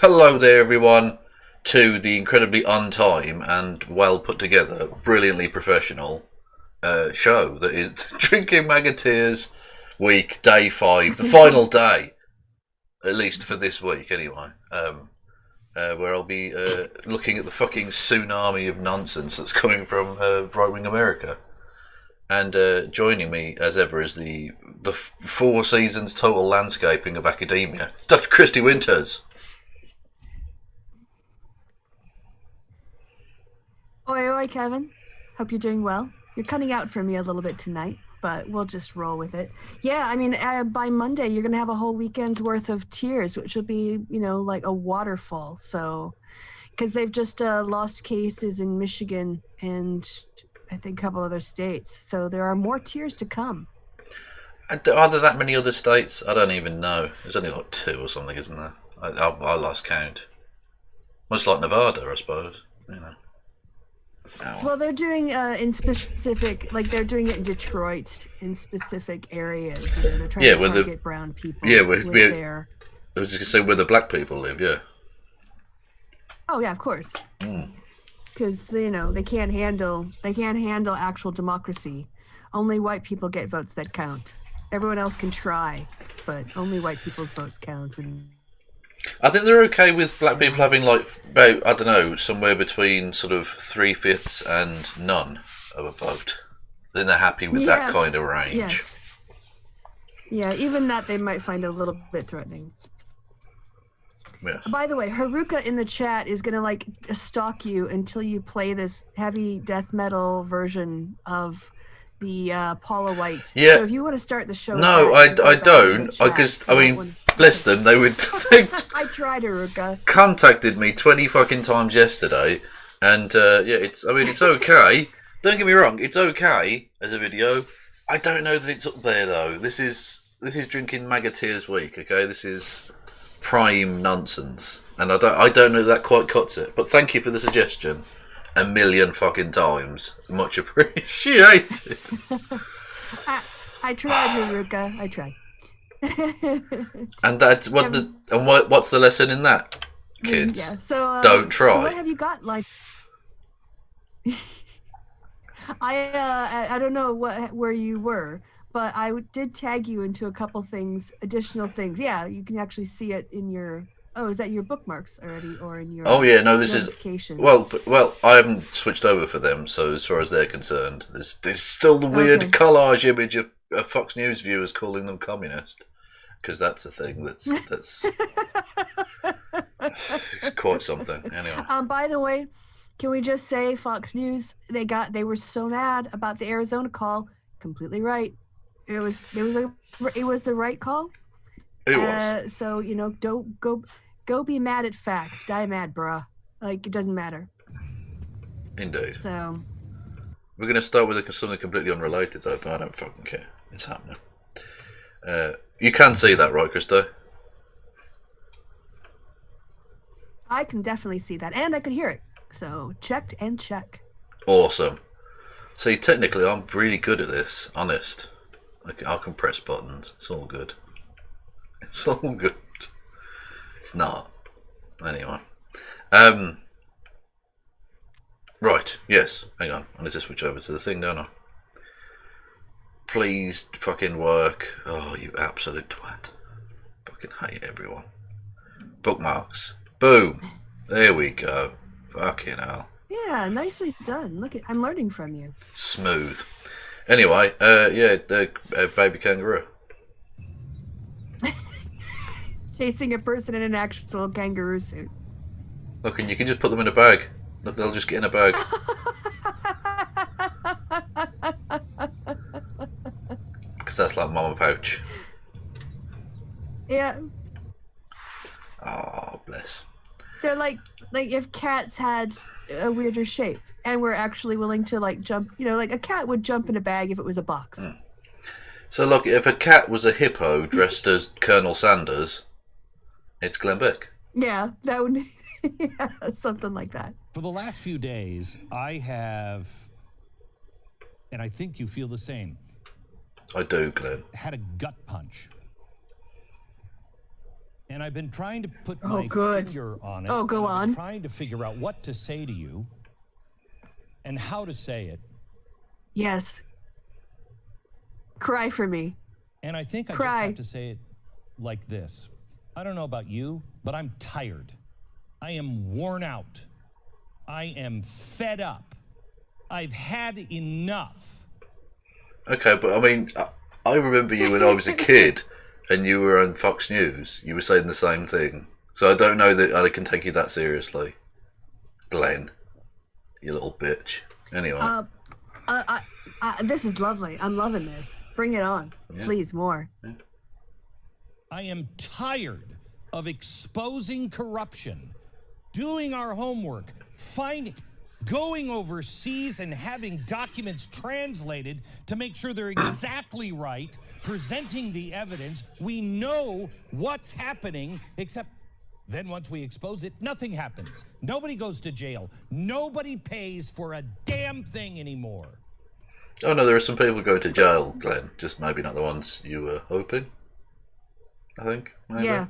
Hello there, everyone, to the incredibly on time and well put together, brilliantly professional show that is Drinking MAGA Tears Week, Day 5, the final day, at least for this week anyway, where I'll be looking at the fucking tsunami of nonsense that's coming from right-wing America. And joining me, as ever, is the 4 seasons total landscaping of academia, Dr. Kristi Winters. Oi, oi, Kevin. Hope you're doing well. You're cutting out for me a little bit tonight, but we'll just roll with it. Yeah, I mean, by Monday, you're going to have a whole weekend's worth of tears, which will be, like a waterfall. So, because they've just lost cases in Michigan and I think a couple other states. So there are more tears to come. Are there that many other states? I don't even know. There's only like 2 or something, isn't there? I lost count. Much like Nevada, I suppose. Well, they're doing in specific, like they're doing it in Detroit in specific areas. They're trying to target brown people. Yeah, there. I was just gonna say where the black people live. Yeah. Oh yeah, of course. Because they can't handle actual democracy. Only white people get votes that count. Everyone else can try, but only white people's votes count. And I think they're okay with black people having about, I don't know, somewhere between sort of 3/5 and none of a vote. Then they're happy with that kind of range. Yes. Yeah, even that they might find a little bit threatening. Yes. By the way, Haruka in the chat is gonna stalk you until you play this heavy death metal version of the Paula White. Yeah. So if you want to start the show, no, I don't. Because I mean, bless them, they would. I tried, Haruka. Contacted me 20 fucking times yesterday, and it's okay. Don't get me wrong, it's okay as a video. I don't know that it's up there though. This is Drinking MAGA Tears Week. Okay, this is prime nonsense, and I don't know that quite cuts it. But thank you for the suggestion, 1,000,000 fucking times, much appreciated. I tried, Haruka. I tried. And that's what's the lesson in that, kids? Yeah. So don't try. So what have you got, I don't know where you were, but I did tag you into a couple things, additional things. Yeah, you can actually see it in your. Oh, is that your bookmarks already, or in your? Oh yeah, no, this is. Well, I haven't switched over for them, so as far as they're concerned, there's still the weird collage image of Fox News viewers calling them communist, because that's a thing that's quite something. Anyway. By the way, can we just say Fox News? They were so mad about the Arizona call. Completely right. It was the right call. It was. So don't go be mad at facts. Die mad, bruh. It doesn't matter. Indeed. So we're gonna start with something completely unrelated though, but I don't fucking care. It's happening. You can see that, right, Kristi? I can definitely see that, and I could hear it. So checked and check. Awesome. See, technically, I'm really good at this. Honest. I can press buttons. It's all good. It's all good. It's not. Anyway. Right. Yes. Hang on. I need to switch over to the thing, don't I? Please fucking work. Oh, you absolute twat. Fucking hate everyone. Bookmarks. Boom. There we go. Fucking hell. Yeah, nicely done. Look, I'm learning from you. Smooth. Anyway, the baby kangaroo. Chasing a person in an actual kangaroo suit. Look, and you can just put them in a bag. Look, they'll just get in a bag. Because that's like mama pouch. Yeah. Oh, bless. They're like if cats had a weirder shape and were actually willing to jump, a cat would jump in a bag if it was a box. So look, if a cat was a hippo dressed as Colonel Sanders, it's Glenn Beck. Yeah, that would be something like that. For the last few days, I have, and I think you feel the same. I do, Glenn. Had a gut punch. And I've been trying to put Oh, my good. finger on it. Oh, go I've on. been trying to figure out what to say to you and how to say it. Yes. Cry for me. And I think I just Cry. have to say it like this. I don't know about you, but I'm tired. I am worn out. I am fed up. I've had enough. Okay, but I mean, I remember you when I was a kid and you were on Fox News. You were saying the same thing. So I don't know that I can take you that seriously. Glenn, you little bitch. Anyway. This is lovely. I'm loving this. Bring it on. Yeah. Please, more. Yeah. I am tired of exposing corruption, doing our homework, going overseas and having documents translated to make sure they're exactly right, presenting the evidence. We know what's happening, except then once we expose it, nothing happens. Nobody goes to jail. Nobody pays for a damn thing anymore. Oh no, there are some people going to jail, Glenn. Just maybe not the ones you were hoping. I think. Maybe. Yeah.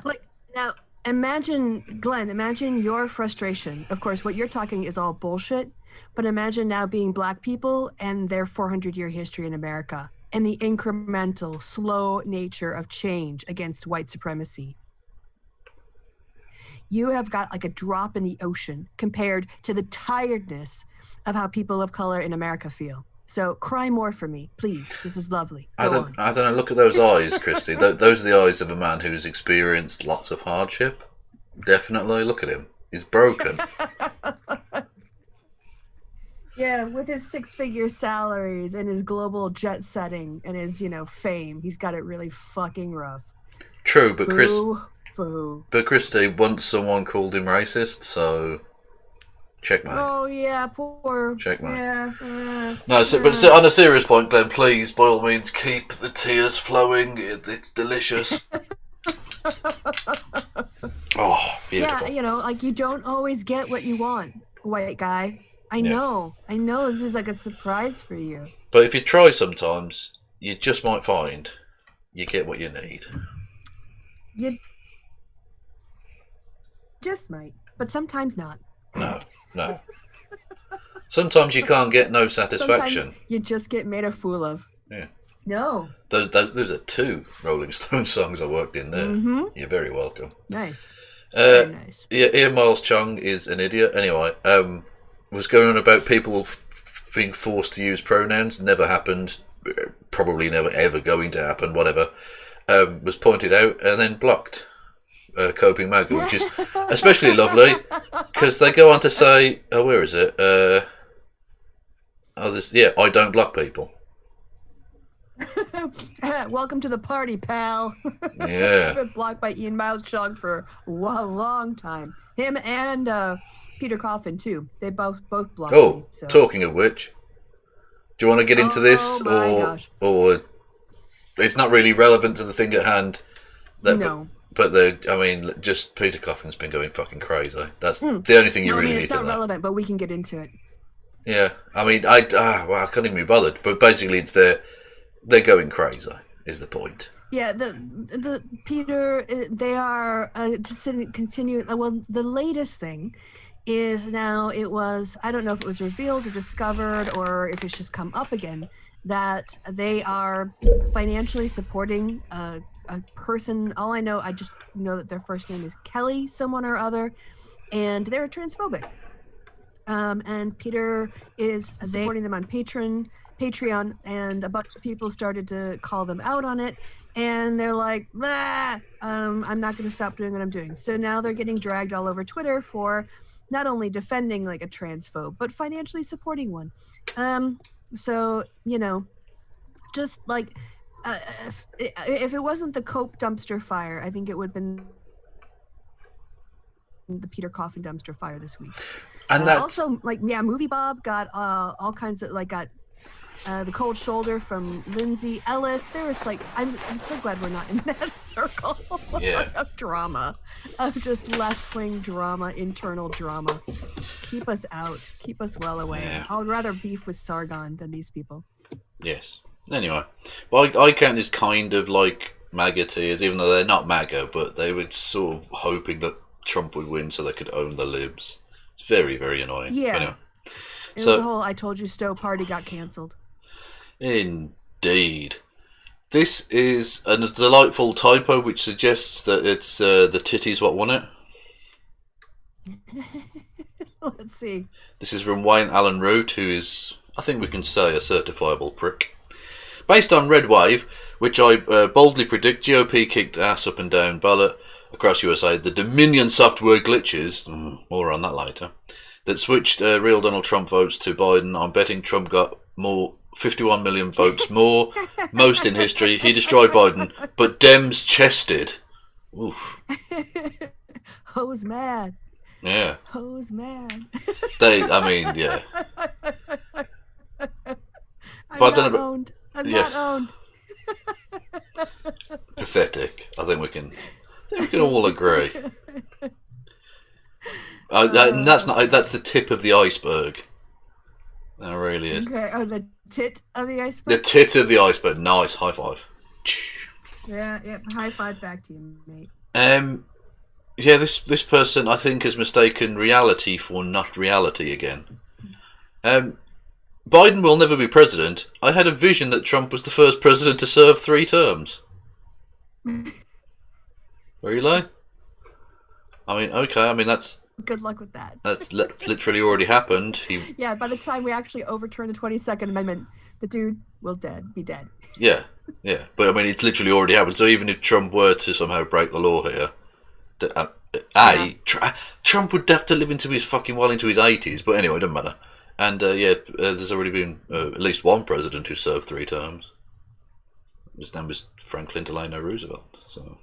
Like, now, imagine, Glenn, imagine your frustration. Of course, what you're talking is all bullshit, but imagine now being black people and their 400-year history in America and the incremental, slow nature of change against white supremacy. You have got like a drop in the ocean compared to the tiredness of how people of color in America feel. So cry more for me, please. This is lovely. I don't know. Look at those eyes, Kristi. Those are the eyes of a man who's experienced lots of hardship. Definitely. Look at him. He's broken. Yeah, with his 6-figure salaries and his global jet setting and his, fame, he's got it really fucking rough. True, but Boo. Kristi, once someone called him racist, so checkmate. Oh yeah, poor. Checkmate. Yeah. But on a serious point, Glenn, please, by all means, keep the tears flowing. It's delicious. Oh, beautiful. Yeah, like you don't always get what you want, white guy. I know this is like a surprise for you. But if you try sometimes, you just might find you get what you need. You just might, but sometimes not. No. Sometimes you can't get no satisfaction. Sometimes you just get made a fool of. Yeah. No. Those are 2 Rolling Stones songs I worked in there. Mm-hmm. You're very welcome. Nice. Very nice. Yeah, Ian Miles Chung is an idiot. Anyway, was going on about people being forced to use pronouns. Never happened. Probably never ever going to happen. Whatever. Was pointed out and then blocked. Copium MAGA, which is especially lovely because they go on to say, oh, where is it? I don't block people. Welcome to the party, pal. Yeah. I've been blocked by Ian Miles Chung for a long time. Him and Peter Coffin too. They both blocked me. So. Talking of which, do you want to get into this, or it's not really relevant to the thing at hand? No. But just Peter Coffin's been going fucking crazy. That's the only thing you really need to know. It's not relevant, but we can get into it. Yeah, I can't even be bothered. But basically, it's they're going crazy. Is the point? Yeah, the Peter, they are just continuing. Well, the latest thing is now I don't know if it was revealed or discovered or if it's just come up again, that they are financially supporting a person. I just know that their first name is Kelly, someone or other, and they're transphobic. And Peter is supporting them on Patreon, and a bunch of people started to call them out on it, and they're like, I'm not going to stop doing what I'm doing. So now they're getting dragged all over Twitter for not only defending like a transphobe, but financially supporting one. So, just like, if it wasn't the Cope dumpster fire, I think it would have been the Peter Coffin dumpster fire this week. And that's also Movie Bob got all kinds of got the cold shoulder from Lindsay Ellis. There was I'm so glad we're not in that circle of drama, of just left-wing drama, internal drama. Keep us out. Keep us well away. Yeah. I would rather beef with Sargon than these people. Yes. Anyway, well, I count this kind of MAGA tears, even though they're not MAGA, but they were sort of hoping that Trump would win so they could own the libs. It's very, very annoying. Yeah. But anyway. It was the whole I told you so party got cancelled. Indeed. This is a delightful typo which suggests that it's the titties what won it. Let's see. This is from Wayne Allen Root, who is, I think we can say, a certifiable prick. Based on Red Wave, which I boldly predict GOP kicked ass up and down ballot across USA, the Dominion software glitches, more on that later, that switched real Donald Trump votes to Biden. I'm betting Trump got 51 million votes more, most in history. He destroyed Biden, but Dems chested. Oof. Ho's mad. Yeah. Ho's mad. Yeah. I'm not owned. Pathetic. I think we can all agree. That's the tip of the iceberg. That really is. Okay. Oh, the tit of the iceberg. The tit of the iceberg. Nice. High five. Yeah. High five back to you, mate. Yeah. This person, I think, has mistaken reality for not reality again. Biden will never be president. I had a vision that Trump was the first president to serve 3 terms. Really? That's... Good luck with that. That's literally already happened. Yeah, by the time we actually overturn the 22nd Amendment, the dude will be dead. Yeah. But, it's literally already happened. So even if Trump were to somehow break the law here, Trump would have to live into his 80s. But anyway, it doesn't matter. And, there's already been at least one president who served 3 terms. His name was Franklin Delano Roosevelt. So,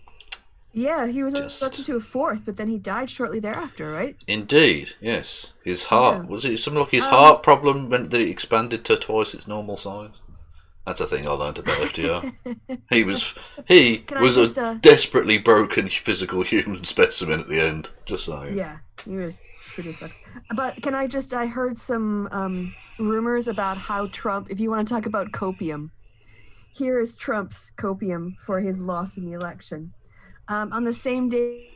yeah, he was elected to a 4th, but then he died shortly thereafter, right? Indeed, yes. His heart, was it something like his heart problem meant that it expanded to twice its normal size? That's a thing I learned about FDR. He was a desperately broken physical human specimen at the end, just saying. Yeah, he was pretty fucked. But I heard some rumors about how Trump, if you want to talk about copium, here is Trump's copium for his loss in the election. On the same day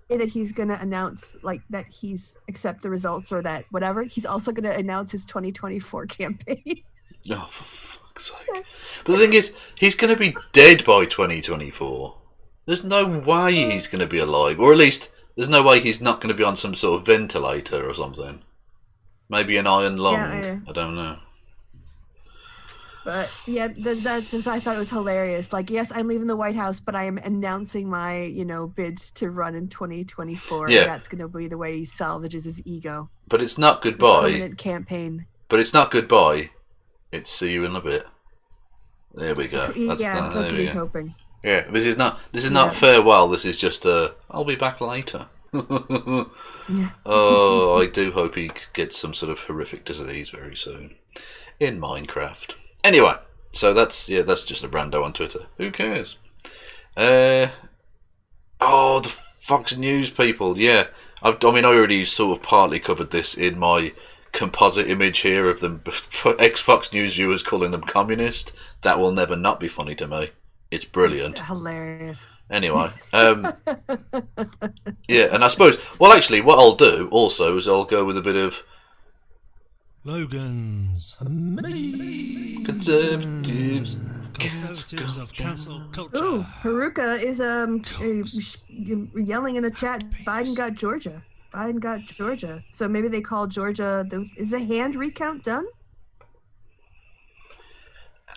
that he's going to announce that he's accept the results or that whatever, he's also going to announce his 2024 campaign. Oh, for fuck's sake. But the thing is, he's going to be dead by 2024. There's no way he's going to be alive. Or at least, there's no way he's not going to be on some sort of ventilator or something. Maybe an iron lung. Yeah. I don't know. But yeah, that's just, I thought it was hilarious. Yes, I'm leaving the White House, but I am announcing my, bid to run in 2024. Yeah. And that's going to be the way he salvages his ego. But it's not goodbye. Permanent campaign. But it's not goodbye. It's see you in a bit. There we go. That's what he's hoping. Yeah, this is not farewell. This is just I'll be back later. Yeah. Oh, I do hope he gets some sort of horrific disease very soon in Minecraft. Anyway, so that's just a rando on Twitter. Who cares? The Fox News people. Yeah, I already sort of partly covered this in my composite image here of them ex-Fox News viewers calling them communist. That will never not be funny to me. It's brilliant. Hilarious. Anyway, yeah, and I suppose, actually, what I'll do also is I'll go with a bit of Logan's Conservatives of cancel culture. Ooh, Haruka is yelling in the chat. Biden got Georgia. So maybe they call Georgia. Is a hand recount done?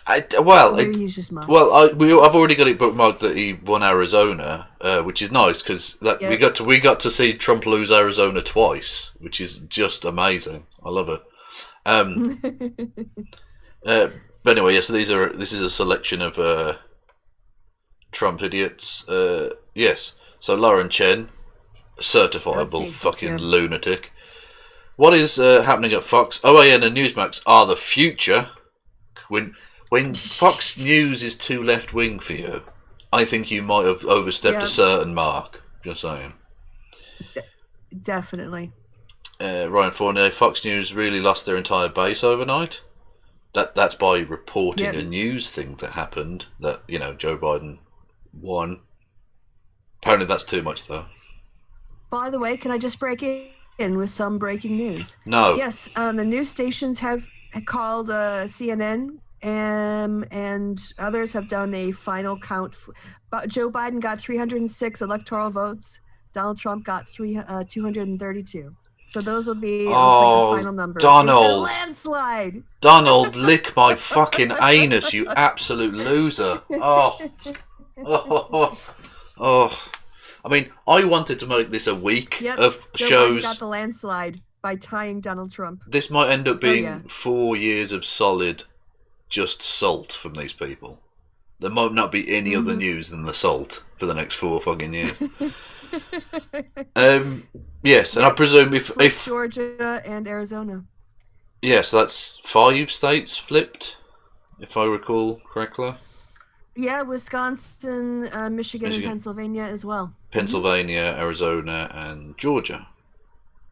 I've already got it bookmarked that he won Arizona, which is nice because we got to see Trump lose Arizona twice, which is just amazing. I love it. But anyway, so this is a selection of Trump idiots. Yes, so Lauren Chen, certifiable fucking lunatic. What is happening at Fox? OAN and Newsmax are the future. When Fox News is too left wing for you, I think you might have overstepped a certain mark. Just saying. Definitely. Ryan Fournier, Fox News really lost their entire base overnight. That's by reporting Yep. a news thing that happened that, Joe Biden won. Apparently that's too much, though. By the way, can I just break in with some breaking news? No. Yes, the news stations have called CNN and others have done a final count. But Joe Biden got 306 electoral votes. Donald Trump got 232. So those will be it looks like the final number. Donald. It's a landslide. Donald, lick my fucking anus, you absolute loser. Oh. I mean, I wanted to make this a week of Joe shows. Biden got the landslide by tying Donald Trump. This might end up being 4 years of solid, just salt from these people. There might not be any other news than the salt for the next 4 fucking years. Yes, and I presume if Georgia and Arizona. Yeah, so that's 5 states flipped, if I recall correctly. Yeah, Wisconsin, Michigan, and Pennsylvania as well. Pennsylvania, Arizona, and Georgia,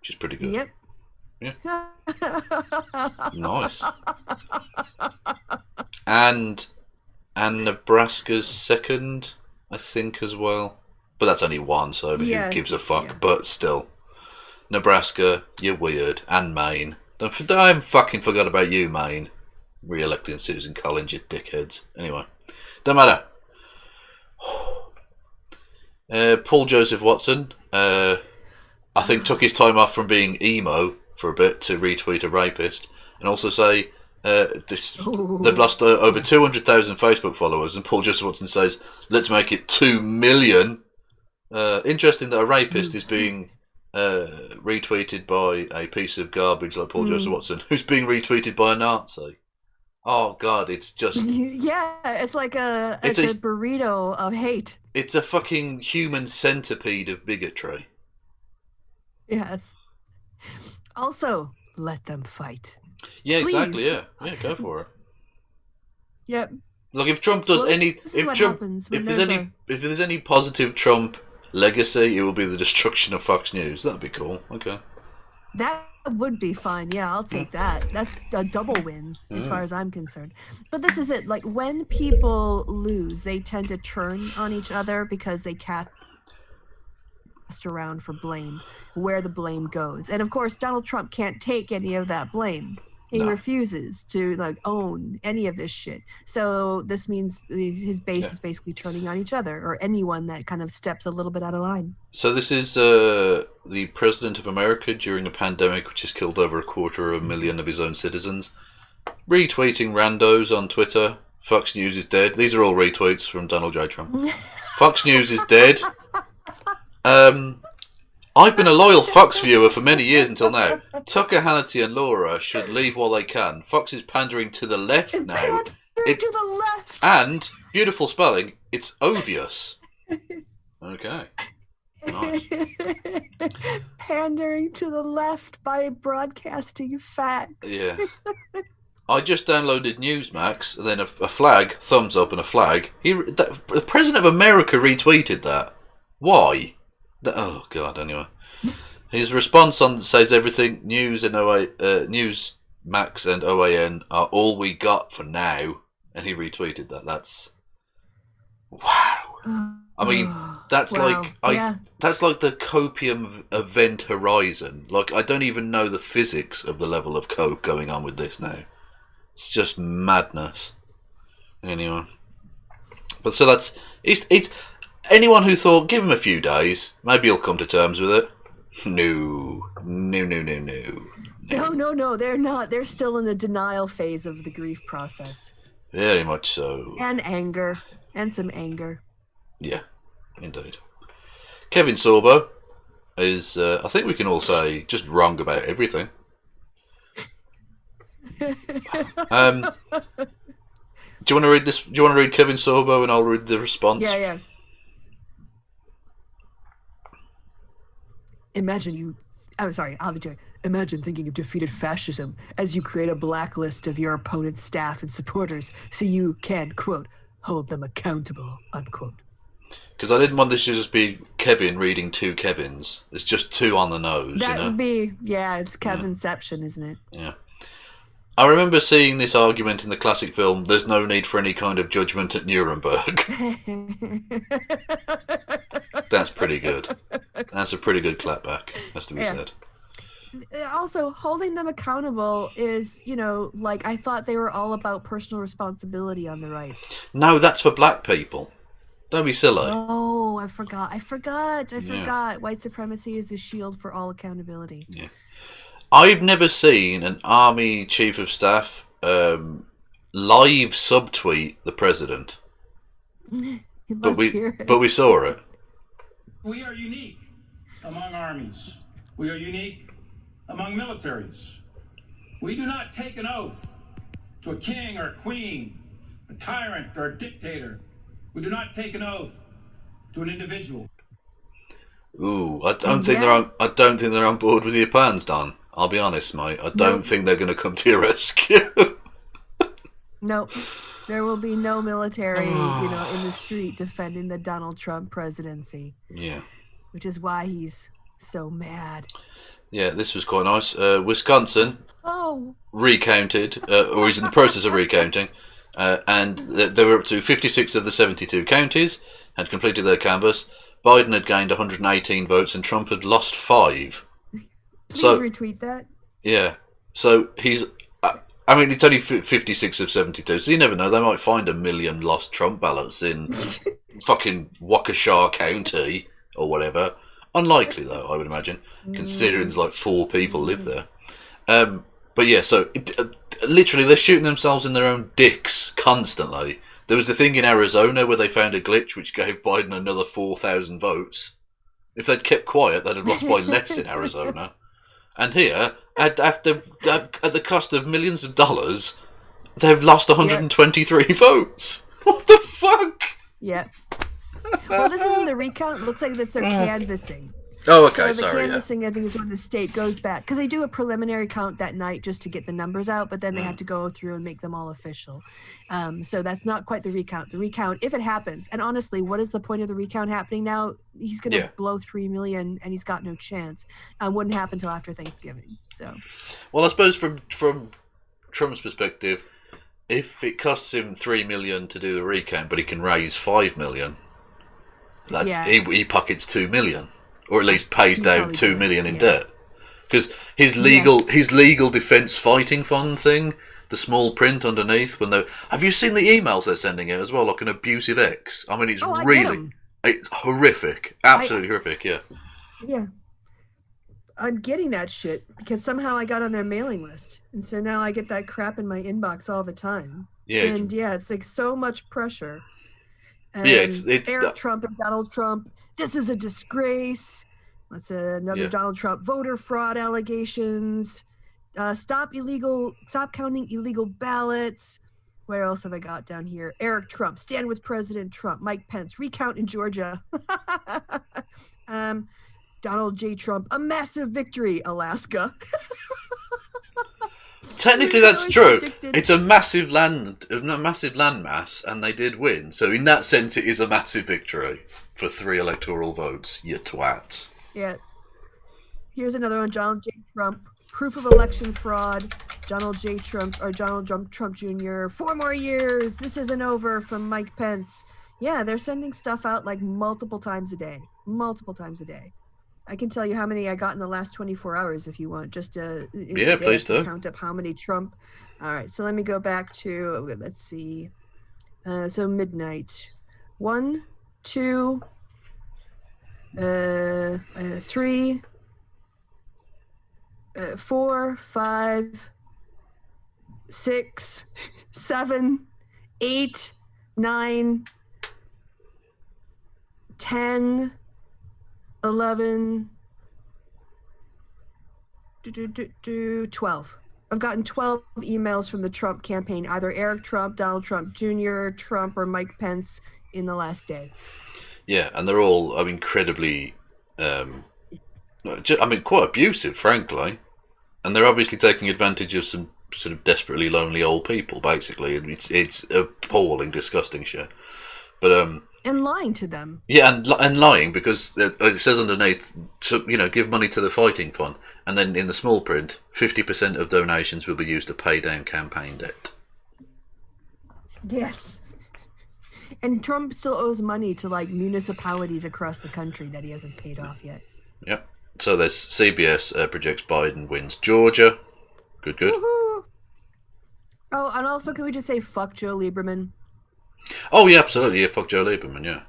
which is pretty good. Yep. Yeah. Nice. And Nebraska's second, I think, as well. But that's only one, so who gives a fuck? Yeah. But still, Nebraska, you're weird, and Maine. I haven't fucking forgot about you, Maine. Re-electing Susan Collins, you dickheads. Anyway, don't matter. Paul Joseph Watson, I think, took his time off from being emo for a bit to retweet a rapist, and also say they've lost over 200,000 Facebook followers, and Paul Joseph Watson says, let's make it 2 million. Interesting that a rapist is being retweeted by a piece of garbage like Paul Joseph Watson, who's being retweeted by a Nazi. Oh God, it's just it's like a burrito of hate. It's a fucking human centipede of bigotry. Yes. Also, let them fight. Yeah, Please. Exactly. Yeah, go for it. Yep. Look, if Trump does if there's any positive Trump legacy, it will be the destruction of Fox News. That'd be cool. Okay. That would be fun. Yeah, I'll take that. That's a double win as far as I'm concerned. But this is it. Like, when people lose, they tend to turn on each other because they cast around for blame, where the blame goes. And of course, Donald Trump can't take any of that blame. He refuses to own any of this shit. So this means his base is basically turning on each other, or anyone that kind of steps a little bit out of line. So this is the President of America during a pandemic which has killed over 250,000 of his own citizens, retweeting randos on Twitter. Fox News is dead. These are all retweets from Donald J. Trump. Fox News is dead. I've been a loyal Fox viewer for many years until now. Tucker, Hannity and Laura should leave while they can. Fox is pandering to the left now. It's to the left. And, beautiful spelling, it's obvious. Okay. Nice. Pandering to the left by broadcasting facts. Yeah. I just downloaded Newsmax, and then a flag, thumbs up and a flag. The President of America retweeted that. Why? Oh God! Anyway, his response says everything. News and Newsmax and OAN are all we got for now, and he retweeted that. That's wow. I mean, that's that's like the copium event horizon. Like, I don't even know the physics of the level of coke going on with this now. It's just madness. Anyway, but so it's. Anyone who thought, give him a few days, maybe he'll come to terms with it. No. No, they're not. They're still in the denial phase of the grief process. Very much so. And anger. And some anger. Yeah, indeed. Kevin Sorbo is, I think we can all say, just wrong about everything. Do you want to read this? Do you want to read Kevin Sorbo and I'll read the response? Yeah. Imagine thinking you've defeated fascism as you create a blacklist of your opponent's staff and supporters so you can, quote, hold them accountable, unquote. Because I didn't want this to just be Kevin reading two Kevins. It's just two on the nose, That would be, it's Kevinception, isn't it? Yeah. I remember seeing this argument in the classic film, There's No Need for Any Kind of Judgment at Nuremberg. That's pretty good. That's a pretty good clapback, has to be said. Also, holding them accountable is, like, I thought they were all about personal responsibility on the right. No, that's for black people. Don't be silly. Oh, I forgot. White supremacy is the shield for all accountability. Yeah. I've never seen an army chief of staff live subtweet the president. but we saw it. We are unique among armies. We are unique among militaries. We do not take an oath to a king or a queen, a tyrant or a dictator. We do not take an oath to an individual. Ooh, I don't think they're on board with your plans, Don. I'll be honest, mate. I don't think they're going to come to your rescue. Nope. There will be no military, in the street defending the Donald Trump presidency. Yeah. Which is why he's so mad. Yeah, this was quite nice. Wisconsin recounted, or is in the process of recounting, and they were up to 56 of the 72 counties, had completed their canvass. Biden had gained 118 votes and Trump had lost 5. Please retweet that. Yeah. So he's... it's only 56 of 72, so you never know. They might find 1 million lost Trump ballots in fucking Waukesha County or whatever. Unlikely, though, I would imagine, considering there's like 4 people live there. But yeah, so literally they're shooting themselves in their own dicks constantly. There was a thing in Arizona where they found a glitch which gave Biden another 4,000 votes. If they'd kept quiet, they'd have lost by less in Arizona. And here, at the cost of millions of dollars, they've lost 123 votes. What the fuck? Yeah. Well, this isn't the recount. It looks like that's their canvassing. Oh, okay, so the canvassing, I think, is when the state goes back. Because they do a preliminary count that night just to get the numbers out, but then they have to go through and make them all official. So that's not quite the recount. The recount, if it happens, and honestly, what is the point of the recount happening now? He's going to blow 3 million, and he's got no chance. Wouldn't happen until after Thanksgiving. So, well, I suppose from Trump's perspective, if it costs him 3 million to do the recount, but he can raise 5 million, he pockets 2 million. Or at least pays down 2 million in debt, because his legal defence fighting fund thing, the small print underneath. Have you seen the emails they're sending out as well, like an abusive ex? I mean, it's it's horrific, absolutely horrific. Yeah. Yeah. I'm getting that shit because somehow I got on their mailing list, and so now I get that crap in my inbox all the time. Yeah. And it's like so much pressure. And it's Eric Trump and Donald Trump. This is a disgrace. That's another Donald Trump voter fraud allegations. Stop counting illegal ballots. Where else have I got down here? Eric Trump, stand with President Trump. Mike Pence, recount in Georgia. Donald J. Trump, a massive victory, Alaska. Technically, that's true. It's a massive landmass, and they did win. So in that sense, it is a massive victory for 3 electoral votes. You twats. Yeah. Here's another one. Donald J. Trump, proof of election fraud. Donald Trump Jr. 4 more years. This isn't over. From Mike Pence. Yeah, they're sending stuff out like multiple times a day. I can tell you how many I got in the last 24 hours if you want, just to please do. Count up how many Trump. All right, so let me go back to, let's see. So midnight. 1, 2, 3, 4, 5, 6, 7, 8, 9, 10, 11, 12. I've gotten 12 emails from the Trump campaign, either Eric Trump, Donald Trump Jr., Trump, or Mike Pence in the last day. Yeah, and they're all incredibly, quite abusive, frankly. And they're obviously taking advantage of some sort of desperately lonely old people, basically. It's appalling, disgusting shit. But and lying to them. Yeah, and lying, because it says underneath, give money to the fighting fund. And then in the small print, 50% of donations will be used to pay down campaign debt. Yes. And Trump still owes money to like municipalities across the country that he hasn't paid off yet. Yep. So there's CBS projects Biden wins Georgia. Good. Woohoo! Oh, and also can we just say fuck Joe Lieberman? Oh yeah, absolutely. Yeah, fuck Joe Lieberman. Yeah.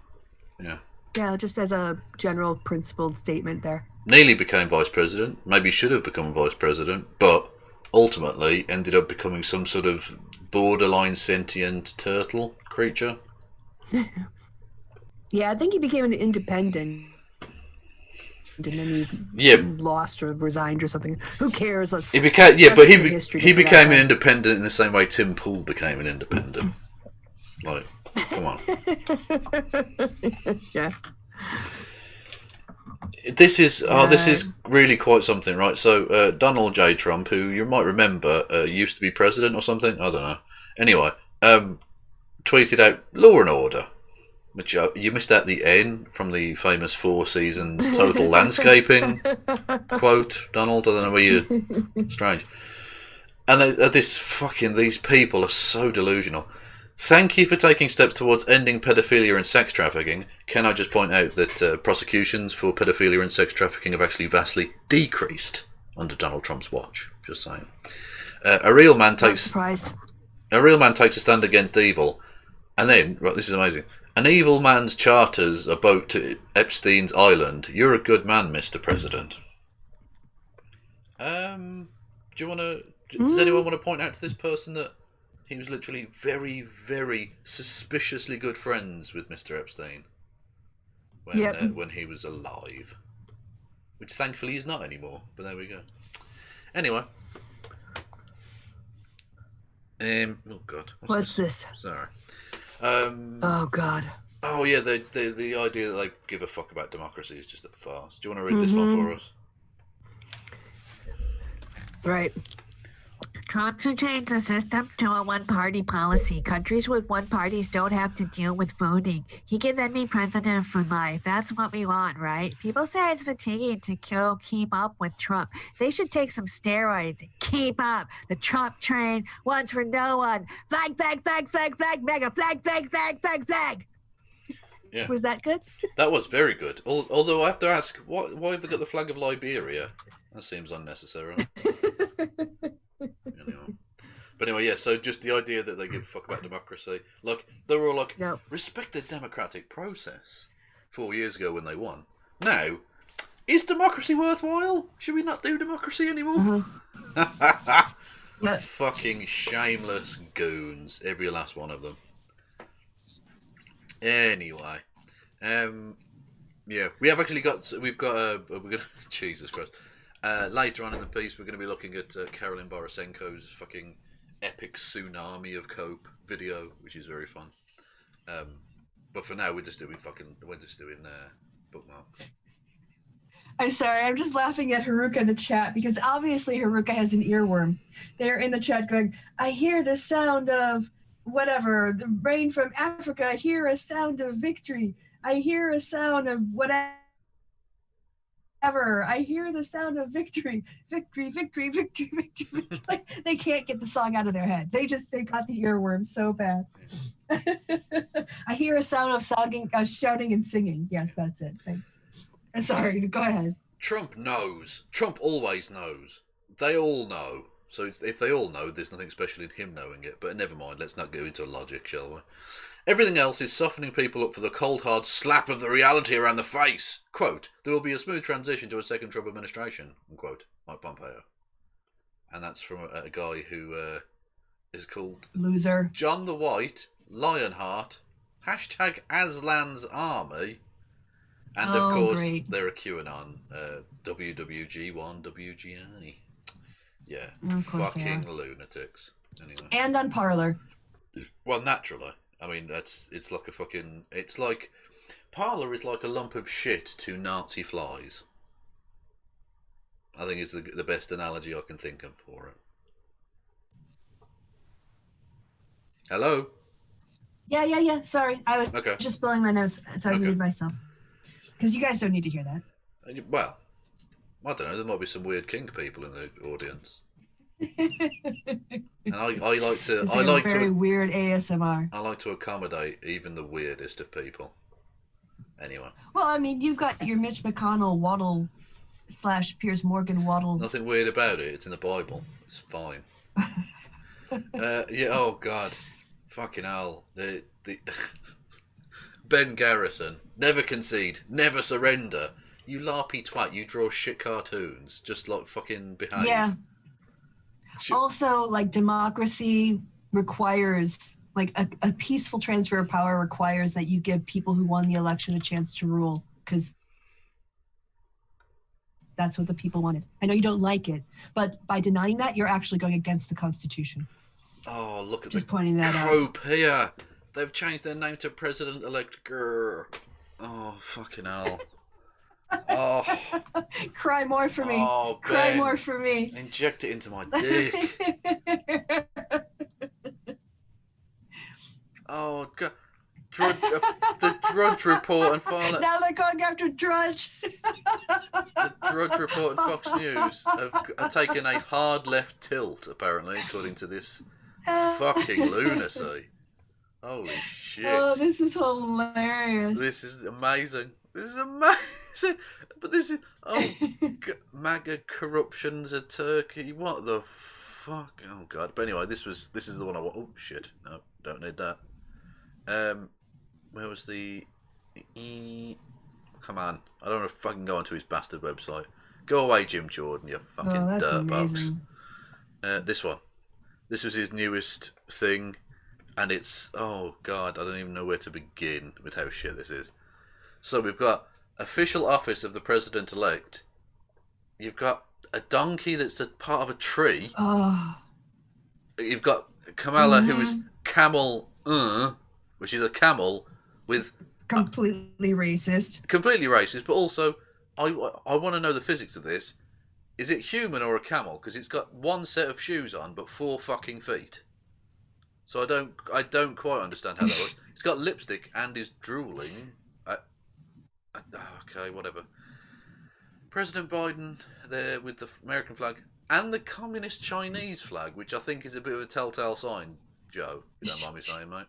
Yeah, just as a general principled statement there. Nearly became vice president. Maybe should have become vice president, but ultimately ended up becoming some sort of borderline sentient turtle creature. Yeah, I think he became an independent. And then he lost or resigned or something. Who cares? He became he became an independent in the same way Tim Pool became an independent. Like, come on. Yeah. This is really quite something, right? So Donald J. Trump, who you might remember used to be president or something, I don't know. Anyway, tweeted out Law and Order, which you missed out the N from the famous 4 Seasons Total Landscaping quote, Donald. I don't know where you strange. And these people are so delusional. Thank you for taking steps towards ending pedophilia and sex trafficking. Can I just point out that prosecutions for pedophilia and sex trafficking have actually vastly decreased under Donald Trump's watch? Just saying. A real man takes a stand against evil, and then this is amazing. An evil man's charters a boat to Epstein's island. You're a good man, Mr. President. Does anyone want to point out to this person that he was literally very, very suspiciously good friends with Mr. Epstein when he was alive, which thankfully he's not anymore. But there we go. Anyway, oh God, what's this? Sorry. Oh God. Oh yeah, the idea that they give a fuck about democracy is just a farce. Do you want to read this one for us? Right. Trump should change the system to a one-party policy. Countries with one parties don't have to deal with voting. He can then be president for life. That's what we want, right? People say it's fatiguing to keep up with Trump. They should take some steroids and keep up. The Trump train, one's for no one. Flag, flag, flag, flag, flag, mega, flag, flag, flag, flag, flag. Yeah. Was that good? That was very good. Although I have to ask, why have they got the flag of Liberia? That seems unnecessary. But anyway, yeah, so just the idea that they give a fuck about democracy. Like, they were all like, no. Respect the democratic process 4 years ago when they won. Now, is democracy worthwhile? Should we not do democracy anymore? Yeah. Fucking shameless goons, every last one of them. Anyway, yeah, we've got Jesus Christ. Later on in the piece, we're going to be looking at Carolyn Borysenko's fucking epic tsunami of cope video, which is very fun. But for now, we're just doing bookmark. I'm sorry, I'm just laughing at Haruka in the chat because obviously Haruka has an earworm. They're in the chat going, I hear the sound of whatever, the rain from Africa, I hear a sound of victory. I hear a sound of whatever. I hear the sound of victory, victory, victory, victory, victory, victory. Like, they can't get the song out of their head. They got the earworm so bad. I hear a sound of shouting and singing. Yes, that's it. Thanks. Sorry, go ahead. Trump knows. Trump always knows. They all know. So if they all know, there's nothing special in him knowing it. But never mind, let's not go into logic, shall we? Everything else is softening people up for the cold, hard slap of the reality around the face. Quote, there will be a smooth transition to a second Trump administration, unquote, Mike Pompeo. And that's from a guy who is called... Loser. John the White, Lionheart, hashtag Aslan's Army, and of course, great. they're a QAnon, WWG1, WGA. Yeah, fucking lunatics. Anyway. And on Parler. Well, naturally. I mean, it's like a fucking... It's like... Parler is like a lump of shit to Nazi flies. I think it's the best analogy I can think of for it. Hello? Yeah. Sorry. I was just blowing my nose. So I muted myself. Because you guys don't need to hear that. Well, I don't know. There might be some weird kink people in the audience. And I like to. It's I like very to. weird ASMR. I like to accommodate even the weirdest of people. Anyway. Well, I mean, you've got your Mitch McConnell Waddle / Piers Morgan Waddle. Nothing weird about it. It's in the Bible. It's fine. Yeah. Oh God. Fucking hell. The Ben Garrison. Never concede. Never surrender. You larpy twat. You draw shit cartoons. Just like fucking behave. Yeah. Also, like, democracy requires, like, a peaceful transfer of power requires that you give people who won the election a chance to rule, because that's what the people wanted. I know you don't like it, but by denying that, you're actually going against the Constitution. Oh, look at Just pointing that out. Crope here. They've changed their name to President-Elect Gur. Oh, fucking hell. Oh. Cry more for me. Oh, Cry Ben. more for me. Inject it into my dick. Oh, God. The Drudge Report and Far Now they're going after Drudge. The Drudge Report and Fox News have taken a hard left tilt, apparently, according to this fucking lunacy. Holy shit. Oh, this is hilarious. This is amazing. This is amazing. But this is... Oh, MAGA corruption's a Turkey. What the fuck? Oh, God. But anyway, this is the one I want. Oh, shit. No, don't need that. Where was the... Come on. I don't want to fucking go onto his bastard website. Go away, Jim Jordan, you fucking dirtbox. This one. This was his newest thing. And it's... Oh, God. I don't even know where to begin with how shit this is. So we've got official office of the president-elect. You've got a donkey that's a part of a tree. Oh. You've got Kamala, who is camel, which is a camel with... Completely racist. Completely racist, but also, I want to know the physics of this. Is it human or a camel? Because it's got one set of shoes on, but 4 fucking feet. So I don't quite understand how that works. It's got lipstick and is drooling. Okay, whatever. President Biden there with the American flag and the communist Chinese flag, which I think is a bit of a telltale sign, Joe, if you don't mind me saying, mate.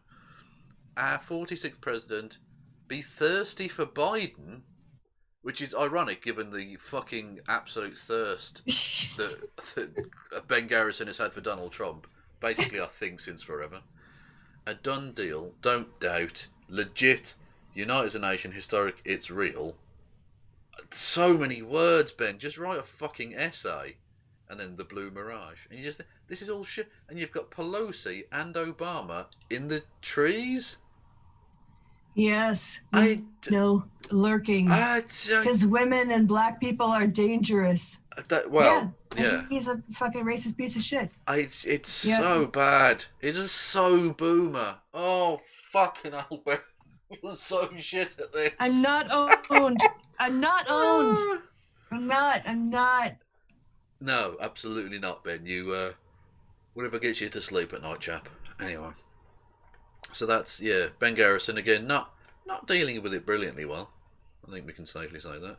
Our 46th president be thirsty for Biden, which is ironic given the fucking absolute thirst that Ben Garrison has had for Donald Trump. Basically, I think since forever. A done deal, don't doubt, legit, unite as a nation, historic, it's real. So many words, Ben. Just write a fucking essay. And then the Blue Mirage. And you just, this is all shit. And you've got Pelosi and Obama in the trees? Yes. No, lurking. Because women and black people are dangerous. Yeah. He's a fucking racist piece of shit. It's so bad. It is so boomer. Oh, fucking hell, Ben. You're so shit at this. I'm not owned. I'm not owned. I'm not. No, absolutely not, Ben. You, whatever gets you to sleep at night, chap. Anyway. So that's, Ben Garrison, again, not dealing with it brilliantly well. I think we can safely say that.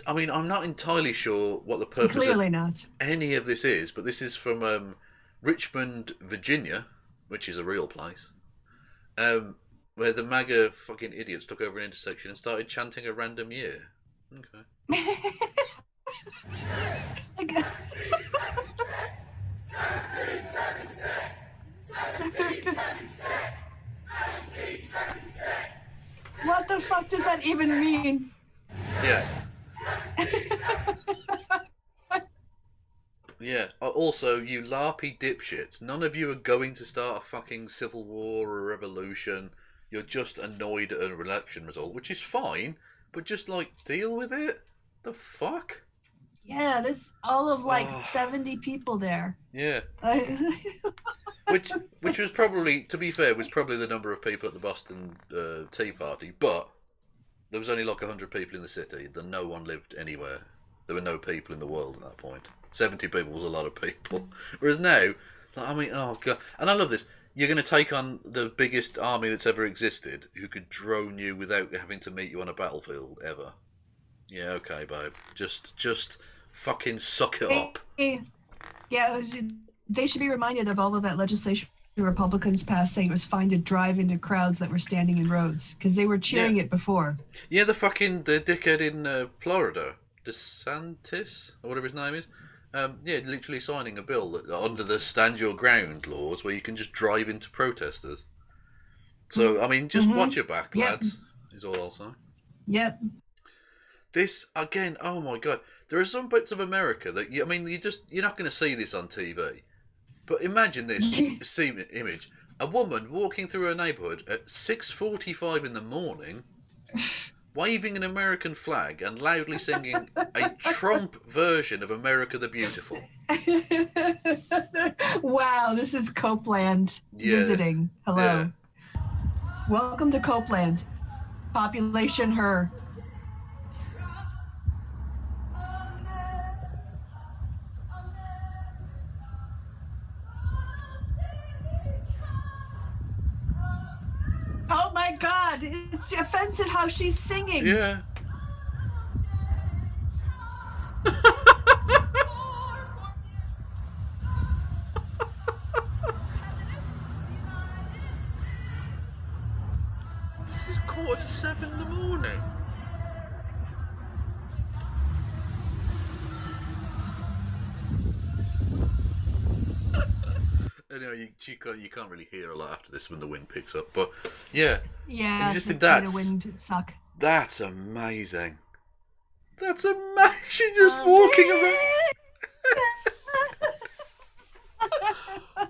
I mean, I'm not entirely sure what the purpose of any of this is, but this is from Richmond, Virginia, which is a real place, where the MAGA fucking idiots took over an intersection and started chanting a random year. Okay. What the fuck does that even mean? Yeah. Yeah. Also, you larpy dipshits, none of you are going to start a fucking civil war or a revolution. You're just annoyed at an election result, which is fine, but just, like, deal with it? The fuck? Yeah, there's all of, 70 people there. Yeah. Which was probably, to be fair, was probably the number of people at the Boston Tea Party, but there was only 100 people in the city. No one lived anywhere. There were no people in the world at that point. 70 people was a lot of people. Whereas now, oh God. And I love this. You're going to take on the biggest army that's ever existed, who could drone you without having to meet you on a battlefield ever. Yeah, okay, babe. Just fucking suck it up. Yeah, they should be reminded of all of that legislation Republicans passed saying it was fine to drive into crowds that were standing in roads because they were cheering it before. Yeah, the dickhead in Florida, DeSantis, or whatever his name is. Literally signing a bill that, under the stand your ground laws where you can just drive into protesters. So, I mean, just watch your back, lads, is all I'll say. Yep. This, again, oh my God. There are some bits of America that, you're not going to see this on TV. But imagine this image. A woman walking through her neighbourhood at 6:45 in the morning, waving an American flag and loudly singing a Trump version of America the Beautiful. Wow, this is Copeland visiting. Hello. Yeah. Welcome to Copeland. Population her. Oh my God, it's offensive how she's singing. Yeah. This is 6:45 in the morning. Anyway, you can't really hear a lot after this when the wind picks up, but yeah, just wind suck. That's amazing. That's amazing. She's just walking around.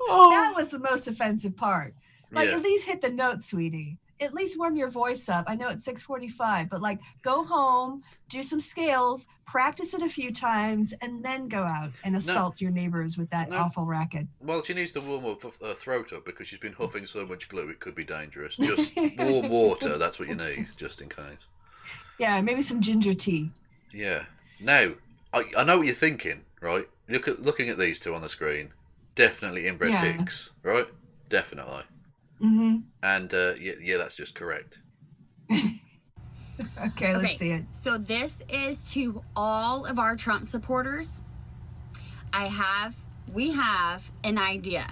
That was the most offensive part. At least hit the note, sweetie. At least warm your voice up. I know it's 6:45, but go home, do some scales, practice it a few times, and then go out and assault your neighbors with that awful racket. Well, she needs to warm up her throat up because she's been huffing so much glue it could be dangerous. Just warm water, that's what you need, just in case. Yeah, maybe some ginger tea. Yeah. Now, I know what you're thinking, right? Looking at these two on the screen, definitely inbred pigs, right? Definitely. Mm-hmm. And that's just correct. Okay, let's see it. So this is to all of our Trump supporters. We have an idea.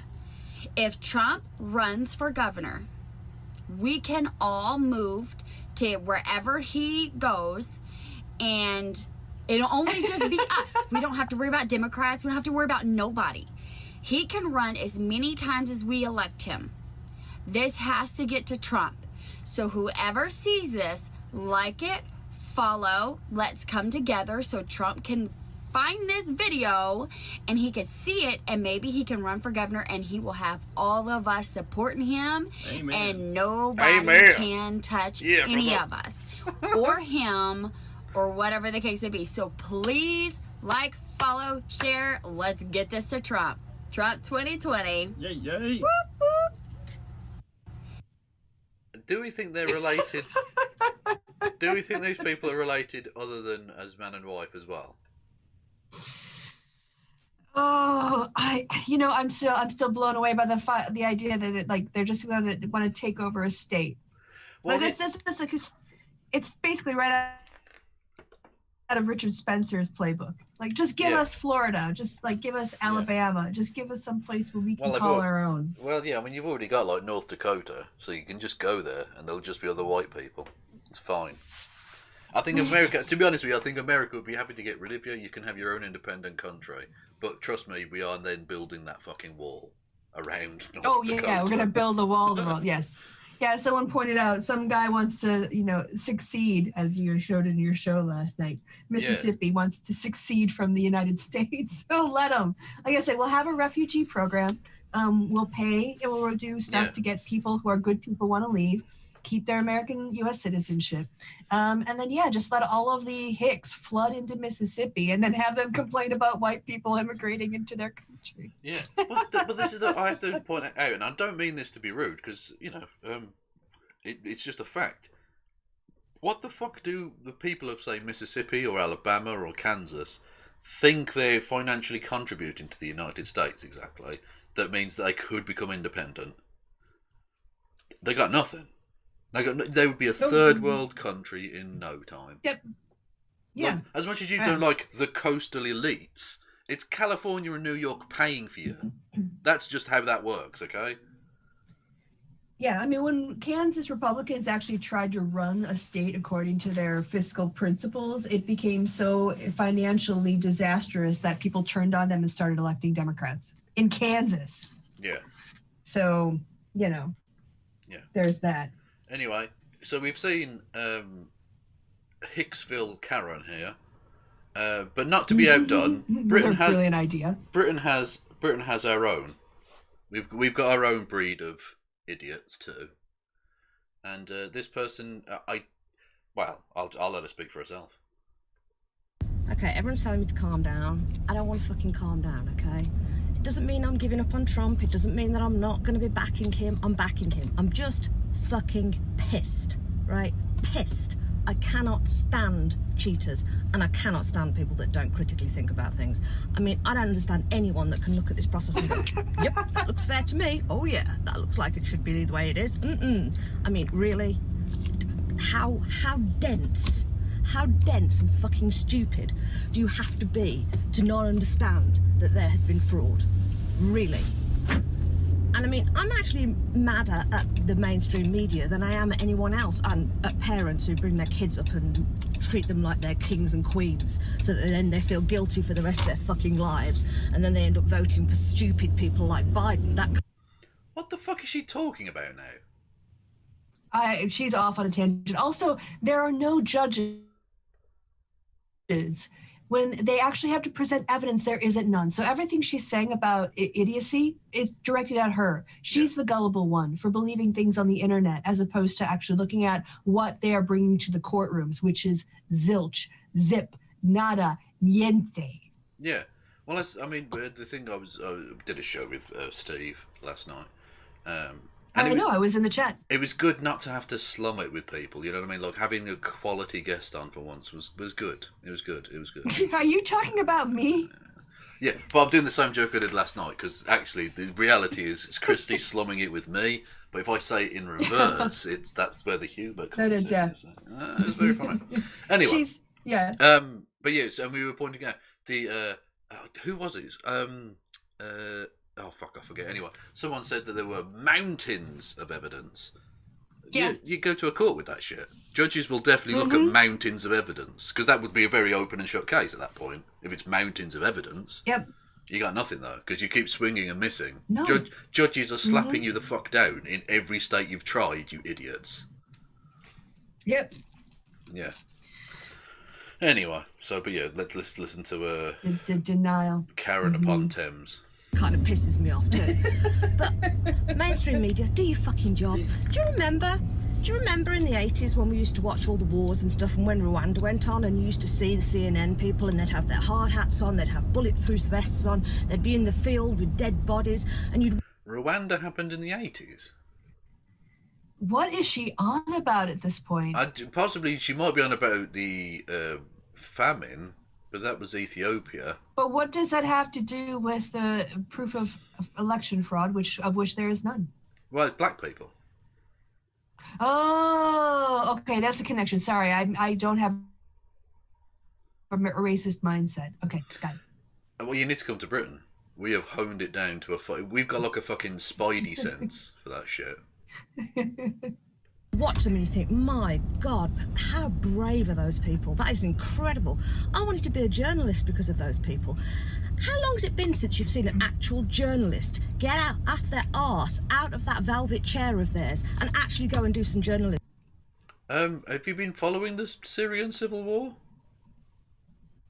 If Trump runs for governor, we can all move to wherever he goes, and it'll only just be us. We don't have to worry about Democrats. We don't have to worry about nobody. He can run as many times as we elect him. This has to get to Trump. So whoever sees this, like it, follow, let's come together so Trump can find this video and he can see it, and maybe he can run for governor, and he will have all of us supporting him. Amen. And nobody can touch any of us or him or whatever the case may be. So please follow, share. Let's get this to Trump. Trump 2020. Yay, yay. Whoop, whoop. Do we think they're related? Do we think these people are related other than as man and wife as well? Oh, I'm still blown away by the idea that they're just going to want to take over a state. Well, it's basically right out of Richard Spencer's playbook. Just give us Florida, just give us Alabama, just give us some place where we can call our own. Well, yeah, I mean, you've already got North Dakota, so you can just go there and there'll just be other white people. It's fine. I think America, to be honest with you, I think America would be happy to get rid of you. You can have your own independent country. But trust me, we are then building that fucking wall around North Dakota. We're going to build a wall to the world, yes. Yeah, someone pointed out some guy wants to, succeed, as you showed in your show last night. Mississippi wants to succeed from the United States. So let them. Like I said, we'll have a refugee program. We'll pay and we'll do stuff to get people who are good people want to leave, keep their American U.S. citizenship. And then, just let all of the Hicks flood into Mississippi and then have them complain about white people immigrating into their country. Yeah, but this is I have to point it out, and I don't mean this to be rude, because, it's just a fact. What the fuck do the people of, say, Mississippi or Alabama or Kansas think they're financially contributing to the United States exactly? That means that they could become independent. They got nothing. They would be a third world country in no time. Yep. Yeah. Like, as much as you don't like the coastal elites, it's California and New York paying for you. That's just how that works, okay? Yeah, I mean, when Kansas Republicans actually tried to run a state according to their fiscal principles, it became so financially disastrous that people turned on them and started electing Democrats in Kansas. Yeah. So, there's that. Anyway, so we've seen Hicksville Karen here, but not to be outdone, Britain has brilliant idea. Britain has our own. We've got our own breed of idiots too, and this person, I'll let her speak for herself. Okay, everyone's telling me to calm down. I don't want to fucking calm down, okay? It doesn't mean I'm giving up on Trump. It doesn't mean that I'm not going to be backing him. I'm backing him. I'm just fucking pissed, right? Pissed. I cannot stand cheaters, and I cannot stand people that don't critically think about things. I mean, I don't understand anyone that can look at this process and go, yep, that looks fair to me. Oh yeah, that looks like it should be the way it is. I mean, really? How dense and fucking stupid do you have to be to not understand that there has been fraud? Really? And I mean, I'm actually madder at the mainstream media than I am at anyone else, and at parents who bring their kids up and treat them like they're kings and queens, so that then they feel guilty for the rest of their fucking lives, and then they end up voting for stupid people like Biden. What the fuck is she talking about now? She's off on a tangent. Also, there are no judges. When they actually have to present evidence, there isn't none. So everything she's saying about idiocy is directed at her. She's the gullible one for believing things on the internet, as opposed to actually looking at what they are bringing to the courtrooms, which is zilch, zip, nada, niente. Yeah. Well, the thing I did a show with Steve last night. I know, I was in the chat. It was good not to have to slum it with people, you know what I mean? Like, having a quality guest on for once was good. It was good. Are you talking about me? Yeah, but I'm doing the same joke I did last night, because actually the reality is it's Kristi slumming it with me, but if I say it in reverse, that's where the humour comes in. That is, yeah. It's very funny. Anyway. But yeah, so we were pointing out the, who was it? Oh, fuck, I forget. Anyway, someone said that there were mountains of evidence. Yeah. You go to a court with that shit. Judges will definitely look at mountains of evidence, because that would be a very open and shut case at that point, if it's mountains of evidence. Yep. You got nothing, though, because you keep swinging and missing. No. Judges are slapping you the fuck down in every state you've tried, you idiots. Yep. Yeah. Anyway, but yeah, let's listen to denial. Karen upon Thames. Kind of pisses me off too. But mainstream media, do your fucking job. Do you remember in the 80s when we used to watch all the wars and stuff, and when Rwanda went on, and you used to see the CNN people, and they'd have their hard hats on, they'd have bulletproof vests on, they'd be in the field with dead bodies, and you'd... Rwanda happened in the 80s? What is she on about at this point? Possibly she might be on about the famine, but that was Ethiopia. But what does that have to do with the proof of election fraud, of which there is none? Well, black people. Oh, okay, that's a connection. Sorry, I don't have a racist mindset. Okay, got it. Well, you need to come to Britain. We have honed it down to we've got like a fucking spidey sense for that shit. Watch them and you think, my God, how brave are those people? That is incredible. I wanted to be a journalist because of those people. How long has it been since you've seen an actual journalist get out off their arse, out of that velvet chair of theirs, and actually go and do some journalism? Have you been following the Syrian civil war?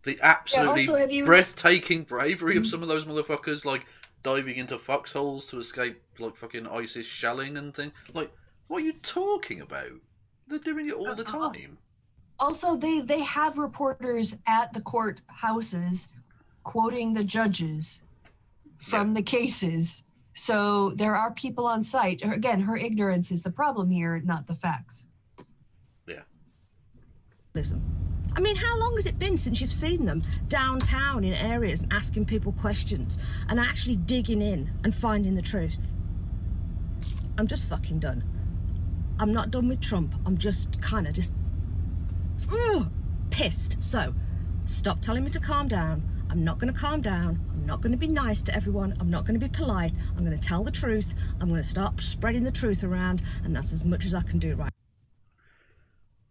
The absolutely breathtaking bravery of some of those motherfuckers, like diving into foxholes to escape like fucking ISIS shelling and things. Like, what are you talking about? They're doing it all the time. Also, they have reporters at the courthouses quoting the judges from the cases. So there are people on site. Again, her ignorance is the problem here, not the facts. Yeah. Listen. I mean, how long has it been since you've seen them downtown in areas and asking people questions and actually digging in and finding the truth? I'm just fucking done. I'm not done with Trump. I'm just kind of pissed. So, stop telling me to calm down. I'm not going to calm down. I'm not going to be nice to everyone. I'm not going to be polite. I'm going to tell the truth. I'm going to start spreading the truth around, and that's as much as I can do right.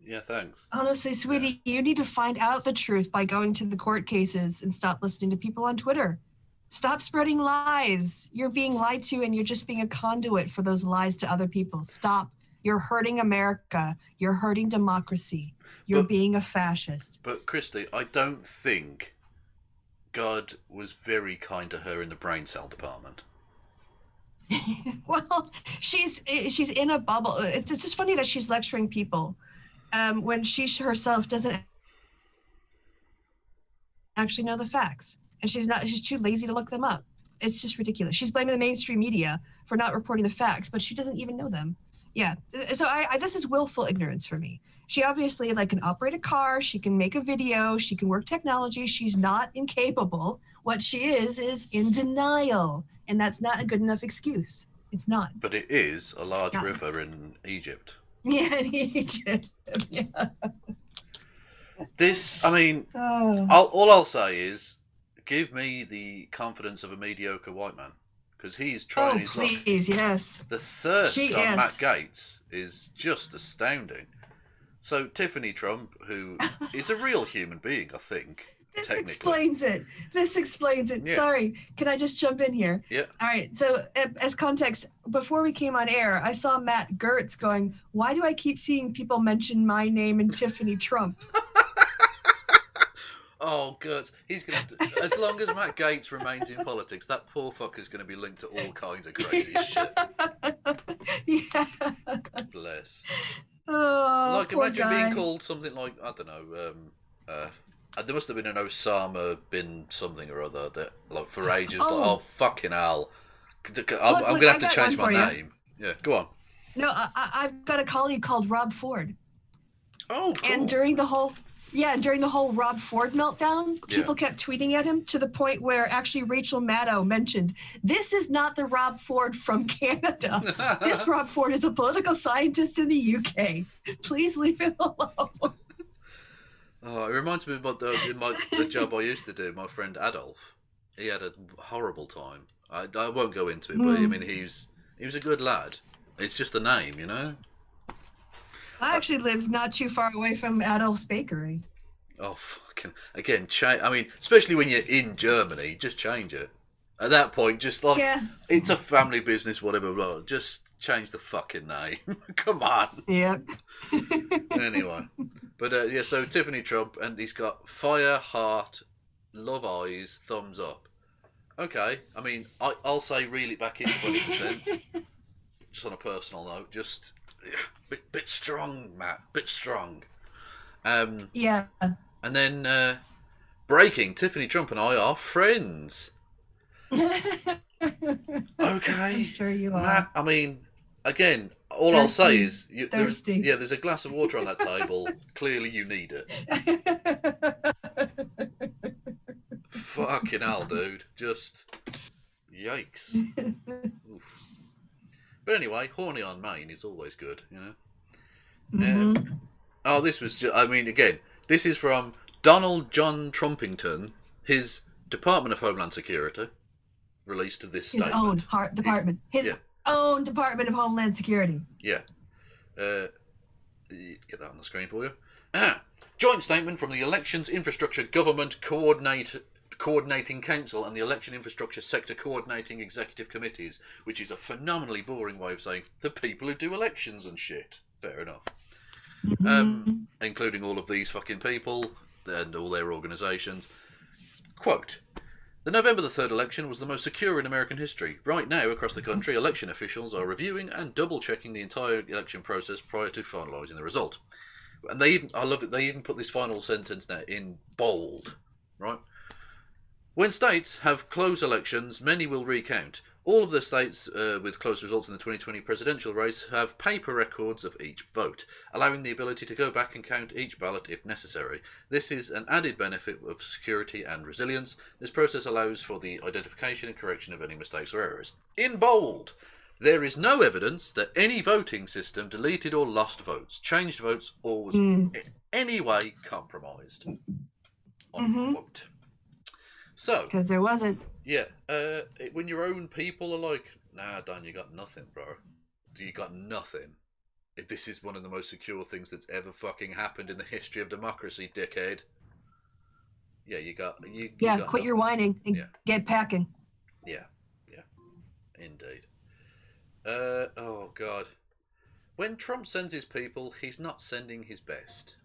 Yeah, thanks. Honestly, sweetie, you need to find out the truth by going to the court cases and stop listening to people on Twitter. Stop spreading lies. You're being lied to, and you're just being a conduit for those lies to other people. Stop. You're hurting America. You're hurting democracy. You're being a fascist. But Kristi, I don't think God was very kind to her in the brain cell department. Well, she's in a bubble. It's just funny that she's lecturing people when she herself doesn't actually know the facts, and she's too lazy to look them up. It's just ridiculous. She's blaming the mainstream media for not reporting the facts, but she doesn't even know them. Yeah, so I this is willful ignorance for me. She obviously can operate a car, she can make a video, she can work technology. She's not incapable. What she is in denial, and that's not a good enough excuse. It's not. But it is a large river in Egypt. Yeah, in Egypt. Yeah. This, I mean, all I'll say is, give me the confidence of a mediocre white man, because he's trying his luck. Please, yes. The thirst on Matt Gaetz is just astounding. So Tiffany Trump, who is a real human being, I think. This explains it. Yeah. Sorry, can I just jump in here? Yeah. All right, so as context, before we came on air, I saw Matt Gertz going, why do I keep seeing people mention my name and Tiffany Trump? Oh, good. He's going to, as long as Matt Gaetz remains in politics, that poor fucker's going to be linked to all kinds of crazy shit. Yeah. Bless. Oh, like, imagine being called something like, I don't know, there must have been an Osama bin something or other that, like, for ages, oh fucking hell. I'm going to have to change my name. Yeah, go on. No, I've got a colleague called Rob Ford. Oh, cool. And during the whole Rob Ford meltdown, people kept tweeting at him to the point where actually Rachel Maddow mentioned, this is not the Rob Ford from Canada. This Rob Ford is a political scientist in the UK. Please leave him alone. Oh, it reminds me about the job I used to do. My friend Adolf, he had a horrible time. I won't go into it, but I mean, he was a good lad. It's just a name, you know? I actually live not too far away from Adolf's Bakery. Oh, fucking... Again, I mean, especially when you're in Germany, just change it. At that point, just it's a family business, whatever, blah, just change the fucking name. Come on. Yep. Anyway. But, so Tiffany Trump, and he's got fire, heart, love eyes, thumbs up. Okay, I mean, I'll say reel it back in 20%. Just on a personal note, just... Bit strong, Matt. Bit strong. Yeah. And then breaking. Tiffany Trump and I are friends. Okay. I'm sure you are. Matt, I mean, again, all I'll say is, Thirsty. there's a glass of water on that table. Clearly, you need it. Fucking hell, dude. Just yikes. Oof. But anyway, horny on Maine is always good, you know. Mm-hmm. This was just, I mean, again, this is from Donald John Trumpington, his Department of Homeland Security, released this statement. His own department. His own Department of Homeland Security. Yeah. Get that on the screen for you. Joint statement from the Elections Infrastructure Government Coordinating Council and the Election Infrastructure Sector Coordinating Executive Committees, which is a phenomenally boring way of saying the people who do elections and shit. Fair enough. Including all of these fucking people and all their organisations. Quote, the November the 3rd election was the most secure in American history. Right now, across the country, election officials are reviewing and double-checking the entire election process prior to finalising the result. And I love it, they even put this final sentence now in bold, right? When states have closed elections, many will recount. All of the states with close results in the 2020 presidential race have paper records of each vote, allowing the ability to go back and count each ballot if necessary. This is an added benefit of security and resilience. This process allows for the identification and correction of any mistakes or errors. In bold, There is no evidence that any voting system deleted or lost votes, changed votes, or was in any way compromised. Unquote. So, Because there wasn't. yeah, when your own people are like, nah, Dan, you got nothing, bro. You got nothing. This is one of the most secure things that's ever fucking happened in the history of democracy, dickhead. Yeah, you got Yeah, got quit your whining and get packing. Yeah, indeed. Oh God. When Trump sends his people, he's not sending his best.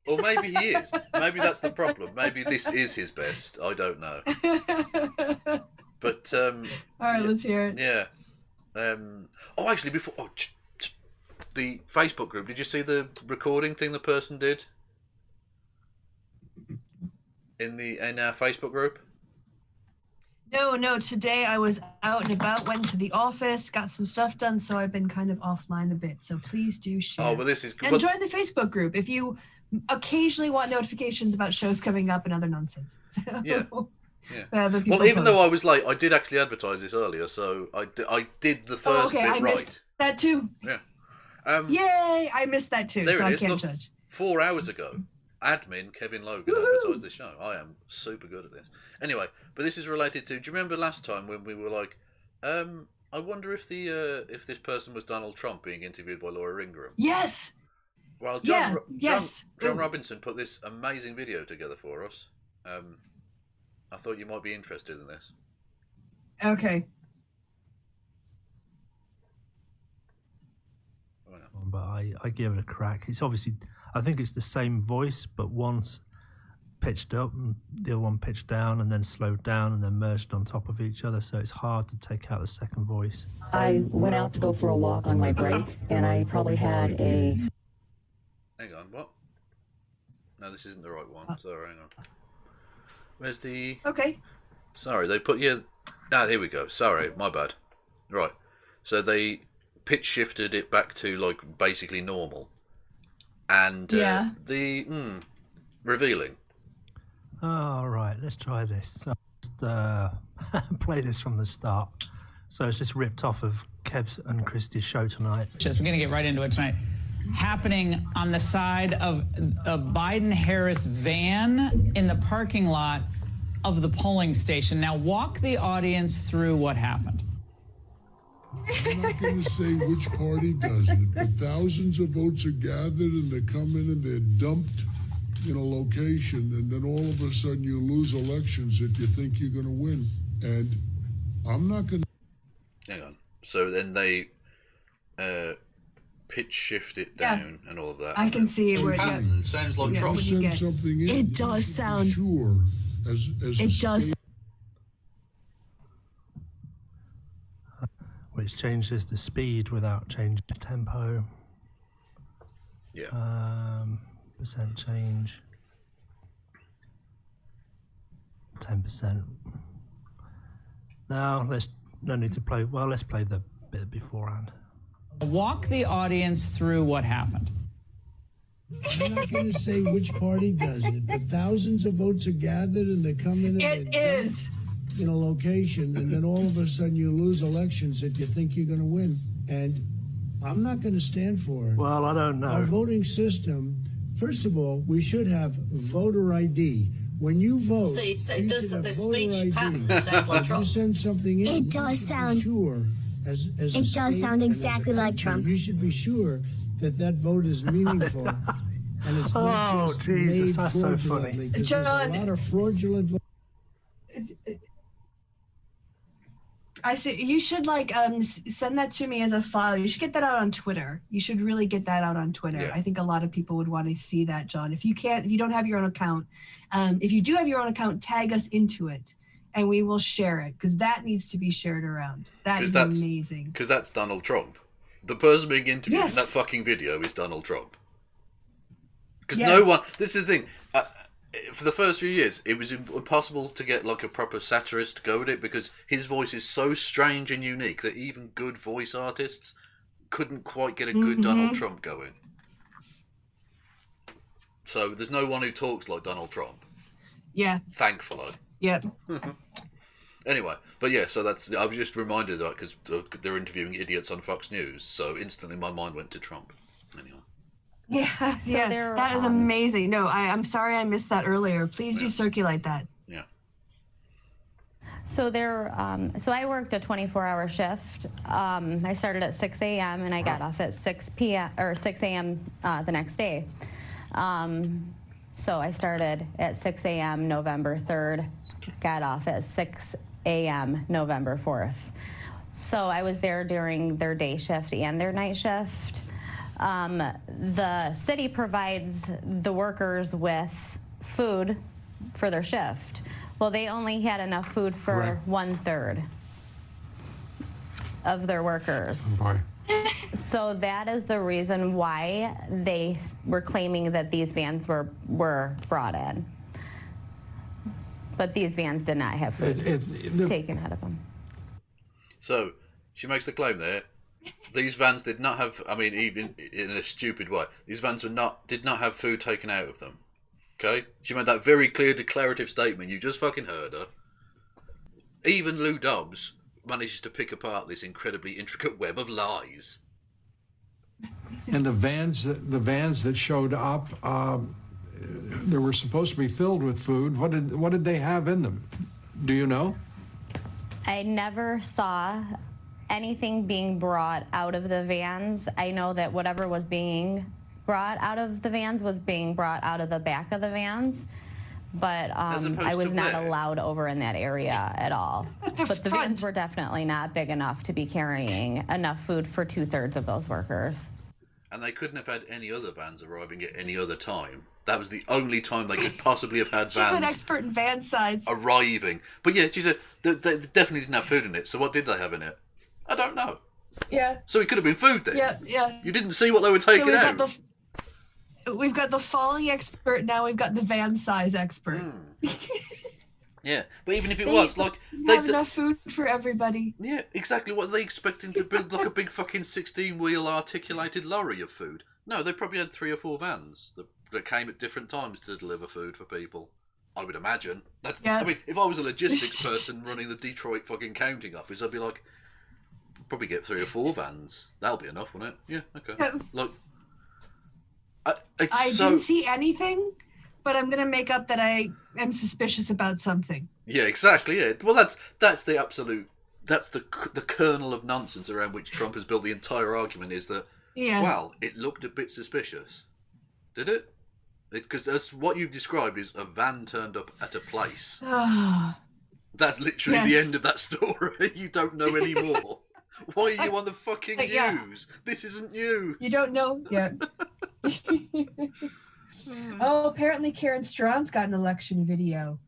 Or maybe he is. Maybe that's the problem. Maybe this is his best. I don't know. But all right, let's hear it. Yeah. Oh, actually, before the Facebook group, did you see the recording thing the person did in our Facebook group? No. Today I was out and about, went to the office, got some stuff done, so I've been kind of offline a bit. So please do share. Oh, well, this is good. And join the Facebook group if you occasionally want notifications about shows coming up and other nonsense. Yeah. Well, even though I was late, I did actually advertise this earlier, so I did the first bit I right. Missed that too. Yeah. Yay! I missed that too, There so it I is. can't Look, judge. 4 hours ago, admin Kevin Logan advertised this show. I am super good at this. Anyway, but this is related to. Do you remember last time when we were like, I wonder if this person was Donald Trump being interviewed by Laura Ingraham? Yes. Well, John Robinson put this amazing video together for us. I thought you might be interested in this. Okay. But I give it a crack. It's obviously, I think it's the same voice, but one's pitched up and the other one pitched down and then slowed down and then merged on top of each other. So it's hard to take out the second voice. I went out to go for a walk on my break and I probably had a... Hang on, what? No, this isn't the right one. Sorry, hang on. Where's the... Okay. Sorry, they put... Yeah. Ah, here we go. Sorry, my bad. Right. So they pitch shifted it back to, like, basically normal. And revealing. All right, let's try this. So just play this from the start. So it's just ripped off of Kev's and Kristi's show tonight. We're going to get right into it tonight. Happening on the side of a Biden-Harris van in the parking lot of the polling station. Now, walk the audience through what happened. I'm not going to say which party does it, but thousands of votes are gathered and they come in and they're dumped in a location, and then all of a sudden you lose elections that you think you're going to win. And I'm not going to... Hang on. So then they pitch shift it down and all of that. I can see where it sounds like Trump. It does sound... Sure. It does. Which changes the speed without changing the tempo. Yeah. Percent change. 10%. Now let's no need to play. Well, let's play the bit beforehand. Walk the audience through what happened. I'm not going to say which party does it, but thousands of votes are gathered and they come in and in a location, and then all of a sudden you lose elections that you think you're going to win. And I'm not going to stand for it. Well, I don't know. Our voting system, first of all, we should have voter ID. When you vote, See, you this should have the voter speech ID. pattern sounds like If Trump. you send something in, It does sound. sure. As It a does state sound and as a exactly like country, Trump. You should be sure that that vote is meaningful. And it's not just Jesus, made that's so funny. fraudulently, 'cause there's a lot of fraudulent votes. I see. You should send that to me as a file. You should get that out on Twitter. You should really get that out on Twitter. Yeah. I think a lot of people would want to see that, John. If you don't have your own account, if you do have your own account, tag us into it, and we will share it because that needs to be shared around. That is amazing. Because that's Donald Trump. The person being interviewed Yes. in that fucking video is Donald Trump. Because Yes. no one. This is the thing. For the first few years, it was impossible to get like a proper satirist to go with it because his voice is so strange and unique that even good voice artists couldn't quite get a good Donald Trump going. So there's no one who talks like Donald Trump. Yeah. Thankfully. Yep. Anyway, but yeah, so I was just reminded of that because they're interviewing idiots on Fox News, so instantly my mind went to Trump. Anyway. Yeah, that is amazing. No, I'm sorry I missed that earlier. Please do circulate that. Yeah. So so I worked a 24-hour shift. I started at 6 a.m. and I got off at 6 p.m. or 6 a.m. The next day. So I started at 6 a.m. November 3rd, got off at 6 a.m. November 4th. So I was there during their day shift and their night shift. The city provides the workers with food for their shift. Well, they only had enough food for 1/3 of their workers. Boy. So that is the reason why they were claiming that these vans were brought in. But these vans did not have food taken out of them. So she makes the claim there. These vans did not have, I mean, even in a stupid way, these vans did not have food taken out of them. Okay? She made that very clear declarative statement. You just fucking heard her. Even Lou Dobbs manages to pick apart this incredibly intricate web of lies. And the vans that showed up, they were supposed to be filled with food. What did they have in them? Do you know? I never saw anything being brought out of the vans. I know that whatever was being brought out of the vans was being brought out of the back of the vans, but I was not allowed over in that area at all. But the vans were definitely not big enough to be carrying enough food for 2/3 of those workers. And they couldn't have had any other vans arriving at any other time. That was the only time they could possibly have had vans. She's an expert in van size. Arriving. But yeah, she said they definitely didn't have food in it, so what did they have in it? I don't know. Yeah. So it could have been food then. Yeah. You didn't see what they were taking out. We've got the falling expert, now we've got the van size expert. Yeah, but even if it was, like... They have enough food for everybody. Yeah, exactly. What are they expecting to build, like a big fucking 16-wheel articulated lorry of food? No, they probably had 3 or 4 vans that came at different times to deliver food for people. I would imagine. I mean, if I was a logistics person running the Detroit fucking counting office, I'd be like, probably get 3 or 4 vans. That'll be enough, won't it? Yeah, okay. Look, I didn't see anything, but I'm gonna make up that I am suspicious about something. Yeah, exactly. Yeah. Well, that's the absolute. That's the kernel of nonsense around which Trump has built the entire argument. Is that well, it looked a bit suspicious, did it? Because that's what you've described is a van turned up at a place. That's literally the end of that story. You don't know anymore. Why are you on the fucking news? This isn't you. You don't know yet. Oh, apparently Karen Strawn's got an election video.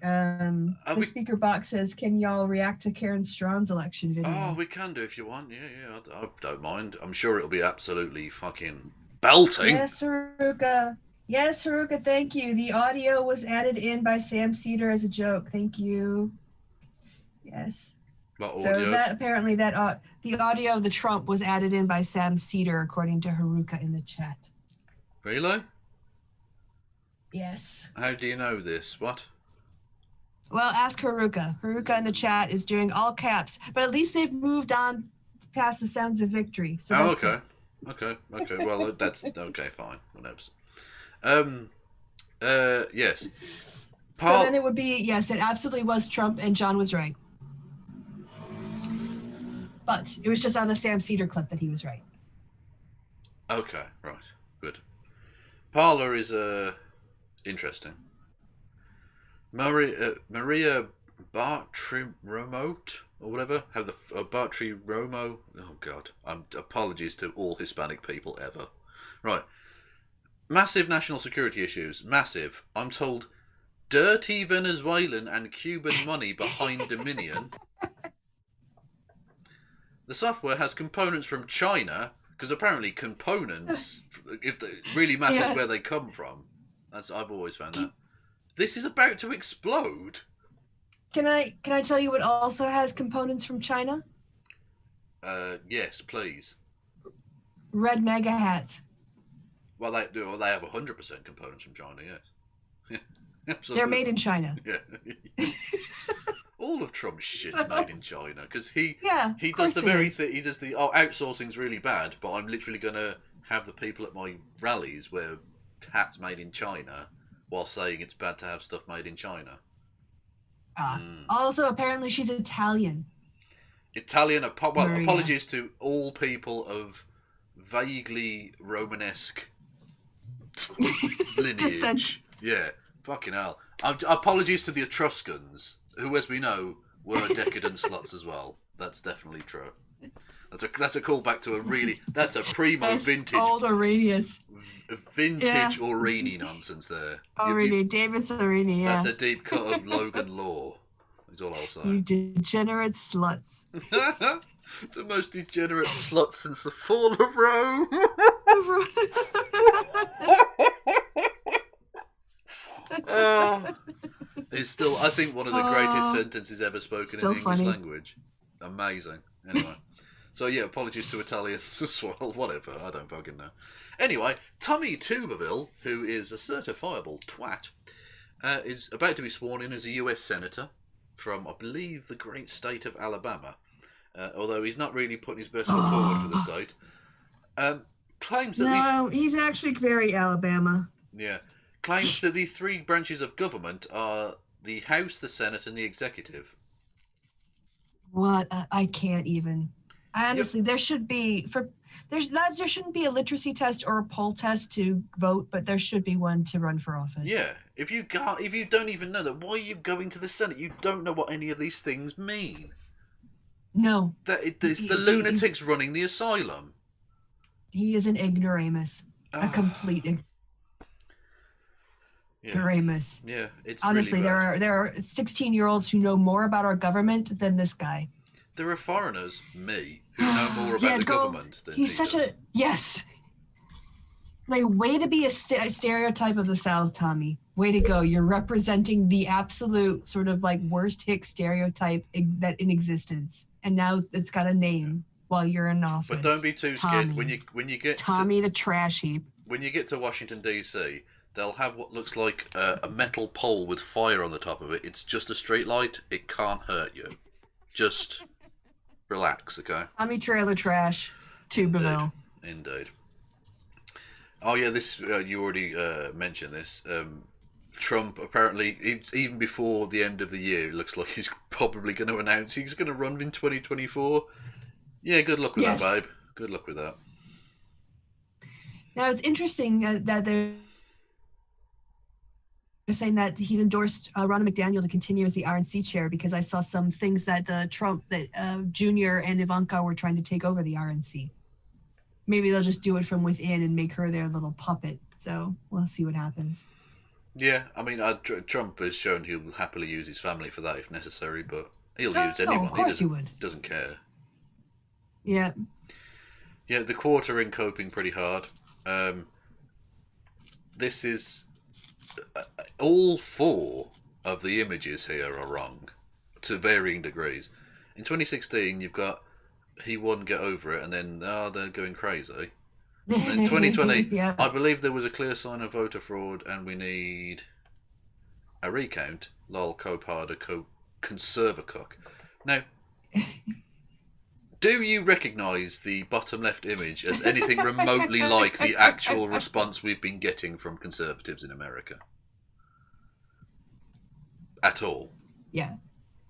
The speaker box says, "Can y'all react to Karen Strawn's election video?" Oh, we can do if you want. Yeah. I don't mind. I'm sure it'll be absolutely fucking belting. Yes, Haruka. Yes, Haruka. Thank you. The audio was added in by Sam Cedar as a joke. Thank you. Yes. What audio? So that apparently the audio of the Trump was added in by Sam Cedar, according to Haruka in the chat. Really? Yes. How do you know this? What? Well, ask Haruka. Haruka in the chat is doing all caps, but at least they've moved on past the sounds of victory. So okay. Well, that's okay. Fine. Whatever. Yes. So then it would be yes. It absolutely was Trump, and John was right. But it was just on the Sam Cedar clip that he was right. Okay, right, good. Parler is interesting. Maria Bartiromo or whatever have the Bartiromo. Oh God, apologies to all Hispanic people ever. Right, massive national security issues. Massive. I'm told, dirty Venezuelan and Cuban money behind Dominion. The software has components from China, because apparently components, if it really matters where they come from. I've always found that. This is about to explode. Can I tell you what also has components from China? Yes, please. Red MAGA hats. Well, they have 100% components from China. Yes. Absolutely. They're made in China. Yeah. All Trump's shit's made in China, because he does course the he very is. thing. He does the outsourcing's really bad, but I'm literally gonna have the people at my rallies wear hats made in China, while saying it's bad to have stuff made in China. Also, apparently, she's Italian. Italian. Well, Maria. apologies to all people of vaguely Romanesque lineage. Descent. Yeah, fucking hell. Apologies to the Etruscans, who, as we know, were decadent sluts as well. That's definitely true. That's a callback to that's a primo vintage Old Aurelius. Vintage Aurini nonsense there. Aurini, Davis Aurini, yeah. That's a deep cut of Logan Law. Is all I'll say. You degenerate sluts. The most degenerate sluts since the fall of Rome. It's still, I think, one of the greatest sentences ever spoken in the English language. Amazing. Anyway. So yeah, apologies to Italians as well. Whatever, I don't fucking know. Anyway, Tommy Tuberville, who is a certifiable twat, is about to be sworn in as a US Senator from, I believe, the great state of Alabama. Although he's not really putting his best foot forward for the state. Claims that he's actually very Alabama. Yeah. Claims that the three branches of government are the House, the Senate, and the Executive. What? I can't even. Honestly, there shouldn't be a literacy test or a poll test to vote, but there should be one to run for office. Yeah, if you don't even know that, why are you going to the Senate? You don't know what any of these things mean. No, it's the lunatics running the asylum. He is an ignoramus, a complete ignoramus. Yeah, it's honestly really there are 16-year-olds who know more about our government than this guy. There are foreigners, me, who know more about the government than he's such a like, way to be a stereotype of the South, Tommy. Way to go. You're representing the absolute sort of like worst hick stereotype that in existence, and now it's got a name while you're in office. But don't be too scared when you get Tommy the trash heap. When you get to Washington DC, they'll have what looks like a metal pole with fire on the top of it. It's just a street light. It can't hurt you. Just relax, okay? Tommy trailer trash, Tuberville. Indeed. Oh yeah, this you already mentioned this. Trump apparently, even before the end of the year, it looks like he's probably going to announce he's going to run in 2024. Yeah, good luck with that, babe. Good luck with that. Now it's interesting that they're saying that he's endorsed Ronna McDaniel to continue as the RNC chair, because I saw some things that Junior and Ivanka were trying to take over the RNC. Maybe they'll just do it from within and make her their little puppet. So we'll see what happens. Yeah, I mean, Trump has shown he'll happily use his family for that if necessary, but he'll use anyone. Of course he would. Doesn't care. Yeah. Yeah, the quartering coping pretty hard. This is... all four of the images here are wrong, to varying degrees. In 2016, you've got he won, get over it, and then they're going crazy. In 2020, yeah. I believe there was a clear sign of voter fraud, and we need a recount. Lol, cope harder, conserve a cock. Now, do you recognise the bottom left image as anything remotely like the actual response we've been getting from conservatives in America? At all? Yeah.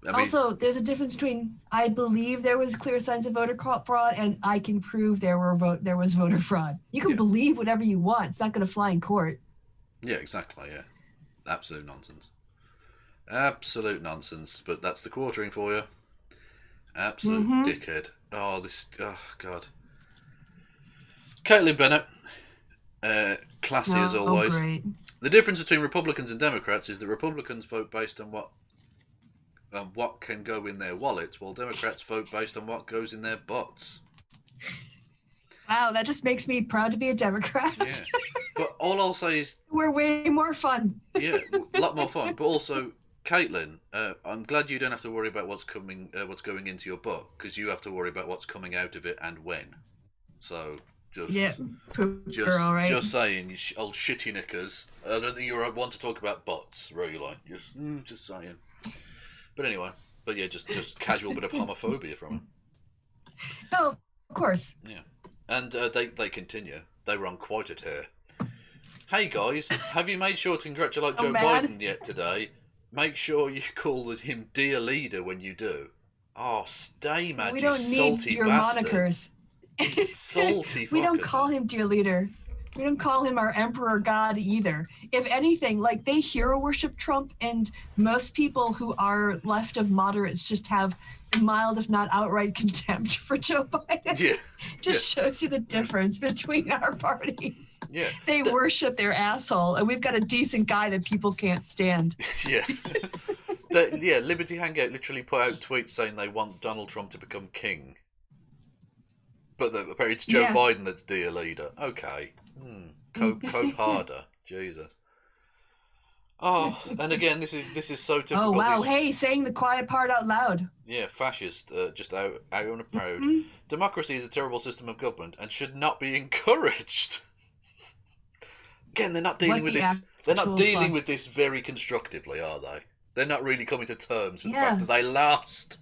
I mean, also, there's a difference between I believe there was clear signs of voter fraud and I can prove there was voter fraud. You can believe whatever you want. It's not going to fly in court. Yeah, exactly, yeah. Absolute nonsense. Absolute nonsense, but that's the quartering for you. Absolute dickhead. Oh, God. Caitlin Bennett, classy as always. Great. The difference between Republicans and Democrats is that Republicans vote based on what can go in their wallets, while Democrats vote based on what goes in their butts. Wow, that just makes me proud to be a Democrat. Yeah, but all I'll say is we're way more fun. Yeah, a lot more fun. But also, Caitlin, I'm glad you don't have to worry about what's going into your butt, because you have to worry about what's coming out of it and when. So just girl, right? Just saying, you old shitty knickers. I don't think you want to talk about butts, really. Just saying. But anyway, But yeah, just casual bit of homophobia from him. Oh, of course. Yeah. And they continue. They were on quite a tear. Hey guys, have you made sure to congratulate Joe Biden yet today? Make sure you call him dear leader when you do. Oh, stay mad, We you don't salty need your bastards. monikers. Salty fuckers. We don't call him dear leader. We don't call him our emperor god either. If anything, like, they hero worship Trump, and most people who are left of moderates just have mild, if not outright, contempt for Joe Biden. Yeah. Just shows you the difference between our parties. Yeah. They worship their asshole, and we've got a decent guy that people can't stand. Yeah. Liberty Hangout literally put out tweets saying they want Donald Trump to become king. But apparently it's Joe Biden that's dear leader. Okay. Cope harder. Jesus. Oh, and again, this is so typical. Oh, wow. Hey, saying the quiet part out loud. Yeah, fascist, just out and proud. Democracy is a terrible system of government and should not be encouraged. Again, they're not dealing with this. They're not dealing with this very constructively, are they? They're not really coming to terms with the fact that they lost.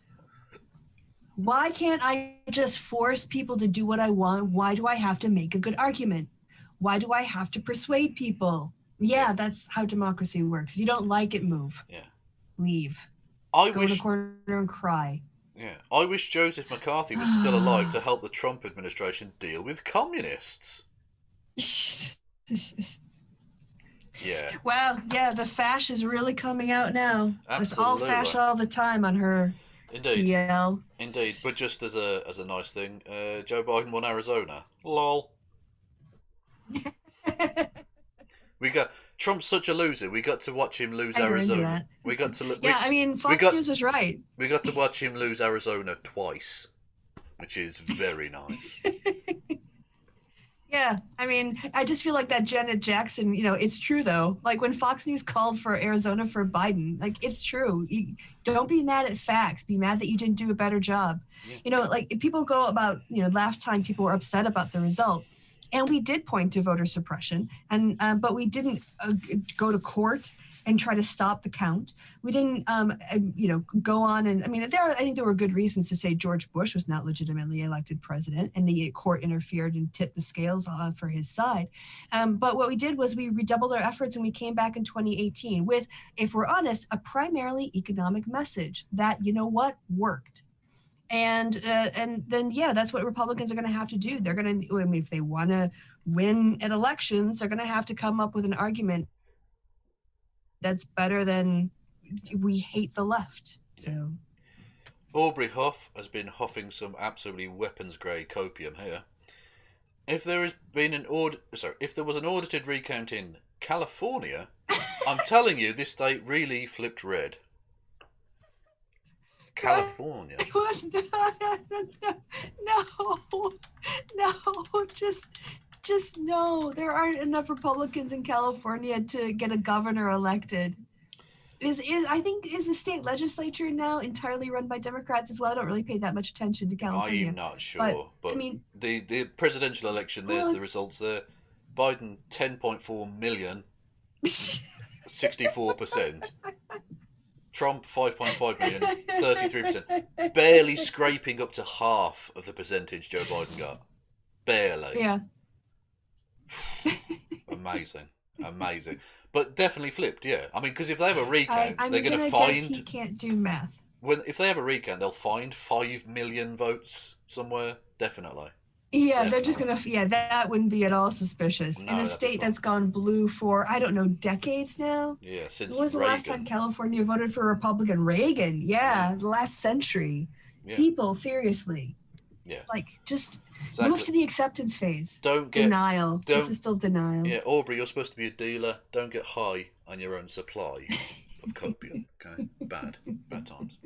Why can't I just force people to do what I want? Why do I have to make a good argument? Why do I have to persuade people? Yeah, that's how democracy works. If you don't like it, move. Yeah. Leave. Go in the corner and cry. Yeah. I wish Joseph McCarthy was still alive to help the Trump administration deal with communists. Yeah. Wow, yeah, the fash is really coming out now. Absolutely. It's all fash all the time on her. Indeed. TL. Indeed. But just as a nice thing, Joe Biden won Arizona. Lol. We got Trump's such a loser. We got to watch him lose Arizona. We got to look. Yeah, I mean, Fox News was right. We got to watch him lose Arizona twice, which is very nice. Yeah, I mean, I just feel like that Janet Jackson, it's true though. Like when Fox News called for Arizona for Biden, like it's true. Don't be mad at facts. Be mad that you didn't do a better job. Yeah. Like if people go about, last time people were upset about the result. And we did point to voter suppression, but we didn't go to court and try to stop the count. We didn't, go on and I think there were good reasons to say George Bush was not legitimately elected president, and the court interfered and tipped the scales for his side. But what we did was we redoubled our efforts, and we came back in 2018 with, if we're honest, a primarily economic message that worked. And then that's what Republicans are going to have to do. They're going to, if they want to win at elections, they're going to have to come up with an argument that's better than we hate the left. So Aubrey Huff has been huffing some absolutely weapons-grade copium here. If there was an audited recount in California, I'm telling you, this state really flipped red. California. No, just no. There aren't enough Republicans in California to get a governor elected. Is the state legislature now entirely run by Democrats as well? I don't really pay that much attention to California. I'm not sure, but the presidential election, there's the results there. Biden 10.4 million, 64%. Trump 5.5 million, 33%. Barely scraping up to half of the percentage Joe Biden got. Barely. Yeah. Amazing. But definitely flipped, yeah. I mean, because if they have a recount, they're going to find. He can't do math. If they have a recount, they'll find 5 million votes somewhere. Definitely. Yeah, they're just going to. Yeah, that wouldn't be at all suspicious. No, in a state that's gone blue for, I don't know, decades now. Yeah, since when was the last time California voted for a Republican? Reagan. Yeah, the last century. Yeah. People, seriously. Yeah. Like, just move to the acceptance phase. Denial. This is still denial. Yeah, Aubrey, you're supposed to be a dealer. Don't get high on your own supply of copium. Okay, bad times.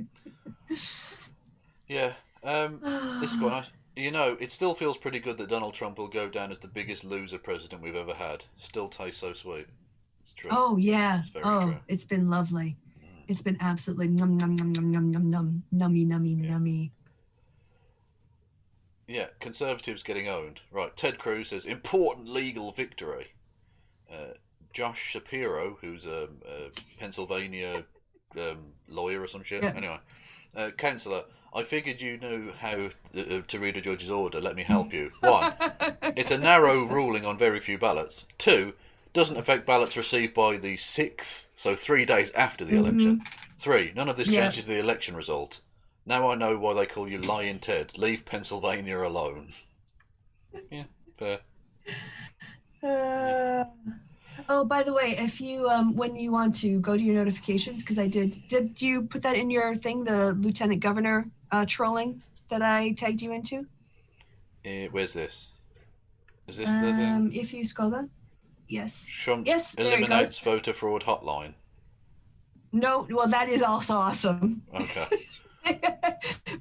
Yeah. This is quite nice. It still feels pretty good that Donald Trump will go down as the biggest loser president we've ever had. Still tastes so sweet. It's true. Oh yeah. It's very true. It's been lovely. It's been absolutely num num num num num num num nummy nummy. Yeah, Conservatives getting owned. Right, Ted Cruz says, important legal victory. Josh Shapiro, who's a Pennsylvania lawyer or some shit. Yeah. Anyway, Councillor, I figured you knew how to read a judge's order. Let me help you. 1, it's a narrow ruling on very few ballots. 2, doesn't affect ballots received by the 6th, so 3 days after the election. 3, none of this changes the election result. Now I know why they call you Lying Ted. Leave Pennsylvania alone. Yeah, fair. Oh, by the way, if you when you want to go to your notifications, because I did you put that in your thing, the Lieutenant Governor trolling that I tagged you into? Where's this? Is this the thing? If you scroll down, yes. Trump yes, eliminates voter fraud hotline. No, well, that is also awesome. Okay.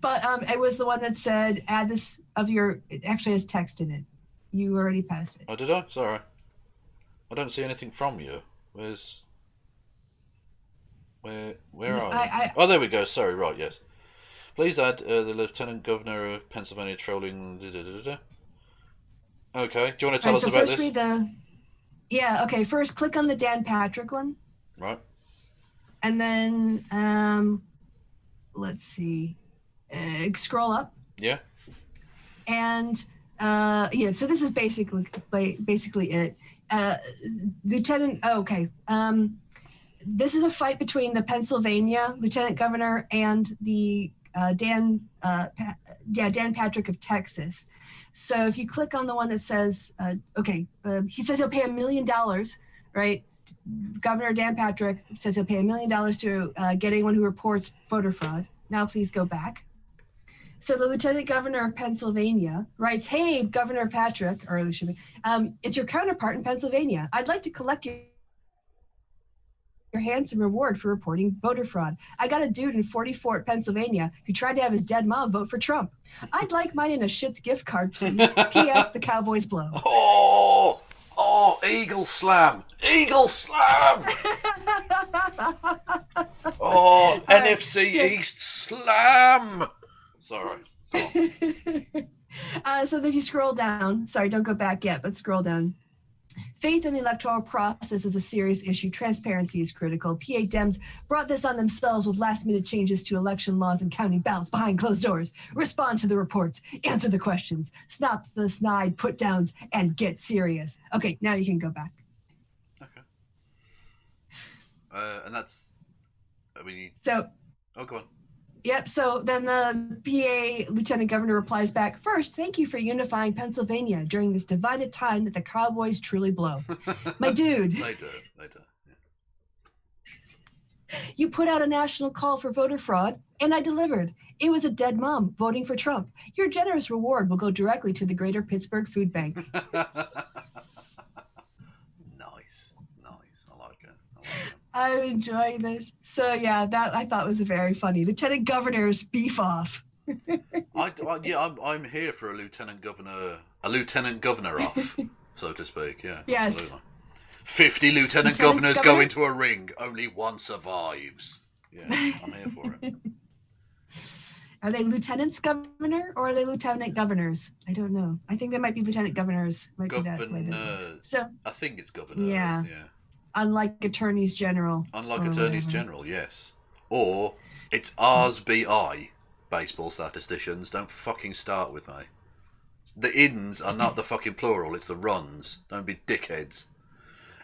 But it was the one that said add this it actually has text in it. You already passed it. Oh, did I? Sorry. I don't see anything from you. Where are you? Oh, there we go. Sorry, right, yes. Please add the Lieutenant Governor of Pennsylvania trolling. Okay, do you want to tell us about this? Yeah, okay. First, click on the Dan Patrick one. Right. And then, let's see, scroll up. Yeah. And, so this is basically it. This is a fight between the Pennsylvania Lieutenant Governor and the Dan Patrick of Texas. So if you click on the one that says, he says he'll pay $1 million, right? Governor Dan Patrick says he'll pay $1 million to get anyone who reports voter fraud. Now please go back. So the Lieutenant Governor of Pennsylvania writes, "Hey, Governor Patrick," or it should be, "it's your counterpart in Pennsylvania. I'd like to collect your handsome reward for reporting voter fraud. I got a dude in 40 Fort, Pennsylvania, who tried to have his dead mom vote for Trump. I'd like mine in a Shit's gift card, please. P.S. The Cowboys blow." Oh, Eagle Slam! Eagle Slam! Oh, NFC East Slam! Sorry. So if you scroll down, sorry, don't go back yet, but scroll down. Faith in the electoral process is a serious issue. Transparency is critical. PA Dems brought this on themselves with last-minute changes to election laws and counting ballots behind closed doors. Respond to the reports. Answer the questions. Stop the snide put-downs and get serious. Okay, now you can go back. Okay. And that's... So... Oh, go on. Yep, so then the PA Lieutenant Governor replies back, "First, thank you for unifying Pennsylvania during this divided time that the Cowboys truly blow. My dude, They do. You put out a national call for voter fraud, and I delivered. It was a dead mom voting for Trump. Your generous reward will go directly to the Greater Pittsburgh Food Bank." Nice. I like it. I'm enjoying this. So yeah, that I thought was very funny. Lieutenant Governor's beef off. I'm here for a lieutenant governor off, so to speak. Yeah. Yes. Absolutely. 50 lieutenant governors go into a ring. Only one survives. Yeah, I'm here for it. Are they lieutenants governor or are they lieutenant governors? I don't know. I think they might be lieutenant governors. So I think it's governors. Yeah. Unlike attorneys general. Unlike attorneys general, yes. Or it's RSBI, baseball statisticians. Don't fucking start with me. The ins are not the fucking plural, it's the runs. Don't be dickheads.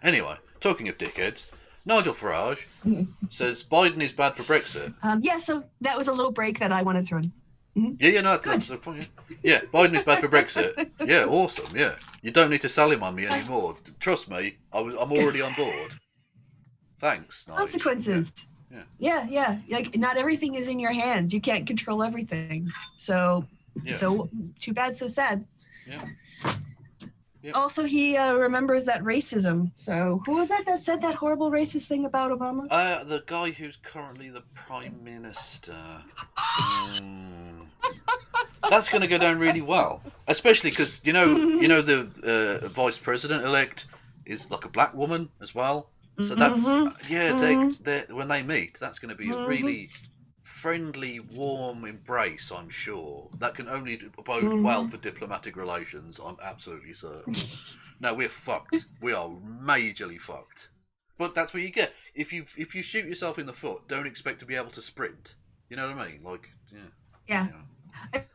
Anyway, talking of dickheads, Nigel Farage says Biden is bad for Brexit. So that was a little break that I wanted to throw in. That's fine. Yeah, Biden is bad for Brexit. Yeah, awesome. Yeah, you don't need to sell him on me anymore. Trust me, I'm already on board. Thanks, Nigel. Consequences. Yeah. Like not everything is in your hands. You can't control everything. So too bad, so sad. Yeah. Also, he remembers that racism. So who was that said that horrible racist thing about Obama? The guy who's currently the Prime Minister. That's going to go down really well, especially because you know the Vice President-elect is like a black woman as well. So that's when they meet, that's going to be a really friendly, warm embrace. I'm sure that can only bode well for diplomatic relations. I'm absolutely certain. No, we're fucked. We are majorly fucked. But that's what you get if you shoot yourself in the foot. Don't expect to be able to sprint. You know what I mean? Like, yeah. Yeah.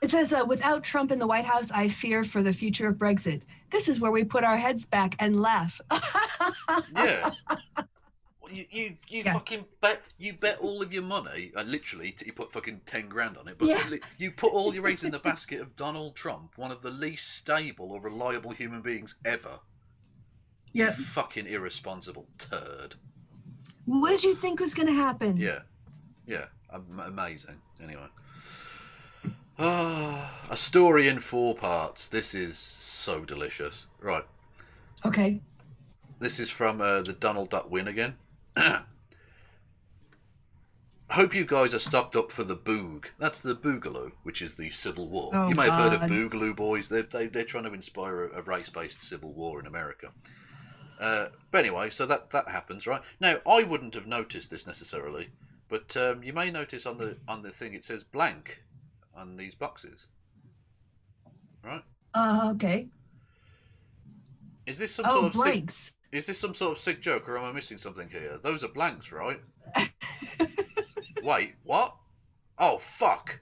It says, without Trump in the White House, I fear for the future of Brexit. This is where we put our heads back and laugh. Yeah. You fucking bet all of your money, literally, you put fucking 10 grand on it, but you put all your eggs in the basket of Donald Trump, one of the least stable or reliable human beings ever. Yeah. You fucking irresponsible turd. What did you think was going to happen? Yeah. Yeah. Amazing. Anyway. A story in 4 parts. This is so delicious. Right. Okay. This is from the Donald Duck win again. Hope you guys are stocked up for the Boog. That's the Boogaloo, which is the Civil War. Oh, you may have heard of God. Boogaloo Boys. They're trying to inspire a race-based civil war in America. But anyway, so that happens, right? Now, I wouldn't have noticed this necessarily, but you may notice on the thing it says blank on these boxes. Right? Okay. Is this some sort of blanks. Is this some sort of sick joke, or am I missing something here? Those are blanks, right? Wait, what? Oh, fuck.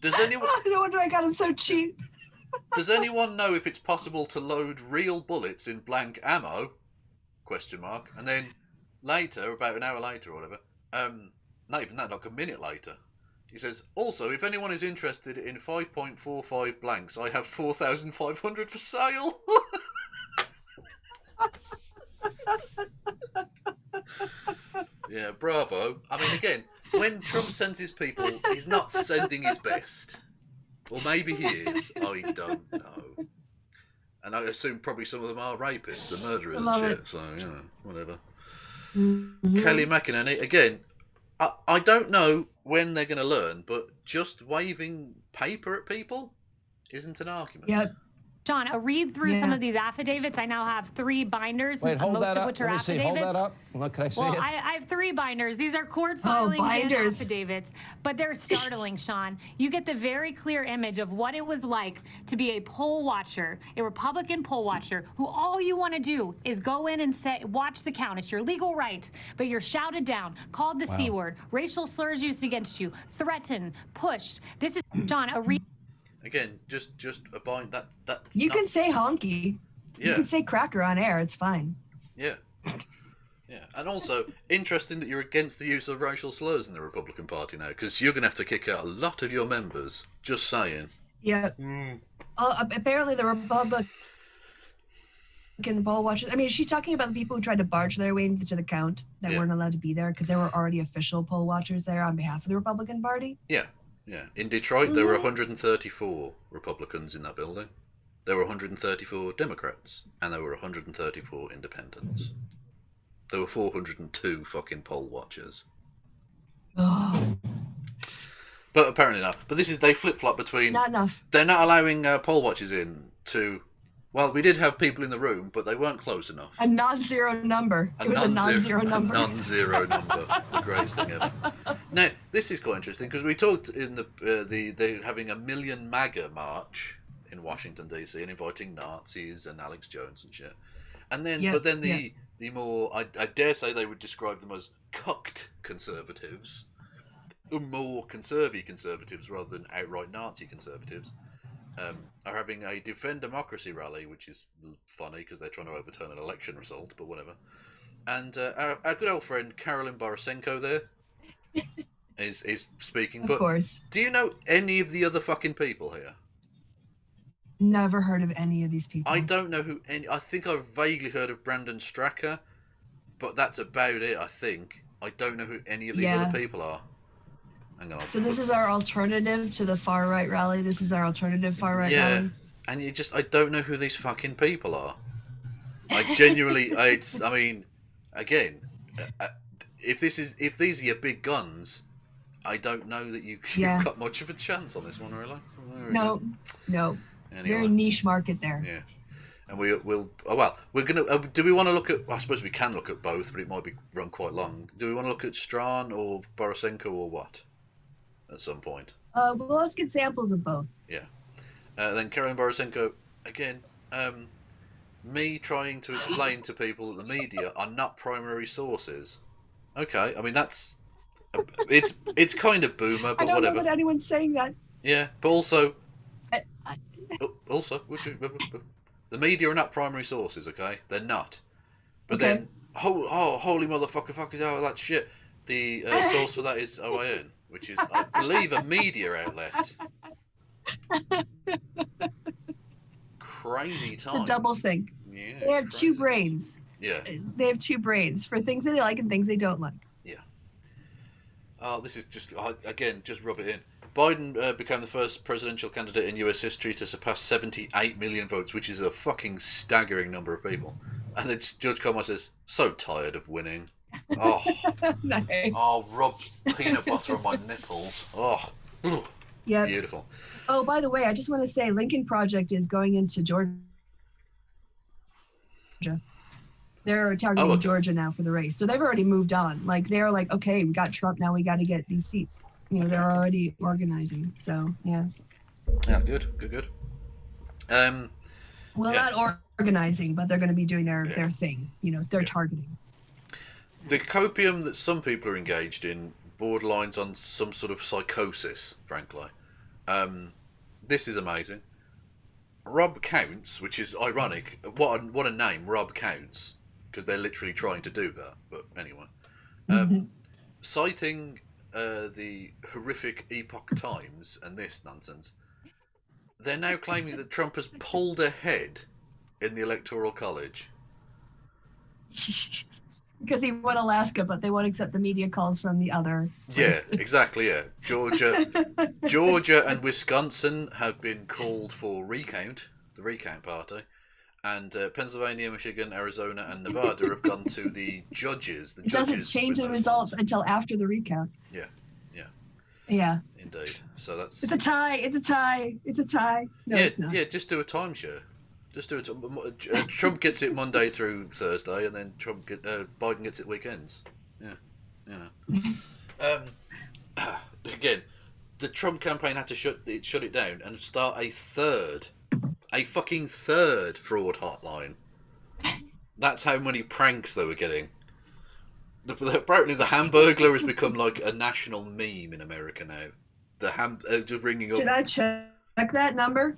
Does anyone... No wonder I got them so cheap. Does anyone know if it's possible to load real bullets in blank ammo? Question mark. And then later, about an hour later or whatever, not even that, like a minute later, he says, also, if anyone is interested in 5.45 blanks, I have 4,500 for sale. Yeah, bravo. I mean, again, when Trump sends his people, he's not sending his best. Or maybe he is. I don't know. And I assume probably some of them are rapists and murderers and shit. So, you know, whatever. Mm-hmm. Kelly McEnany, again, I don't know when they're going to learn, but just waving paper at people isn't an argument. Yep. Sean, a read through some of these affidavits. I now have 3 binders, most of which are affidavits. Hold that up. What can I see? Well, I have 3 binders. These are court filings and affidavits, but they're startling, Sean. You get the very clear image of what it was like to be a poll watcher, a Republican poll watcher, who all you want to do is go in and say, watch the count. It's your legal right, but you're shouted down, called the C word, racial slurs used against you, threatened, pushed. This is, Sean, a read. Again, just a bind that. You can say honky. Yeah. You can say cracker on air. It's fine. Yeah. Yeah. And also, interesting that you're against the use of racial slurs in the Republican Party now, because you're going to have to kick out a lot of your members. Just saying. Yeah. Apparently, the Republican poll watchers. I mean, she's talking about the people who tried to barge their way into the count that weren't allowed to be there because there were already official poll watchers there on behalf of the Republican Party. Yeah. Yeah, in Detroit, there were 134 Republicans in that building. There were 134 Democrats, and there were 134 Independents. There were 402 fucking poll watchers. Oh. But apparently not. But this is, they flip-flop between... Not enough. They're not allowing poll watchers in to... Well, we did have people in the room, but they weren't close enough. A non-zero number. It was a non-zero number. A non-zero number. The greatest thing ever. Now, this is quite interesting, because we talked in they're having a Million MAGA march in Washington, D.C., and inviting Nazis and Alex Jones and shit. And then, but then the more, I dare say they would describe them as cucked conservatives, the more conservatives rather than outright Nazi conservatives, are having a Defend Democracy rally, which is funny because they're trying to overturn an election result, but whatever. And our good old friend Carolyn Borysenko there is speaking. Of course. Do you know any of the other fucking people here? Never heard of any of these people. I don't know who any... I think I've vaguely heard of Brandon Stracker, but that's about it, I think. I don't know who any of these other people are. Hang on. So this is our alternative to the far-right rally? This is our alternative far-right rally? And I don't know who these fucking people are. I genuinely... I mean, again, if these are your big guns, I don't know that you've got much of a chance on this one, really. No. Anyway. Very niche market there. Yeah. And we're gonna. Do we want to look at? I suppose we can look at both, but it might be run quite long. Do we want to look at Strawn or Borysenko or what? At some point. Well, let's get samples of both. Yeah. Then Karen Borysenko again. me trying to explain to people that the media are not primary sources. Okay, I mean that's it's kind of boomer, but I don't whatever. know that anyone's saying that. Yeah, but also the media are not primary sources. Okay, they're not. But Okay. then, holy motherfucker, that shit. The source for that is OIN, which is, I believe, a media outlet. Crazy times. The double think. Yeah, they have crazy. two brains. Yeah. They have two brains for things they like and things they don't like. Yeah. Oh, this is just, again, just rub it in. Biden became the first presidential candidate in US history to surpass 78 million votes, which is a fucking staggering number of people. And then Judge Como says, so tired of winning. Oh, nice. Oh, rub peanut butter on my nipples. Oh, yeah, beautiful. Oh, by the way, I just want to say Lincoln Project is going into Georgia. They're targeting Georgia now for the race. So they've already moved on. Like, they're like, okay, we got Trump, now we got to get these seats. You know, they're already organizing. So, yeah. Yeah, good. Not organizing, but they're going to be doing their thing. You know, they're targeting. The copium that some people are engaged in borderlines on some sort of psychosis, frankly. This is amazing. Rob Counts, which is ironic. What a name, Rob Counts, because they're literally trying to do that. But anyway, citing the horrific Epoch Times and this nonsense, they're now claiming that Trump has pulled ahead in the Electoral College. Because he won Alaska, but they won't accept the media calls from the other. Yeah, exactly. Yeah, Georgia and Wisconsin have been called for recount, the recount party, and Pennsylvania, Michigan, Arizona, and Nevada have gone to the judges. It doesn't change the results until after the recount. Yeah. Indeed. So that's. It's a tie. No, it's not. Yeah. Just do a timeshare. Just do it. Trump gets it Monday through Thursday, and then Biden gets it weekends. Yeah, you know. Again, the Trump campaign had to shut it down and start a fucking third fraud hotline. That's how many pranks they were getting. Apparently, the Hamburglar has become like a national meme in America now. Just ringing up. Should I check that number?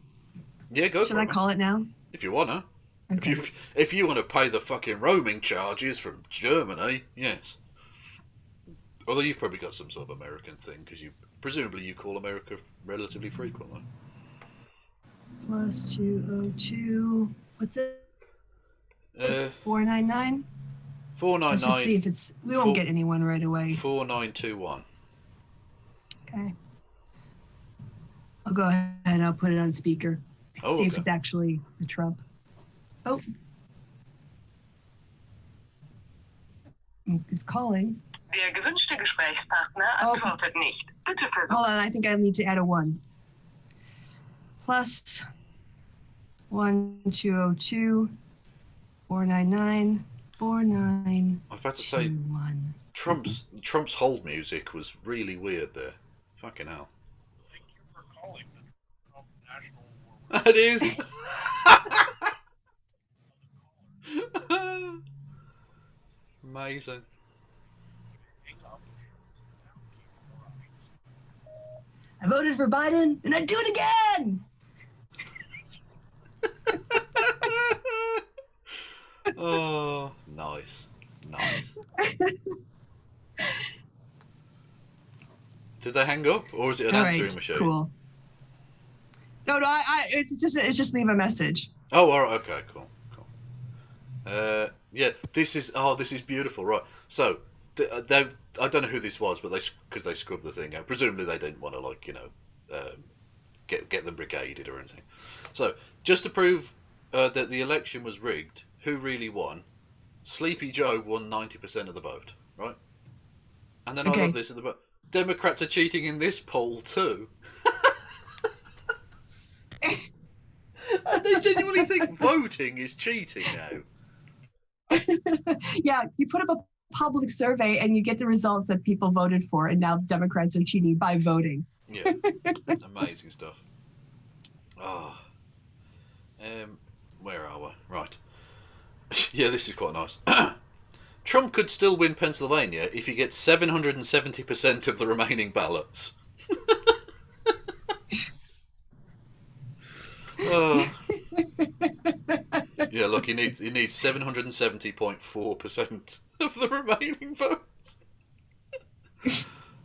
Yeah, go for it. Should I call it now? If you wanna. Okay. If you want to pay the fucking roaming charges from Germany, yes. Although you've probably got some sort of American thing, because presumably you call America relatively frequently. Plus 202. What's it? 499. 499. Let's just see if it's. We won't get anyone right away. 4921. Okay. I'll go ahead and I'll put it on speaker. Oh, see if it's actually the Trump. Oh. It's calling. Der gewünschte Gesprächspartner antwortet nicht. Bitte versuchen. Hold on, I think I need to add a 1. Plus 1202 499 49. I was about to say, Trump's hold music was really weird there. Fucking hell. Thank you for calling the National It is. Amazing. I voted for Biden, and I'd do it again. Oh, nice. Did they hang up, or is it an answering machine? Cool. No, it's just leave a message. Oh, all right, okay, cool. Yeah, this is beautiful, right? So I don't know who this was, but because they scrubbed the thing out. Presumably they didn't want to get them brigaded or anything. So just to prove that the election was rigged, who really won? Sleepy Joe won 90% of the vote, right? And then I love this at the vote. Democrats are cheating in this poll too. And they genuinely think voting is cheating now. Yeah, you put up a public survey and you get the results that people voted for, and now Democrats are cheating by voting. Yeah, amazing stuff. Oh, where are we? Right. Yeah, this is quite nice. Trump could still win Pennsylvania if he gets 770% of the remaining ballots. Yeah, look, he needs 770.4% of the remaining votes.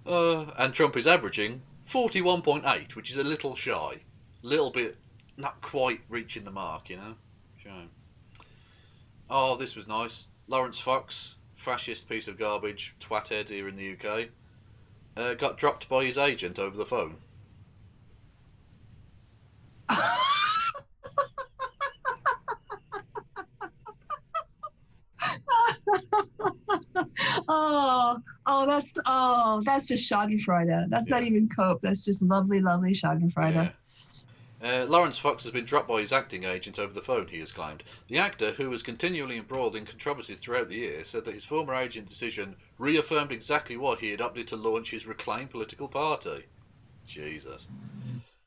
And Trump is averaging 41.8, which is a little shy. A little bit, not quite reaching the mark, you know? Shame. Oh, this was nice. Lawrence Fox, fascist piece of garbage, twathead here in the UK, got dropped by his agent over the phone. That's just Schadenfreude. That's not even cope. That's just lovely, lovely Schadenfreude. Yeah. Lawrence Fox has been dropped by his acting agent over the phone, he has claimed. The actor, who was continually embroiled in controversies throughout the year, said that his former agent's decision reaffirmed exactly why he had opted to launch his Reclaim political party. Jesus.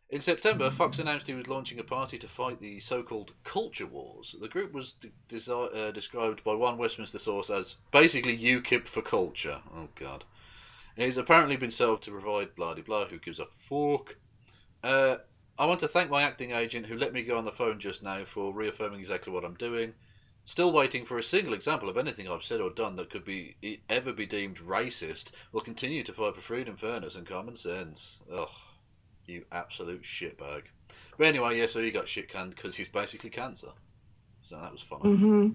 In September, Fox announced he was launching a party to fight the so-called culture wars. The group was described by one Westminster source as basically UKIP for culture. Oh, God. It has apparently been set up to provide blah-de-blah, who gives a fuck. I want to thank my acting agent who let me go on the phone just now for reaffirming exactly what I'm doing. Still waiting for a single example of anything I've said or done that could ever be deemed racist. Will continue to fight for freedom, fairness and common sense. Ugh, you absolute shitbag. But anyway, yeah, so he got shit canned because he's basically cancer. So that was funny. Mm-hmm.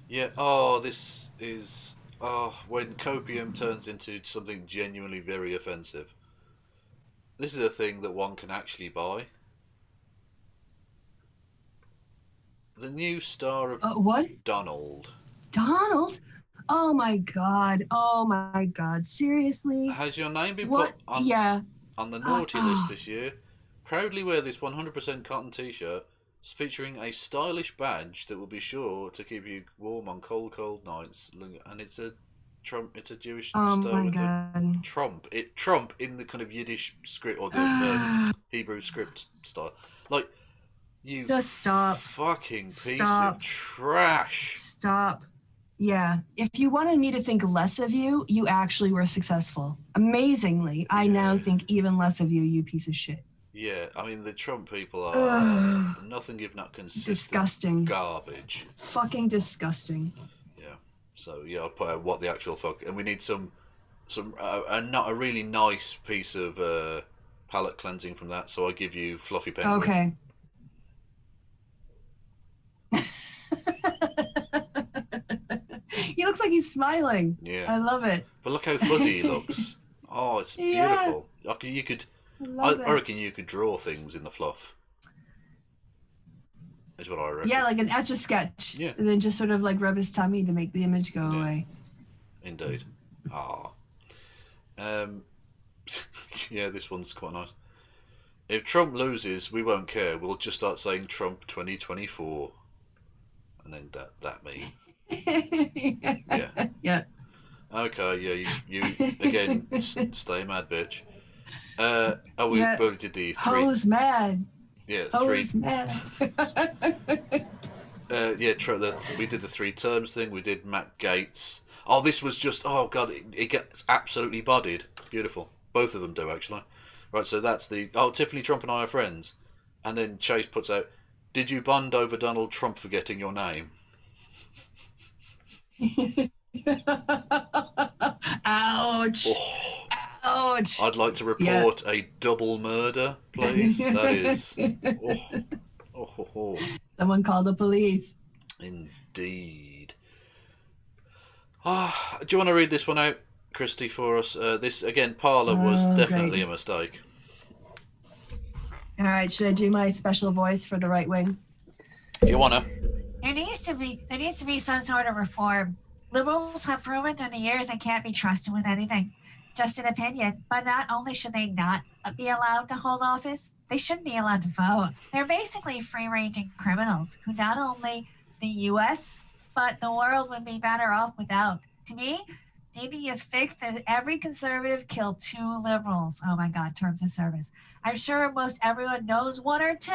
Yeah, this is... when copium turns into something genuinely very offensive. This is a thing that one can actually buy. The new star of what? Donald. Donald? Oh my God. Oh my God. Seriously? Has your name been put on the naughty list this year? Proudly wear this 100% cotton t-shirt featuring a stylish badge that will be sure to keep you warm on cold, cold nights. And it's a Trump. It's a Jewish star with the Trump. Trump in the kind of Yiddish script or the Hebrew script style. Like, you just stop. Fucking piece of trash. Stop. Yeah. If you wanted me to think less of you, you actually were successful. Amazingly, I now think even less of you, you piece of shit. Yeah, I mean, the Trump people are nothing if not consistent. Disgusting. Garbage. Fucking disgusting. Yeah. So, yeah, I'll put out what the actual fuck... And we need not a really nice piece of palate cleansing from that, so I give you Fluffy Penguin. Okay. He looks like he's smiling. Yeah. I love it. But look how fuzzy he looks. Oh, it's beautiful. I reckon you could draw things in the fluff. Is what I reckon. Yeah, like an Etch-a-Sketch. Yeah. And then just sort of like rub his tummy to make the image go away. Indeed. Yeah, this one's quite nice. If Trump loses, we won't care. We'll just start saying Trump 2024. And then that meme. Yeah. Okay, yeah, you again, stay mad, bitch. We did the three. Ho's mad. Yeah, Ho's mad. We did the 3 terms thing. We did Matt Gaetz. Oh, this was just, oh God, it gets absolutely bodied. Beautiful. Both of them do, actually. Right, so that's Tiffany Trump and I are friends. And then Chase puts out, did you bond over Donald Trump forgetting your name? Ouch. Oh. Ouch. I'd like to report a double murder, please. That is... Someone call the police. Indeed. Do you want to read this one out, Kristi, for us? This, again, Parler was definitely a mistake. All right, should I do my special voice for the right wing? You want to? There needs to be some sort of reform. Liberals have proven through the years they can't be trusted with anything. Just an opinion, but not only should they not be allowed to hold office, they shouldn't be allowed to vote. They're basically free-ranging criminals who not only the U.S., but the world would be better off without. To me, maybe you think that every conservative killed 2 liberals. Oh my God, terms of service. I'm sure most everyone knows 1 or 2.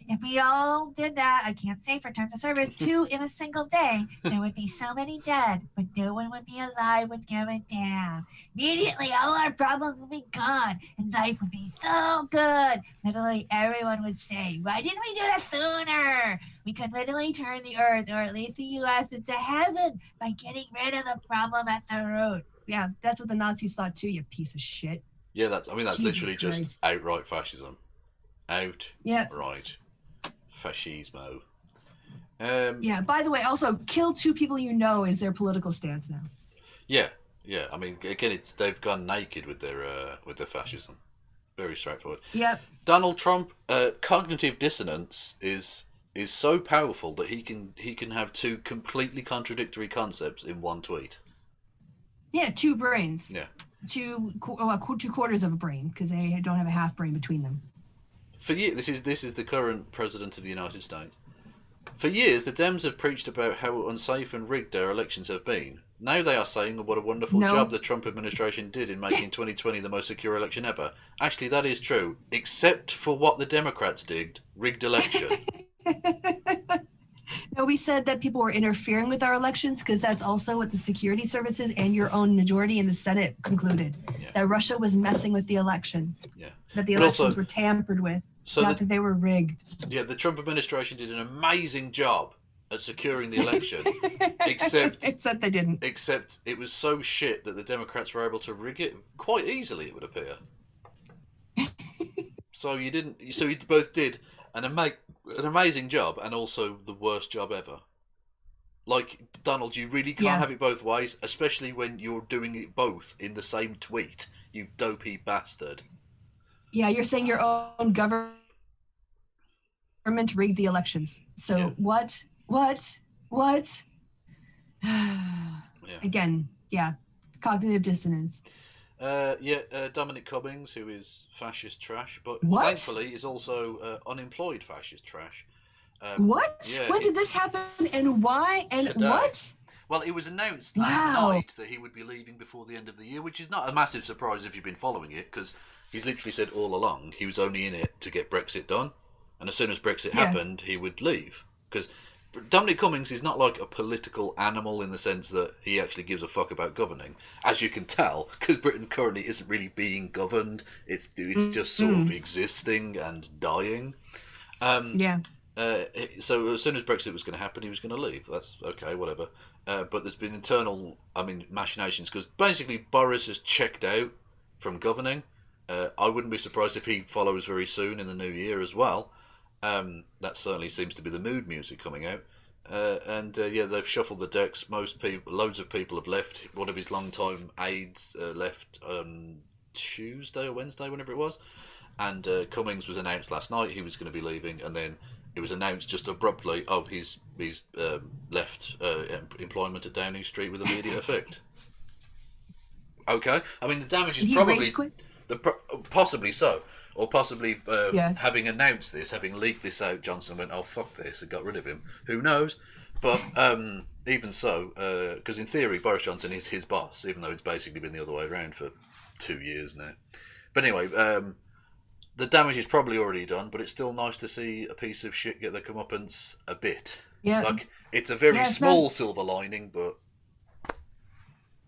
If we all did that, I can't say for terms of service, 2 in a single day, there would be so many dead, but no one would be alive would give a damn. Immediately, all our problems would be gone, and life would be so good. Literally, everyone would say, why didn't we do that sooner? We could literally turn the earth, or at least the U.S., into heaven by getting rid of the problem at the root. Yeah, that's what the Nazis thought too, you piece of shit. Yeah, that's Jesus literally Christ. just outright fascism. Outright fascismo. Yeah, by the way, also, kill 2 people you know is their political stance now. Yeah. I mean, again, they've gone naked with their fascism. Very straightforward. Yep. Donald Trump, cognitive dissonance is so powerful that he can have 2 completely contradictory concepts in one tweet. Yeah, 2 brains. Yeah. 2 quarters of a brain, because they don't have a half brain between them. For years, this is the current president of the United States. For years, the Dems have preached about how unsafe and rigged their elections have been. Now they are saying what a wonderful job the Trump administration did in making 2020 the most secure election ever. Actually, that is true, except for what the Democrats did, rigged election. No, we said that people were interfering with our elections because that's also what the security services and your own majority in the Senate concluded. Yeah. That Russia was messing with the election. Yeah. That the elections were tampered with. Not that they were rigged. Yeah, the Trump administration did an amazing job at securing the election. except they didn't. Except it was so shit that the Democrats were able to rig it quite easily, it would appear. So you both did an amazing job and also the worst job ever. Like, Donald, you really can't have it both ways, especially when you're doing it both in the same tweet, you dopey bastard. Yeah, you're saying your own government rigged the elections. So what? Again, cognitive dissonance. Dominic Cummings, who is fascist trash, but thankfully is also unemployed fascist trash. What? When did this happen and why and today. What? Well, it was announced last night that he would be leaving before the end of the year, which is not a massive surprise if you've been following it, because he's literally said all along he was only in it to get Brexit done, and as soon as Brexit happened, he would leave. Because Dominic Cummings is not like a political animal in the sense that he actually gives a fuck about governing, as you can tell, because Britain currently isn't really being governed. It's just sort of existing and dying. So as soon as Brexit was going to happen, he was going to leave. That's okay, whatever. But there's been internal, machinations, because basically Boris has checked out from governing. I wouldn't be surprised if he follows very soon in the new year as well. That certainly seems to be the mood music coming out. They've shuffled the decks. Loads of people have left. One of his long-time aides left on Tuesday or Wednesday, whenever it was. And Cummings was announced last night he was going to be leaving, and then it was announced just abruptly, he's left employment at Downing Street with immediate effect. Okay, the damage is probably possibly so, or possibly having announced this, having leaked this out, Johnson went, "Oh fuck this," and got rid of him. Who knows? But even so, because in theory Boris Johnson is his boss, even though it's basically been the other way around for 2 years now. But anyway, the damage is probably already done, but it's still nice to see a piece of shit get their comeuppance a bit. Yeah. Like, it's a very small silver lining, but...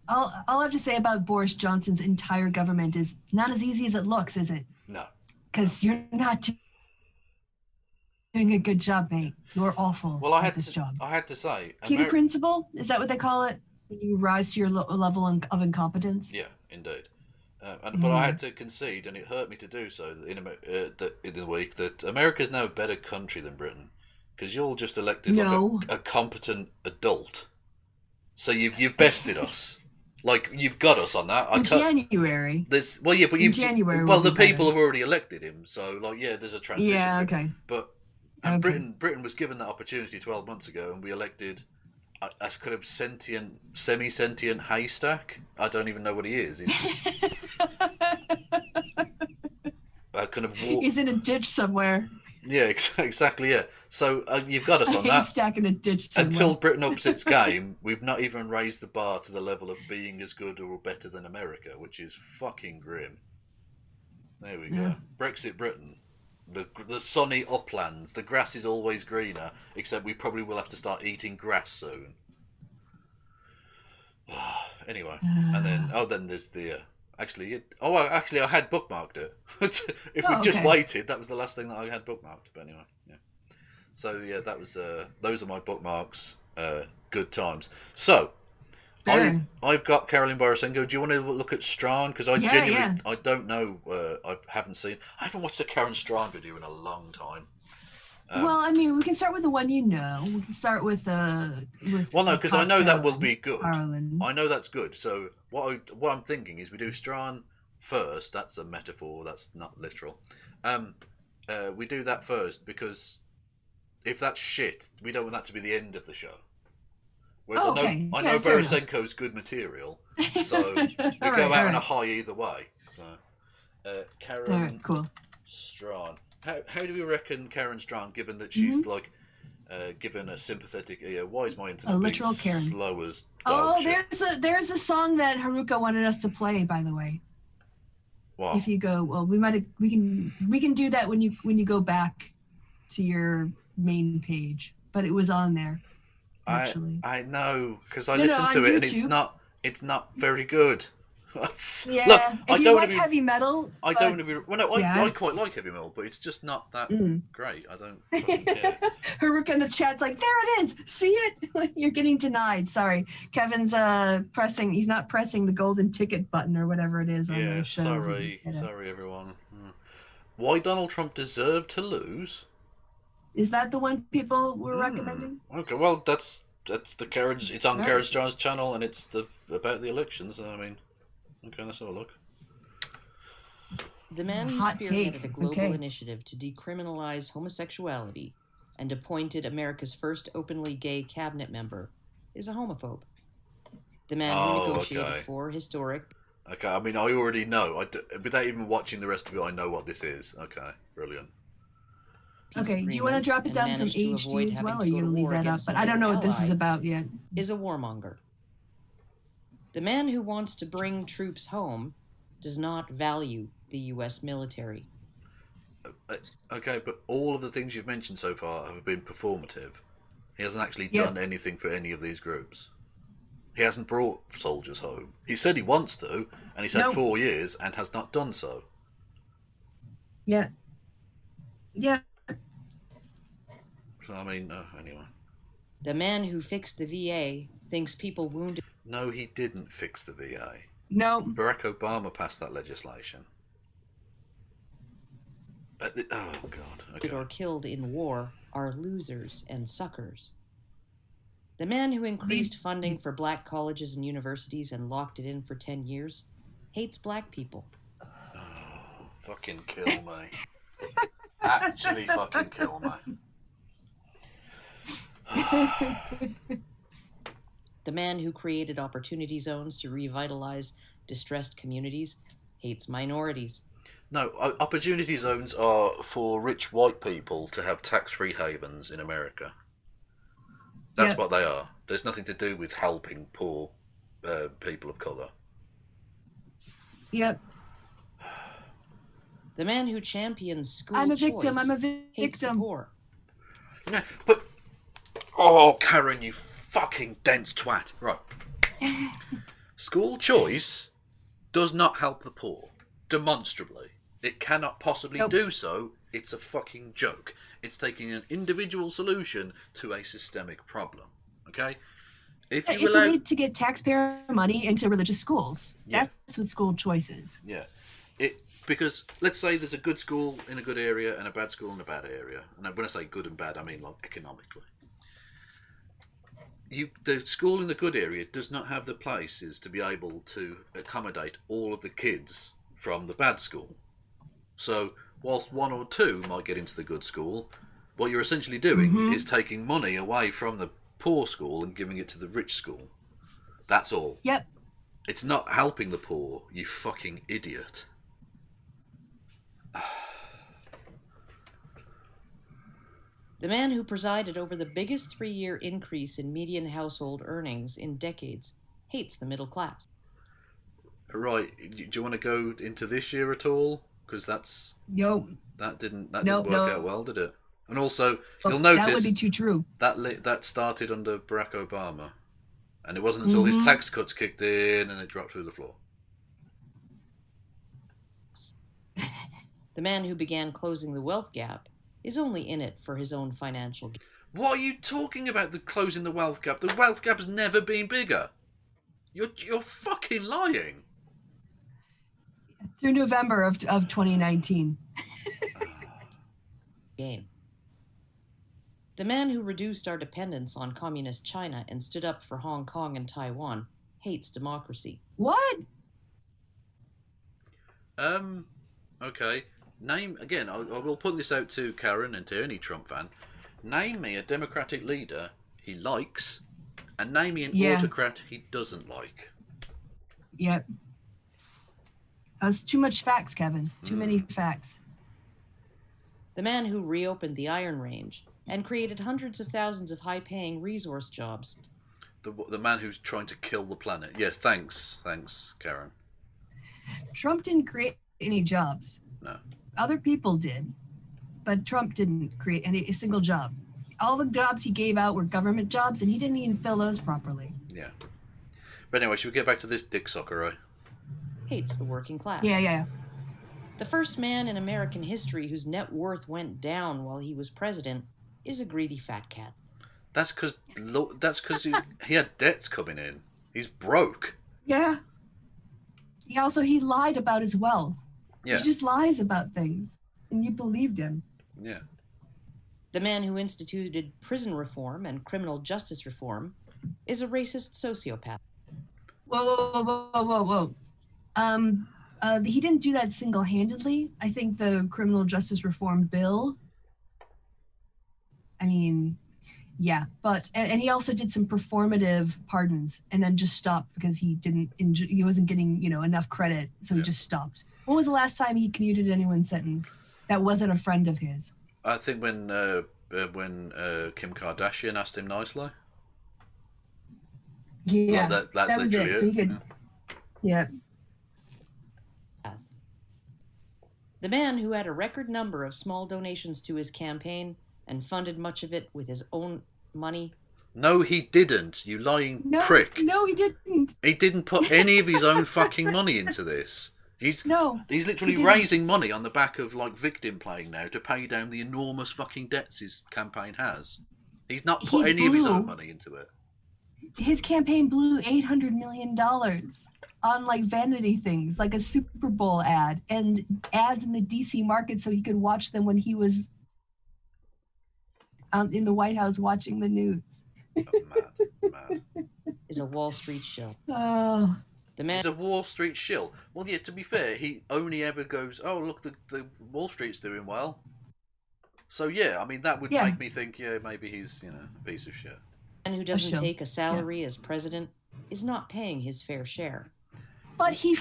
All I have to say about Boris Johnson's entire government is not as easy as it looks, is it? No. Because you're not doing a good job, mate. You're awful at this job. I had to say... Peter Principle? Is that what they call it? When you rise to your level of incompetence? Yeah, indeed. But I had to concede, and it hurt me to do so in the week, that America's now a better country than Britain, because you're just elected like a competent adult. So you've bested us. Like, you've got us on that. January. January. Well, the people have already elected him, so there's a transition. Yeah, okay. But Britain was given that opportunity 12 months ago, and we elected a kind of semi-sentient haystack. I don't even know what he is. He's just He's in a ditch somewhere. Yeah, exactly. Yeah. So you've got us on that. Haystack in a ditch somewhere. Until Britain ups its game, we've not even raised the bar to the level of being as good or better than America, which is fucking grim. There we go. Brexit Britain. the sunny uplands. The grass is always greener, except we probably will have to start eating grass soon. Anyway, and then there's the actually I had bookmarked it. If we just waited, that was the last thing that I had bookmarked. But anyway, yeah. So yeah, that was those are my bookmarks. Good times. So I've got Carolyn Borysenko. Do you want to look at Strawn? Because I genuinely I don't know. I haven't watched a Karen Strawn video in a long time. Well, I mean, we can start with the one you know. We can start with well, no, because I know that will be good. Carolyn. I know that's good. So what I'm thinking is we do Strawn first. That's a metaphor. That's not literal. We do that first because if that's shit, we don't want that to be the end of the show. Whereas I know Borysenko's good material, so we go out on a high either way. So Karen Strawn. How do we reckon Karen Strawn, given that she's like given a sympathetic ear? Why is my internet being slow as dog shit? There's a song that Haruka wanted us to play, by the way. Wow. If you go, well, we can do that when you go back to your main page, but it was on there. Actually, I know because I listened to it YouTube. And it's not very good. Yeah, look, if you like heavy metal, I don't want to be. Well, no, I quite like heavy metal, but it's just not that great. I don't care. Haruka in the chat's like, there it is. See it? You're getting denied. Sorry, Kevin's pressing. He's not pressing the golden ticket button or whatever it is on the show. Sorry, everyone. Why Donald Trump deserved to lose? Is that the one people were recommending? Okay, well that's the Karen. It's on Karen Strawn's channel, and it's about the elections. I mean, okay, let's have a look. The man who spearheaded a global initiative to decriminalize homosexuality and appointed America's first openly gay cabinet member is a homophobe. The man who negotiated for historic. Okay, I mean, I already know. Without even watching the rest of it, I know what this is. Okay, brilliant. Okay, do you want to drop it down from HD as well, or you leave that up? But I don't know what this is about yet. Is a warmonger. The man who wants to bring troops home does not value the U.S. military. Okay, but all of the things you've mentioned so far have been performative. He hasn't actually done anything for any of these groups. He hasn't brought soldiers home. He said he wants to, and he's had 4 years and has not done so. Yeah. So, I mean, anyway. The man who fixed the VA thinks people wounded... No, he didn't fix the VA. No. Barack Obama passed that legislation. Oh, God. Okay. ...or killed in war are losers and suckers. The man who increased funding for black colleges and universities and locked it in for 10 years hates black people. Oh, fucking kill me. Actually fucking kill me. The man who created opportunity zones to revitalize distressed communities hates minorities. No, opportunity zones are for rich white people to have tax-free havens in America. That's what they are. There's nothing to do with helping poor people of colour. Yep. The man who champions school I'm a victim. hates the poor. No, but Karen, you fucking dense twat. Right. School choice does not help the poor. Demonstrably. It cannot possibly do so. It's a fucking joke. It's taking an individual solution to a systemic problem. Okay? If you it's a way to get taxpayer money into religious schools. Yeah. That's what school choice is. Yeah. Because let's say there's a good school in a good area and a bad school in a bad area. And when I say good and bad, I mean like economically. The school in the good area does not have the places to be able to accommodate all of the kids from the bad school. So whilst one or two might get into the good school, what you're essentially doing is taking money away from the poor school and giving it to the rich school. That's all. Yep. It's not helping the poor, you fucking idiot. The man who presided over the biggest 3-year increase in median household earnings in decades hates the middle class. Right, do you want to go into this year at all? Because that didn't Nope, work out well, did it? And also, you'll notice that would be too true. That started under Barack Obama, and it wasn't until his tax cuts kicked in and it dropped through the floor. The man who began closing the wealth gap is only in it for his own financial gain. What are you talking about? The closing the wealth gap? The wealth gap has never been bigger. You're fucking lying. Through November of 2019. Gain. The man who reduced our dependence on communist China and stood up for Hong Kong and Taiwan hates democracy. What? Okay. Name again. I will put this out to Karen and to any Trump fan. Name me a Democratic leader he likes, and name me an autocrat he doesn't like. Yep. That's too much facts, Kevin. Too many facts. The man who reopened the Iron Range and created hundreds of thousands of high-paying resource jobs. The man who's trying to kill the planet. Yes, thanks, Karen. Trump didn't create any jobs. No. Other people did, but Trump didn't create a single job. All the jobs he gave out were government jobs, and he didn't even fill those properly. Yeah. But anyway, should we get back to this dick sucker, right? Hates the working class. Yeah. The first man in American history whose net worth went down while he was president is a greedy fat cat. That's because he had debts coming in. He's broke. Yeah. He lied about his wealth. Yeah. He just lies about things, and you believed him. Yeah. The man who instituted prison reform and criminal justice reform is a racist sociopath. Whoa. He didn't do that single-handedly. I think the criminal justice reform bill. I mean, yeah, but and he also did some performative pardons and then just stopped because he wasn't getting enough credit, so he just stopped. When was the last time he commuted anyone's sentence that wasn't a friend of his? I think when Kim Kardashian asked him nicely. Yeah, that's that was literally it. So he could, yeah. The man who had a record number of small donations to his campaign and funded much of it with his own money. No, he didn't, you lying prick. No, he didn't. He didn't put any of his own fucking money into this. He's literally raising money on the back of victim playing now to pay down the enormous fucking debts his campaign has. He's not put any of his own money into it. His campaign blew $800 million on vanity things, like a Super Bowl ad and ads in the DC market so he could watch them when he was in the White House watching the news. Mad. Is a Wall Street shill. Oh. He's a Wall Street shill. Well, yeah, to be fair, he only ever goes, oh, look, the Wall Street's doing well. So, yeah, I mean, that would make me think, yeah, maybe he's, a piece of shit. The man who doesn't take a salary as president is not paying his fair share. But he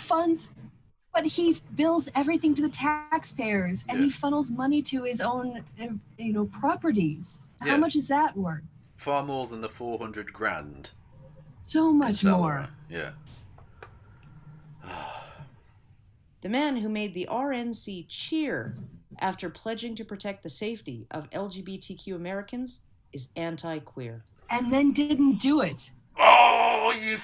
bills everything to the taxpayers, and he funnels money to his own, properties. How much is that worth? Far more than the $400,000. So much more. Yeah. The man who made the RNC cheer after pledging to protect the safety of LGBTQ Americans is anti-queer. And then didn't do it. Oh, you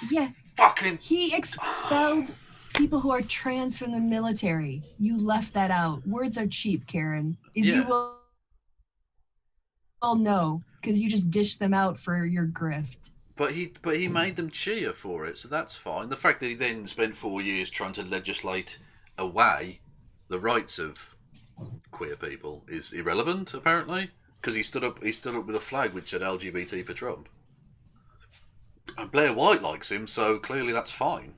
fucking... He expelled people who are trans from the military. You left that out. Words are cheap, Karen. You will know, because you just dish them out for your grift. But he made them cheer for it, so that's fine. The fact that he then spent 4 years trying to legislate away the rights of queer people is irrelevant, apparently, because he stood up with a flag which said LGBT for Trump. And Blair White likes him, so clearly that's fine,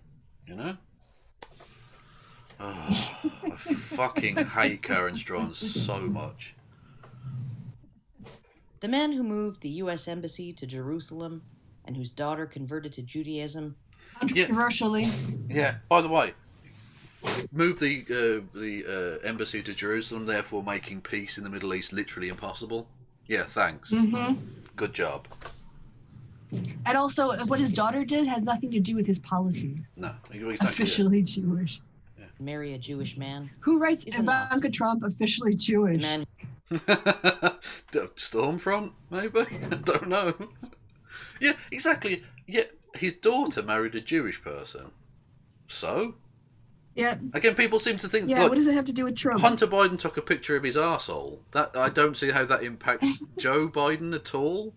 Oh, I fucking hate Karen Strawn so much. The man who moved the U.S. Embassy to Jerusalem and whose daughter converted to Judaism. Controversially. Yeah, by the way, move the embassy to Jerusalem, therefore making peace in the Middle East literally impossible. Yeah, thanks. Mm-hmm. Good job. And also, what his daughter did has nothing to do with his policy. No, exactly. Officially Jewish. Yeah. marry a Jewish man. Who writes is a Ivanka Nazi. Trump officially Jewish? The man Stormfront, maybe? I don't know. Yeah, exactly. Yeah, his daughter married a Jewish person. So? Yeah. Again, people seem to think... Yeah, like, what does it have to do with Trump? Hunter Biden took a picture of his arsehole. That I don't see how that impacts Joe Biden at all.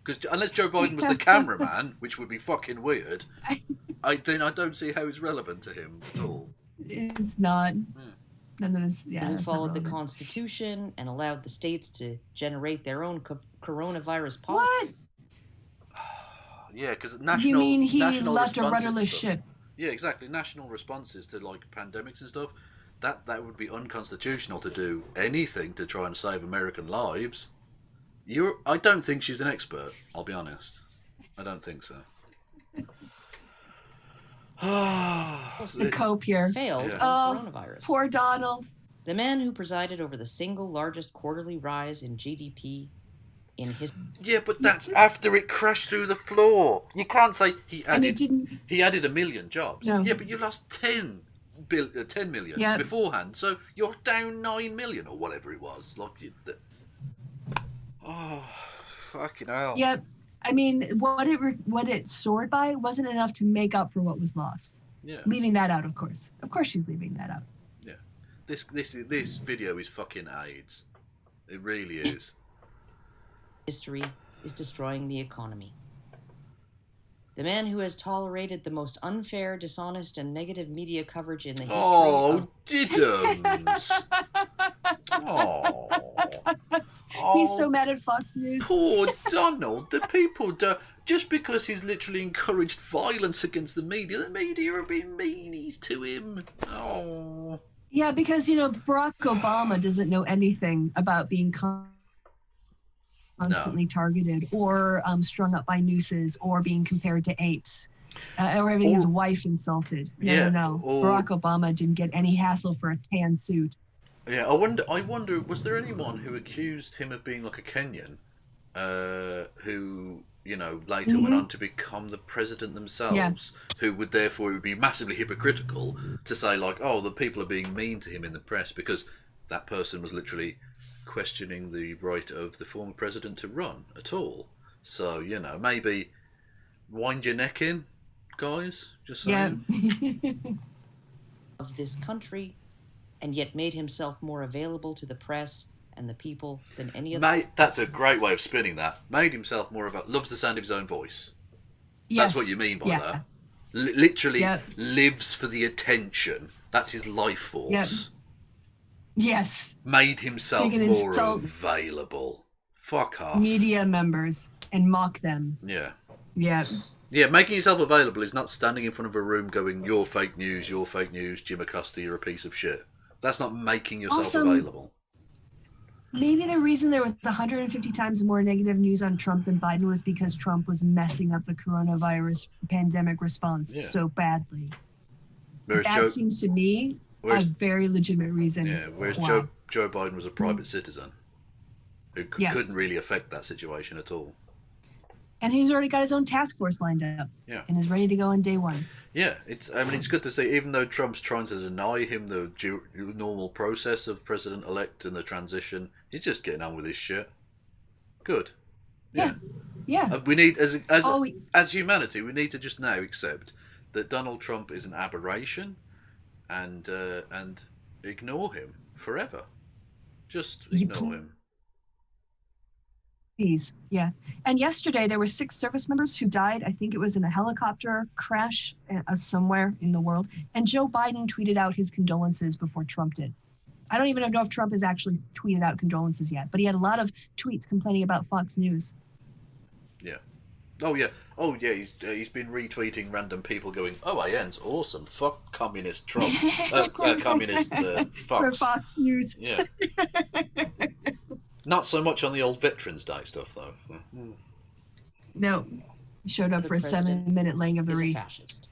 Because unless Joe Biden was the cameraman, which would be fucking weird, I don't see how it's relevant to him at all. It's not. None of this, who followed the Constitution and allowed the states to generate their own coronavirus policy. What? Yeah, because national. You mean he national left a responses rudderless to stuff. ship? Yeah, exactly. National responses to like pandemics and stuff. That would be unconstitutional to do anything to try and save American lives. I don't think she's an expert. I'll be honest. I don't think so. The copier failed Yeah. on coronavirus. Poor Donald. The man who presided over the single largest quarterly rise in GDP in history. Yeah, but that's after it crashed through the floor. You can't say he added. He added 1 million jobs. No. Yeah, but you lost 10 million Yep. beforehand, so you're down 9 million or whatever it was. Oh, fucking hell. Yep. I mean, what it soared by wasn't enough to make up for what was lost. Yeah. Leaving that out, of course. Of course, she's leaving that out. Yeah. This video is fucking AIDS. It really is. History is destroying the economy. The man who has tolerated the most unfair, dishonest, and negative media coverage in the history of... Diddums. Oh. He's so mad at Fox News. Poor Donald. The people just because he's literally encouraged violence against the media are being meanies to him. Oh. Yeah, because, Barack Obama doesn't know anything about being constantly targeted or strung up by nooses or being compared to apes or having his wife insulted. No. Barack Obama didn't get any hassle for a tan suit. Yeah, I wonder, was there anyone who accused him of being like a Kenyan, who, later went on to become the president themselves, who would therefore it would be massively hypocritical to say like, oh, the people are being mean to him in the press because that person was literally questioning the right of the former president to run at all. So, maybe wind your neck in, guys, just saying. Yeah. of this country, and yet made himself more available to the press and the people than any other. That's a great way of spinning that. Made himself more of loves the sound of his own voice. Yes. That's what you mean by that. Literally lives for the attention. That's his life force. Yep. Yes. Made himself more available. Fuck off. Media members and mock them. Yeah. Yeah. Yeah, making yourself available is not standing in front of a room going, you're fake news, Jim Acosta, you're a piece of shit. That's not making yourself available. Maybe the reason there was 150 times more negative news on Trump than Biden was because Trump was messing up the coronavirus pandemic response so badly. That seems to me a very legitimate reason. Yeah, whereas Joe Biden was a private citizen who couldn't really affect that situation at all. And he's already got his own task force lined up. Yeah. And is ready to go on day one. Yeah, it's good to see, even though Trump's trying to deny him the normal process of president-elect and the transition, he's just getting on with his shit. Good. Yeah. Yeah. We need, as humanity, we need to just now accept that Donald Trump is an aberration and ignore him forever. Just ignore him. Please, yeah. And yesterday there were 6 service members who died. I think it was in a helicopter crash somewhere in the world. And Joe Biden tweeted out his condolences before Trump did. I don't even know if Trump has actually tweeted out condolences yet, but he had a lot of tweets complaining about Fox News. Yeah. Oh yeah. He's been retweeting random people going, "OAN's awesome. Fuck communist Trump. Communist Fox." For Fox News. Yeah. Not so much on the old Veterans Day stuff, though. No. He showed up for a 7-minute laying of the wreath. Fascist.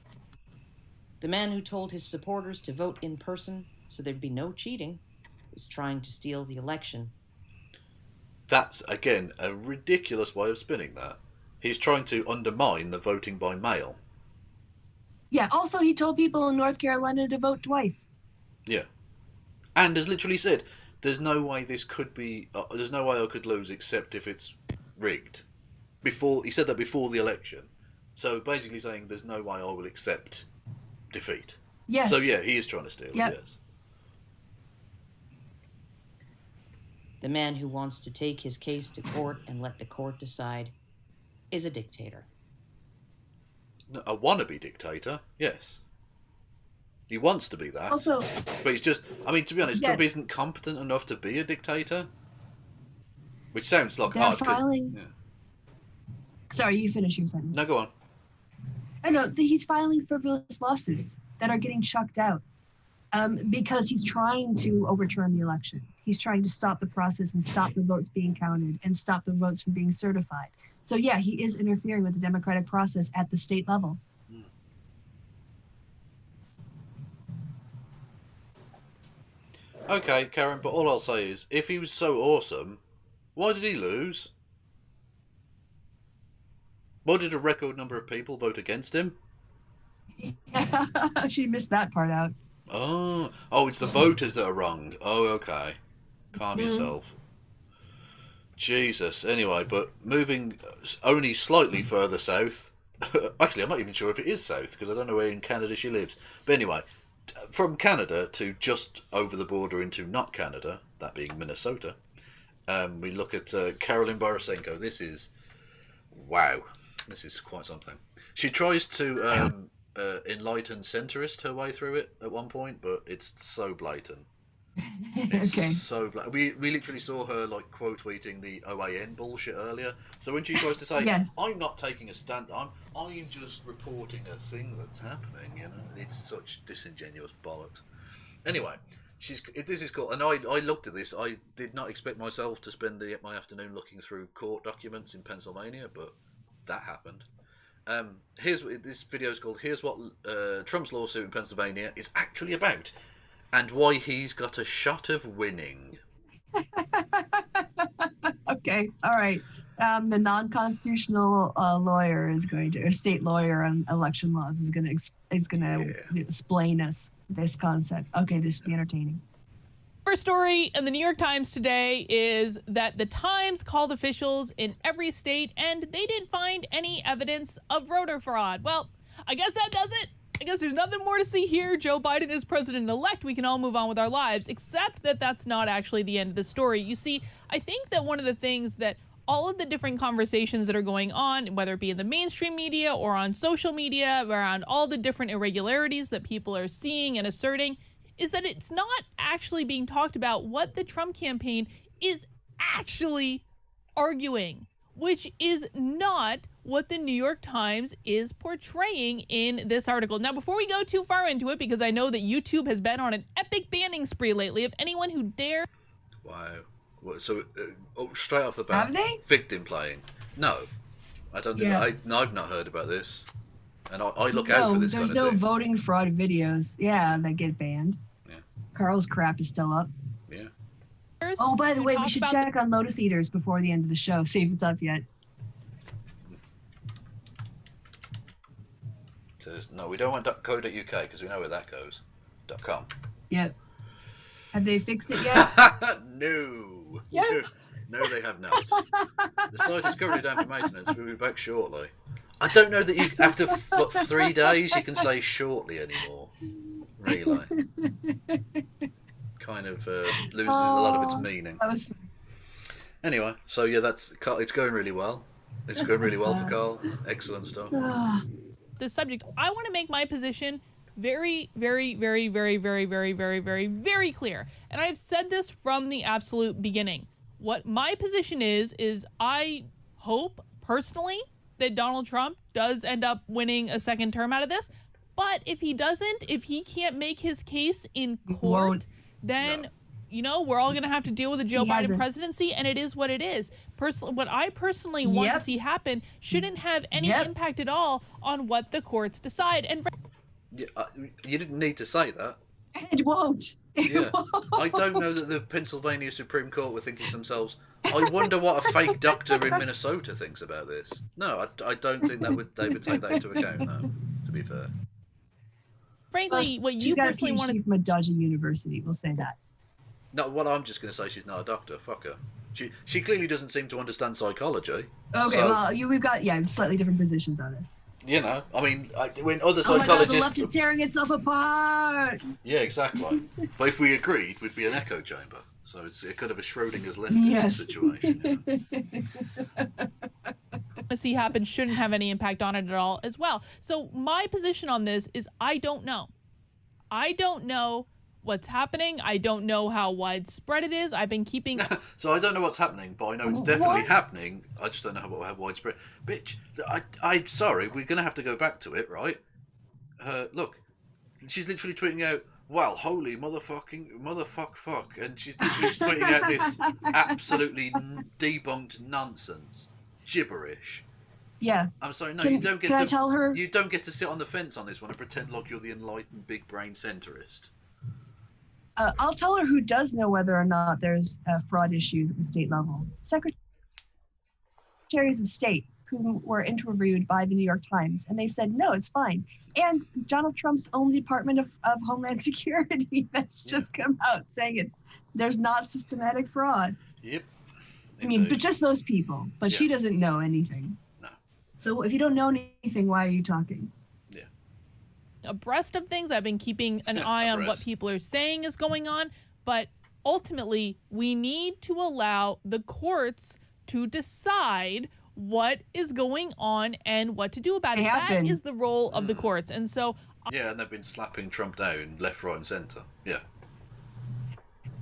The man who told his supporters to vote in person so there'd be no cheating is trying to steal the election. That's, again, a ridiculous way of spinning that. He's trying to undermine the voting by mail. Yeah, also he told people in North Carolina to vote twice. Yeah. And has literally said, there's no way this could be, there's no way I could lose except if it's rigged. He said that before the election. So basically saying there's no way I will accept defeat. Yes. So yeah, he is trying to steal it, yes. The man who wants to take his case to court and let the court decide is a dictator. A wannabe dictator, yes. He wants to be that. Also, but he's just, I mean, to be honest, Trump isn't competent enough to be a dictator. Which sounds like odd. Sorry, you finish your sentence. No, go on. I know, he's filing frivolous lawsuits that are getting chucked out because he's trying to overturn the election. He's trying to stop the process and stop the votes being counted and stop the votes from being certified. So yeah, he is interfering with the democratic process at the state level. Okay, Karen, but all I'll say is, if he was so awesome, why did he lose? Why did a record number of people vote against him? She missed that part out. Oh, it's the voters that are wrong. Oh, okay. Calm yourself. Jesus. Anyway, but moving only slightly further south. Actually, I'm not even sure if it is south, because I don't know where in Canada she lives. But anyway, from Canada to just over the border into not Canada, that being Minnesota, we look at Carolyn Borysenko. This is... wow. This is quite something. She tries to enlighten centrist her way through it at one point, but it's so blatant. It's so blatant. We literally saw her like quote tweeting the OAN bullshit earlier. So when she tries to say, I'm not taking a stand, I'm just reporting a thing that's happening, you know, it's such disingenuous bollocks. Anyway, this is cool, and I looked at this. I did not expect myself to spend my afternoon looking through court documents in Pennsylvania, but that happened. This video is called "Here's What Trump's Lawsuit in Pennsylvania is Actually About, and Why He's Got a Shot of Winning." Okay, all right. The non-constitutional lawyer is going to, or state lawyer on election laws is going to explain us this concept. Okay, this should be entertaining. First story in the New York Times today is that the Times called officials in every state and they didn't find any evidence of voter fraud. Well, I guess that does it. I guess there's nothing more to see here. Joe Biden is president-elect. We can all move on with our lives, except that that's not actually the end of the story. You see, I think that one of the things that all of the different conversations that are going on, whether it be in the mainstream media or on social media, around all the different irregularities that people are seeing and asserting, is that it's not actually being talked about what the Trump campaign is actually arguing, which is not what the New York Times is portraying in this article. Now, before we go too far into it, because I know that YouTube has been on an epic banning spree lately of anyone who dare... Wow. So, straight off the bat, have they? Victim playing. No. I don't think I've not heard about this. And I look out for this kind of thing. There's no voting fraud videos. Yeah, that get banned. Yeah. Carl's crap is still up. Yeah. Oh, by the way, we should check on Lotus Eaters before the end of the show. See if it's up yet. No, we don't want .co.uk because we know where that goes. .com. Yep. Have they fixed it yet? No. Yep. No, they have not. The site is currently down for maintenance. We'll be back shortly. I don't know that you, after 3 days, you can say shortly anymore. Really. Kind of loses a lot of its meaning. Anyway, so yeah, it's going really well. It's going really well for Carl. Excellent stuff. This subject, I want to make my position very, very, very, very, very, very, very, very, very clear. And I've said this from the absolute beginning. What my position is I hope personally that Donald Trump does end up winning a second term out of this. But if he doesn't, if he can't make his case in court, then, you know, we're all going to have to deal with a Joe Biden presidency, and it is what it is. What I personally want to see happen shouldn't have any impact at all on what the courts decide. And you didn't need to say that. It won't. I don't know that the Pennsylvania Supreme Court were thinking to themselves, I wonder what a fake doctor in Minnesota thinks about this. No, I don't think they would take that into account, no, to be fair. frankly, what you she's got a personally want PhD from a dodgy university. We'll say that. No, well, I'm just going to say she's not a doctor. Fuck her. She clearly doesn't seem to understand psychology. Okay, so, well, we've got slightly different positions on this. You know, I mean, when other Oh my God, the psychologists... left is tearing itself apart. Yeah, exactly. But if we agreed, we'd be an echo chamber. So it's kind of a Schrodinger's leftist situation. to see happen shouldn't have any impact on it at all as well. So my position on this is I don't know. I don't know what's happening. I don't know how widespread it is. I've been keeping... So I don't know what's happening, but I know it's definitely happening. I just don't know how widespread. Bitch, I'm sorry, we're going to have to go back to it, right? Look, she's literally tweeting out, well, holy fuck, and she's literally tweeting out this absolutely debunked nonsense, gibberish. Yeah. I'm sorry, no, Can I tell her? You don't get to sit on the fence on this one and pretend like you're the enlightened big brain centrist. I'll tell her who does know whether or not there's fraud issues at the state level. Secretaries of State who were interviewed by the New York Times, and they said, no, it's fine. And Donald Trump's own Department of Homeland Security that's just come out saying there's not systematic fraud. Yep. I mean, but just those people. But she doesn't know anything. No. So if you don't know anything, why are you talking? Abreast of things. I've been keeping an eye on what people are saying is going on, but ultimately we need to allow the courts to decide what is going on and what to do about it. That is the role of the courts. And so yeah, and they've been slapping Trump down left, right and centre. Yeah.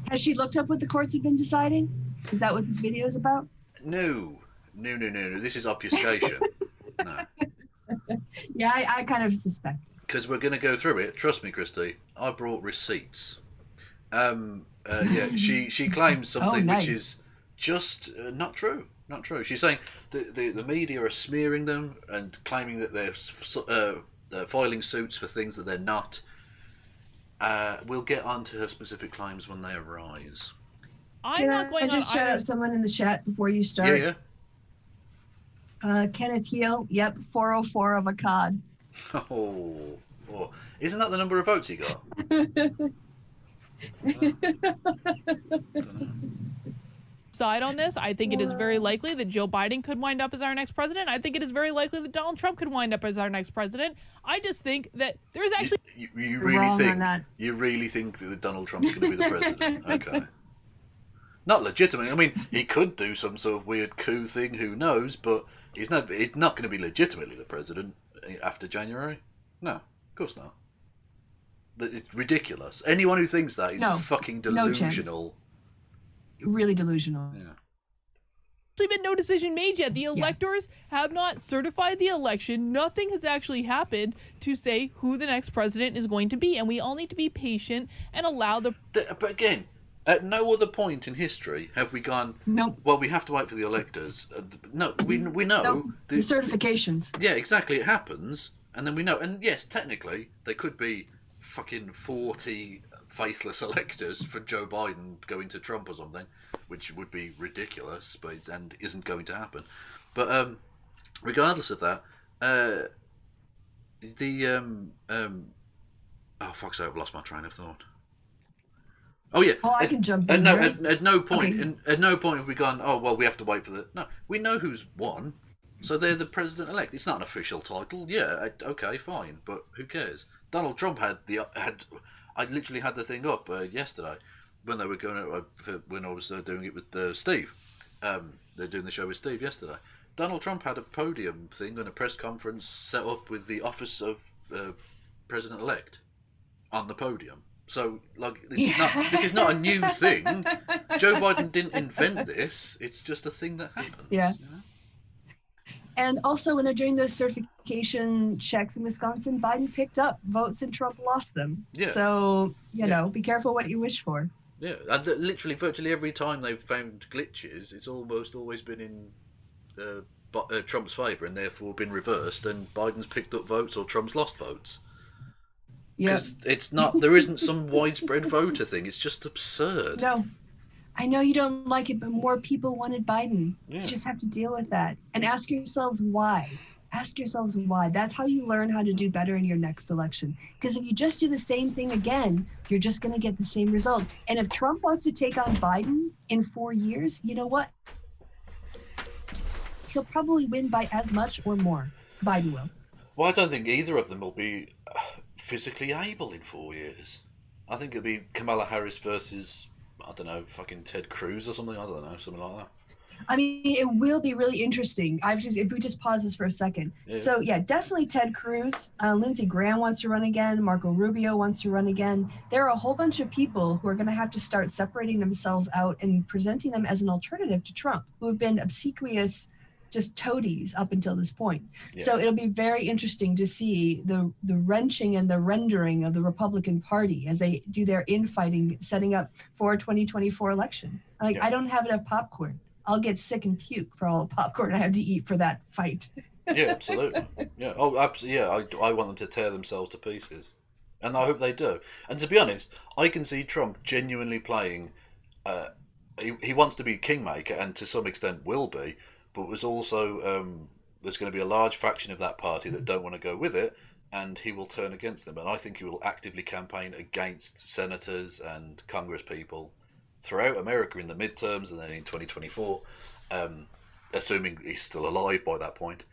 Has she looked up what the courts have been deciding? Is that what this video is about? No. This is obfuscation. No. Yeah, I kind of suspect. Because we're going to go through it. Trust me, Kristi. I brought receipts. Yeah, she claims something which is just not true. Not true. She's saying the media are smearing them and claiming that they're filing suits for things that they're not. We'll get on to her specific claims when they arise. Can I just shout out someone in the chat before you start? Yeah. Kenneth Heel. Yep, 404 of a cod. Oh, isn't that the number of votes he got? Side on this, I think it is very likely that Joe Biden could wind up as our next president. I think it is very likely that Donald Trump could wind up as our next president. I just think that there's actually you really think that Donald Trump's going to be the president? Okay. Not legitimately. I mean, he could do some sort of weird coup thing. Who knows? But he's not. It's not going to be legitimately the president after January. No, of course not. It's ridiculous. Anyone who thinks that is fucking delusional. Really delusional. Yeah. There's been no decision made yet. The electors have not certified the election. Nothing has actually happened to say who the next president is going to be, and we all need to be patient and allow the. But again, at no other point in history have we gone. Nope. Well, we have to wait for the electors. No, we know nope. The certifications. Yeah, exactly. It happens, and then we know. And yes, technically, there could be fucking 40 faithless electors for Joe Biden going to Trump or something, which would be ridiculous, and isn't going to happen. But regardless of that, oh fuck's sake, I've lost my train of thought. Oh yeah. Well, I can jump in. At no point, at no point have we gone, oh well, we have to wait for the. No, we know who's won, so they're the president-elect. It's not an official title. Yeah, okay, fine, but who cares? Donald Trump had. I literally had the thing up yesterday when they were going when I was doing it with Steve. They're doing the show with Steve yesterday. Donald Trump had a podium thing and a press conference set up with the office of president-elect on the podium. So, like, this is not a new thing. Joe Biden didn't invent this. It's just a thing that happens. Yeah. You know? And also, when they're doing those certification checks in Wisconsin, Biden picked up votes and Trump lost them. Yeah. So, you know, be careful what you wish for. Yeah. And literally, virtually every time they've found glitches, it's almost always been in Trump's favour and therefore been reversed, and Biden's picked up votes or Trump's lost votes. Because it's not, there isn't some widespread voter thing. It's just absurd. No. I know you don't like it, but more people wanted Biden. Yeah. You just have to deal with that and ask yourselves why. Ask yourselves why. That's how you learn how to do better in your next election. Because if you just do the same thing again, you're just going to get the same result. And if Trump wants to take on Biden in 4 years, you know what? He'll probably win by as much or more. Biden will. Well, I don't think either of them will be physically able in 4 years. I think it'll be Kamala Harris versus, I don't know, fucking Ted Cruz or something. I don't know, something like that. I mean, it will be really interesting. If we just pause this for a second. Yeah. So yeah, definitely Ted Cruz. Lindsey Graham wants to run again. Marco Rubio wants to run again. There are a whole bunch of people who are going to have to start separating themselves out and presenting them as an alternative to Trump, who have been obsequious, just toadies up until this point. Yeah. So it'll be very interesting to see the wrenching and the rendering of the Republican Party as they do their infighting, setting up for a 2024 election. Like, Yeah. I don't have enough popcorn. I'll get sick and puke for all the popcorn I have to eat for that fight. Yeah, absolutely. Yeah, oh, absolutely. Yeah, I want them to tear themselves to pieces, and I hope they do. And to be honest, I can see Trump genuinely playing. He wants to be kingmaker, and to some extent will be. But there's also there's going to be a large faction of that party that don't want to go with it, and he will turn against them. And I think he will actively campaign against senators and Congress people throughout America in the midterms and then in 2024, assuming he's still alive by that point,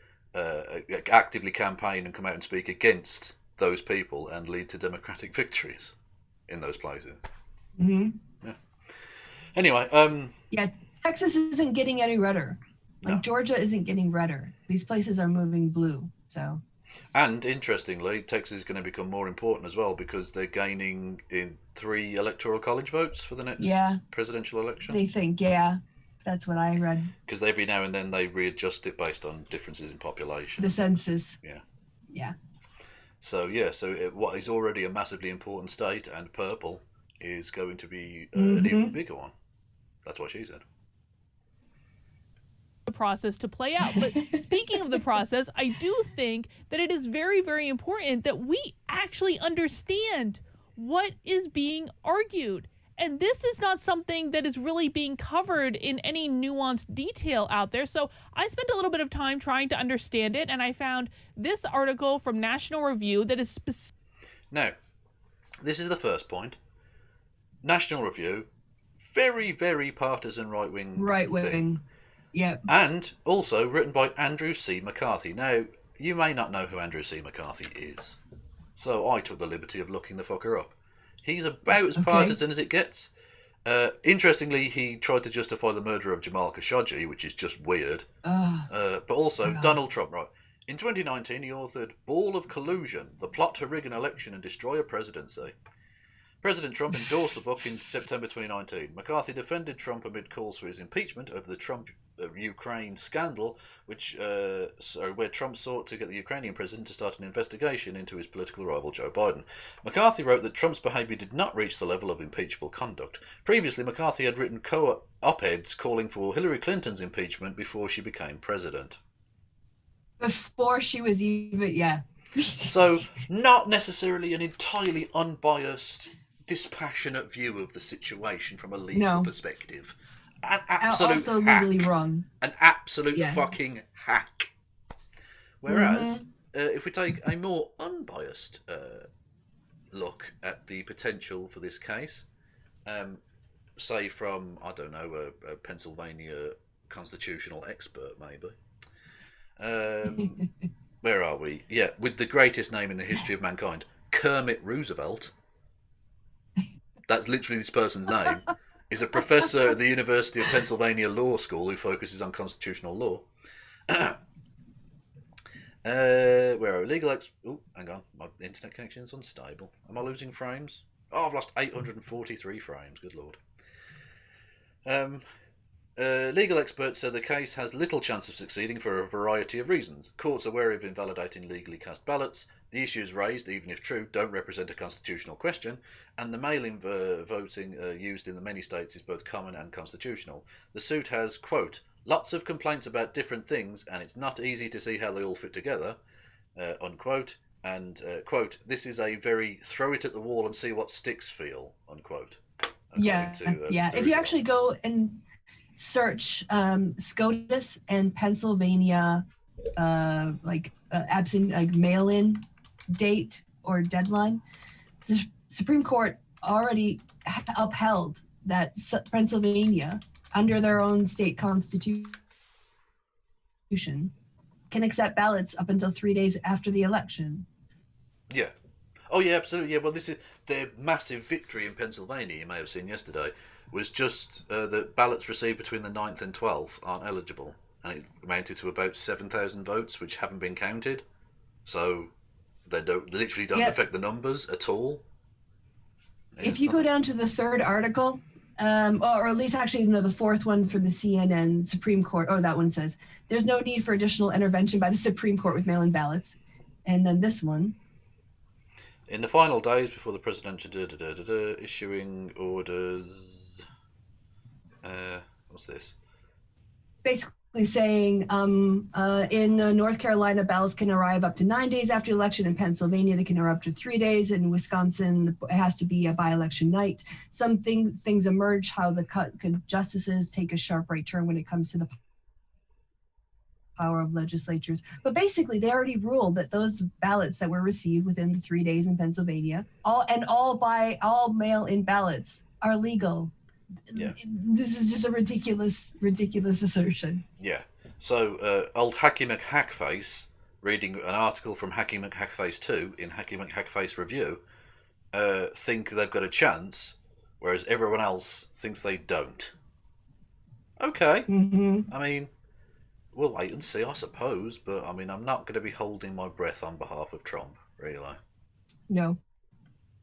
actively campaign and come out and speak against those people and lead to Democratic victories in those places. Mm-hmm. Yeah. Anyway, yeah, Texas isn't getting any redder. Like, Georgia isn't getting redder. These places are moving blue. So. And interestingly, Texas is going to become more important as well because they're gaining in 3 electoral college votes for the next presidential election. They think, that's what I read. Because every now and then they readjust it based on differences in population. The census. Yeah. Yeah. So what is already a massively important state, and purple, is going to be an even bigger one. That's what she said. The process to play out. But speaking of the process, I do think that it is very, very important that we actually understand what is being argued. And this is not something that is really being covered in any nuanced detail out there. So I spent a little bit of time trying to understand it, and I found this article from National Review that is specific. Now, this is the first point. National Review, very, very partisan right-wing thing. Yeah. And also written by Andrew C. McCarthy. Now, you may not know who Andrew C. McCarthy is, so I took the liberty of looking the fucker up. He's about as partisan as it gets. Interestingly, he tried to justify the murder of Jamal Khashoggi, which is just weird. But also, Donald Trump, right. In 2019, he authored Ball of Collusion, The Plot to Rig an Election and Destroy a Presidency. President Trump endorsed the book in September 2019. McCarthy defended Trump amid calls for his impeachment over the Trump-Ukraine scandal, where Trump sought to get the Ukrainian president to start an investigation into his political rival Joe Biden. McCarthy wrote that Trump's behaviour did not reach the level of impeachable conduct. Previously, McCarthy had written op-eds calling for Hillary Clinton's impeachment before she became president. Before she was even, So, not necessarily an entirely unbiased, dispassionate view of the situation from a legal perspective. An absolute also hack. legally wrong. An absolute fucking hack. Whereas, if we take a more unbiased look at the potential for this case, say from, I don't know, a Pennsylvania constitutional expert, maybe. Where are we? Yeah, with the greatest name in the history of mankind, Kermit Roosevelt. That's literally this person's name. Is a professor at the University of Pennsylvania Law School who focuses on constitutional law. Where are legal oh, hang on, my internet connection is unstable. Am I losing frames? Oh, I've lost 843 frames. Good lord. Legal experts said the case has little chance of succeeding for a variety of reasons. Courts are wary of invalidating legally cast ballots. The issues raised, even if true, don't represent a constitutional question, and the mail-in voting used in the many states is both common and constitutional. The suit has, quote, lots of complaints about different things, and it's not easy to see how they all fit together, unquote, and, quote, this is a very throw it at the wall and see what sticks feel, unquote. If you actually go and search SCOTUS and Pennsylvania mail-in date or deadline. The Supreme Court already upheld that Pennsylvania, under their own state constitution, can accept ballots up until 3 days after the election. Yeah. Oh, yeah, absolutely. Yeah, well, this is their massive victory in Pennsylvania, you may have seen yesterday, was just that ballots received between the 9th and 12th aren't eligible. And it amounted to about 7,000 votes, which haven't been counted. So they literally don't affect the numbers at all. If you go down to the third article, or at least actually, no, the fourth one for the CNN Supreme Court, that one says, there's no need for additional intervention by the Supreme Court with mail-in ballots. And then this one. In the final days before the presidential issuing orders, what's this? Basically saying in North Carolina, ballots can arrive up to 9 days after election. In Pennsylvania, they can arrive up to 3 days. In Wisconsin, it has to be a by-election night. Some things emerge how the justices take a sharp right turn when it comes to the power of legislatures. But basically, they already ruled that those ballots that were received within the 3 days in Pennsylvania, all mail-in ballots are legal. Yeah. This is just a ridiculous assertion. Yeah. So, old Hacky McHackface, reading an article from Hacky McHackface 2 in Hacky McHackface Review, think they've got a chance, whereas everyone else thinks they don't. Okay. Mm-hmm. I mean, we'll wait and see, I suppose, but I mean, I'm not going to be holding my breath on behalf of Trump, really. No.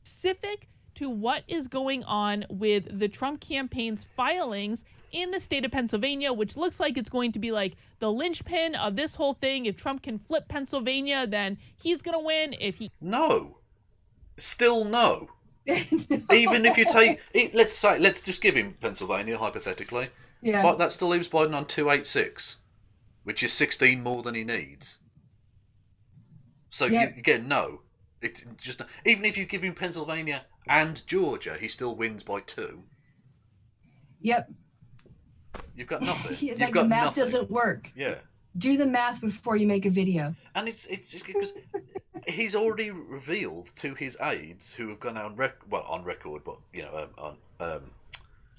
Specific to what is going on with the Trump campaign's filings in the state of Pennsylvania, which looks like it's going to be like the linchpin of this whole thing. If Trump can flip Pennsylvania, then he's going to win. No. Still no. Even if you take... Let's just give him Pennsylvania, hypothetically. Yeah. But that still leaves Biden on 286, which is 16 more than he needs. So, again, no. Even if you give him Pennsylvania and Georgia, he still wins by 2. Yep. You've got nothing. The math doesn't work. Yeah. Do the math before you make a video. And it's just because he's already revealed to his aides, who have gone on record, but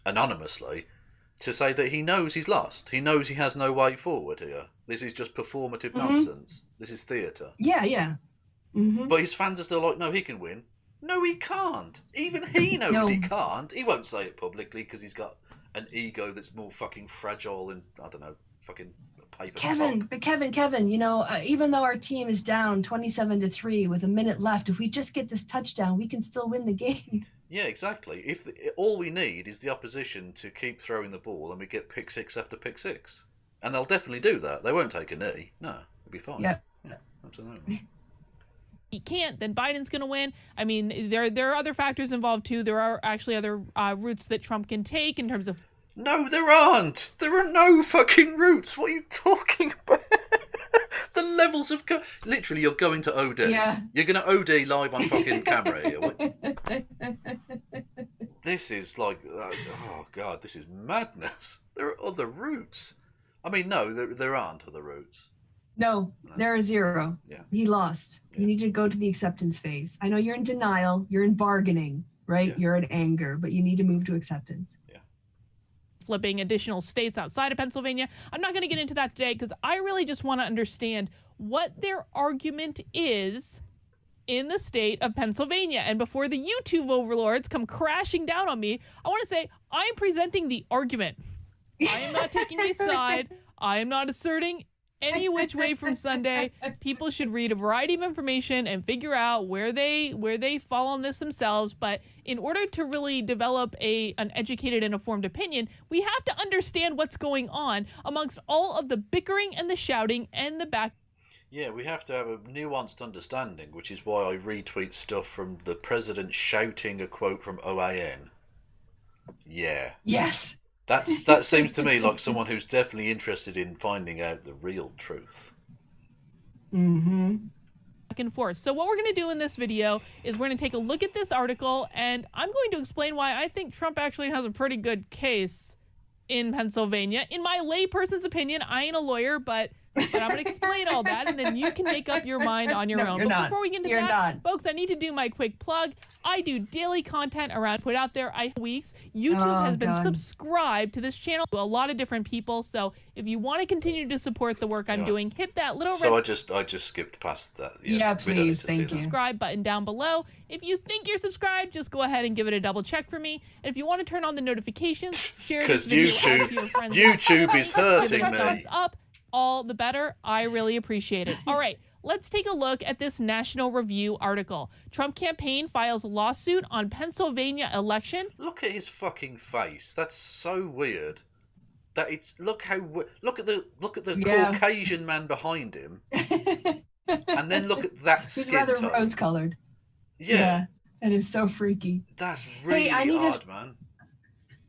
anonymously, to say that he knows he's lost. He knows he has no way forward here. This is just performative nonsense. This is theatre. Yeah. Mm-hmm. But his fans are still like, no, he can win. No, he can't. Even he knows he can't. He won't say it publicly because he's got an ego that's more fucking fragile and, I don't know, fucking paper. Kevin, even though our team is down 27-3 with a minute left, if we just get this touchdown, we can still win the game. Yeah, exactly. All we need is the opposition to keep throwing the ball and we get pick six after pick six. And they'll definitely do that. They won't take a knee. No, it'll be fine. Yeah, absolutely. He can't, then Biden's going to win. I mean, there are other factors involved too. There are actually other routes that Trump can take in terms of... No, there aren't. There are no fucking routes. What are you talking about? The levels of... Literally, you're going to OD. Yeah. You're going to OD live on fucking camera here. This is like... oh, God, this is madness. There are other routes. I mean, no, there aren't other routes. No, there are 0. Yeah. He lost. Yeah. You need to go to the acceptance phase. I know you're in denial. You're in bargaining, right? Yeah. You're in anger, but you need to move to acceptance. Yeah. Flipping additional states outside of Pennsylvania. I'm not going to get into that today because I really just want to understand what their argument is in the state of Pennsylvania. And before the YouTube overlords come crashing down on me, I want to say I am presenting the argument. I am not taking a side. I am not asserting any which way from Sunday. People should read a variety of information and figure out where they fall on this themselves. But in order to really develop an educated and informed opinion, we have to understand what's going on amongst all of the bickering and the shouting and the back. Yeah, we have to have a nuanced understanding, which is why I retweet stuff from the president shouting a quote from OAN. Yeah. Yes. That seems to me like someone who's definitely interested in finding out the real truth. Mm-hmm. Back and forth. So what we're going to do in this video is we're going to take a look at this article, and I'm going to explain why I think Trump actually has a pretty good case in Pennsylvania. In my layperson's opinion, I ain't a lawyer, but But I'm going to explain all that, and then you can make up your mind on your own. But before we get into that, folks, I need to do my quick plug. I do daily content around put out there weeks. YouTube has been subscribed to this channel to a lot of different people. So if you want to continue to support the work I'm doing, hit that little red. So I just skipped past that. Yeah, please, thank you. Subscribe button down below. If you think you're subscribed, just go ahead and give it a double check for me. And if you want to turn on the notifications, share this video with your friends. YouTube is hurting give it a me. Thumbs up, all the better. I really appreciate it. All right. Let's take a look at this National Review article. Trump campaign files lawsuit on Pennsylvania election. Look at his fucking face. That's so weird. That it's look at the Caucasian man behind him, and then look at that skin tone. He's rather rose-colored. Yeah, it is so freaky. That's really hard, man.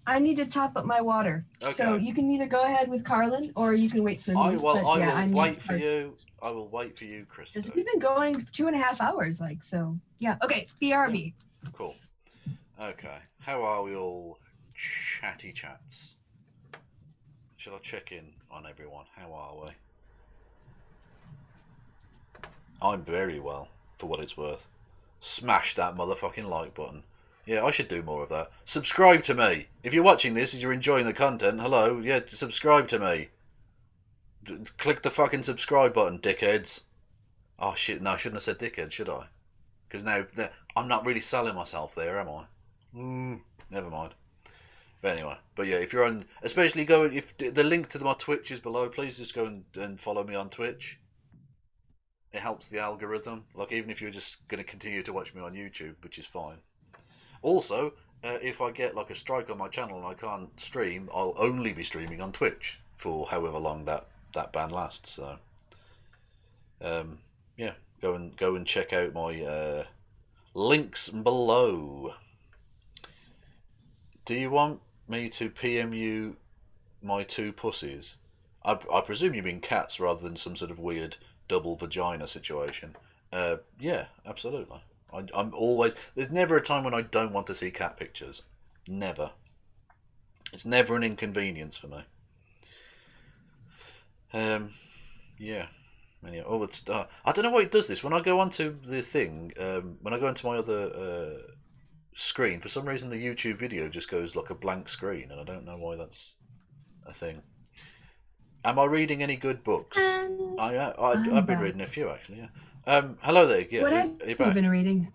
I need to top up my water. Okay. So you can either go ahead with Carlin or you can wait for me. I will wait for you. I will wait for you, Kristi. We've been going 2.5 hours, so yeah. Okay, BRB. Yeah. Cool. Okay. How are we all, chatty chats? Shall I check in on everyone? How are we? I'm very well, for what it's worth. Smash that motherfucking like button. Yeah, I should do more of that. Subscribe to me. If you're watching this and you're enjoying the content, hello, yeah, subscribe to me. Click the fucking subscribe button, dickheads. Oh shit, no, I shouldn't have said dickhead, should I? Because now I'm not really selling myself there, am I? Never mind. But anyway, yeah, if you're on, especially if the link to my Twitch is below, please just go and follow me on Twitch. It helps the algorithm. Like, even if you're just going to continue to watch me on YouTube, which is fine. Also, if I get like a strike on my channel and I can't stream, I'll only be streaming on Twitch for however long that ban lasts. So, yeah, go and check out my links below. Do you want me to PM you my two pussies? I presume you mean cats rather than some sort of weird double vagina situation. Yeah, absolutely. I'm always... There's never a time when I don't want to see cat pictures. Never. It's never an inconvenience for me. Yeah. Anyway, I don't know why it does this. When I go onto the thing, when I go into my other screen, for some reason the YouTube video just goes like a blank screen, and I don't know why that's a thing. Am I reading any good books? I've been reading a few, actually, yeah. Hello there. Yeah, what have you been reading?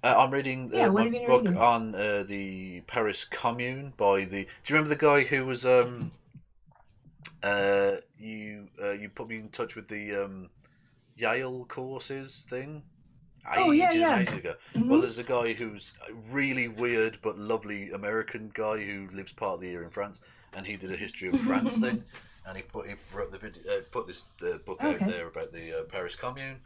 I'm reading my book on the Paris Commune by the... Do you remember the guy who was... you put me in touch with the Yale courses thing? Ages ago. Well, there's a guy who's a really weird but lovely American guy who lives part of the year in France, and he did a history of France thing, and he wrote the video, put this book out there about the Paris Commune.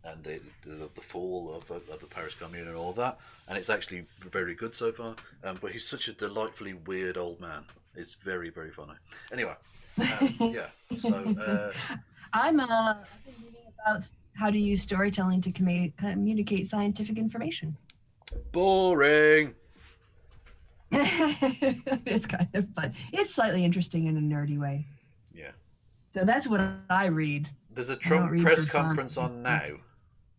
And the fall of the Paris Commune and all of that, and it's actually very good so far. But he's such a delightfully weird old man. It's very, very funny. Anyway, yeah. So I've been reading about how to use storytelling to communicate scientific information. Boring. It's kind of fun. It's slightly interesting in a nerdy way. Yeah. So that's what I read. There's a Trump press conference on now.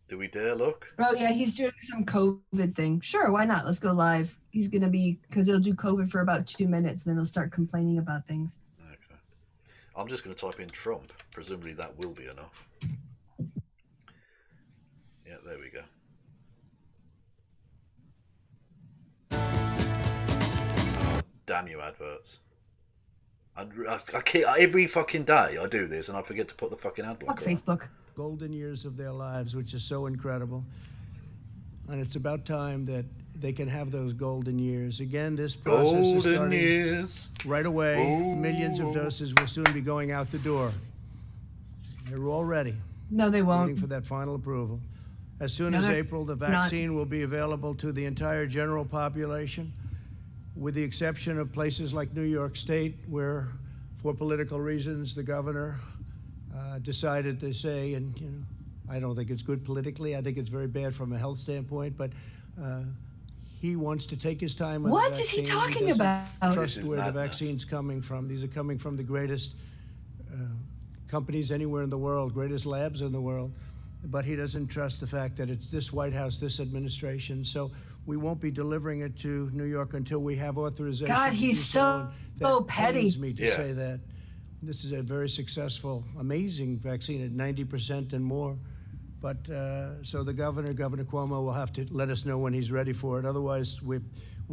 Do we dare look? Oh, yeah, he's doing some COVID thing. Sure, why not? Let's go live. He's going to be, because he'll do COVID for about 2 minutes, and then he'll start complaining about things. Okay. I'm just going to type in Trump. Presumably that will be enough. Yeah, there we go. Oh, damn you, adverts. I keep, every fucking day I do this and I forget to put the fucking ad blocker on. Facebook. Golden years of their lives, which is so incredible. And it's about time that they can have those golden years. Again, this process is starting right away. Ooh. Millions of doses will soon be going out the door. They're all ready. No, they won't. Waiting for that final approval. As soon as April, the vaccine will be available to the entire general population, with the exception of places like New York State, where, for political reasons, the governor decided to say, and I don't think it's good politically. I think it's very bad from a health standpoint, but he wants to take his time with the vaccine. What is he talking about? Trust where the vaccine's coming from. These are coming from the greatest companies anywhere in the world, greatest labs in the world. But he doesn't trust the fact that it's this White House, this administration. So we won't be delivering it to New York until we have authorization. God, he's so petty. Pains me to say that. This is a very successful, amazing vaccine at 90% and more. But so the Governor Cuomo, will have to let us know when he's ready for it. Otherwise, we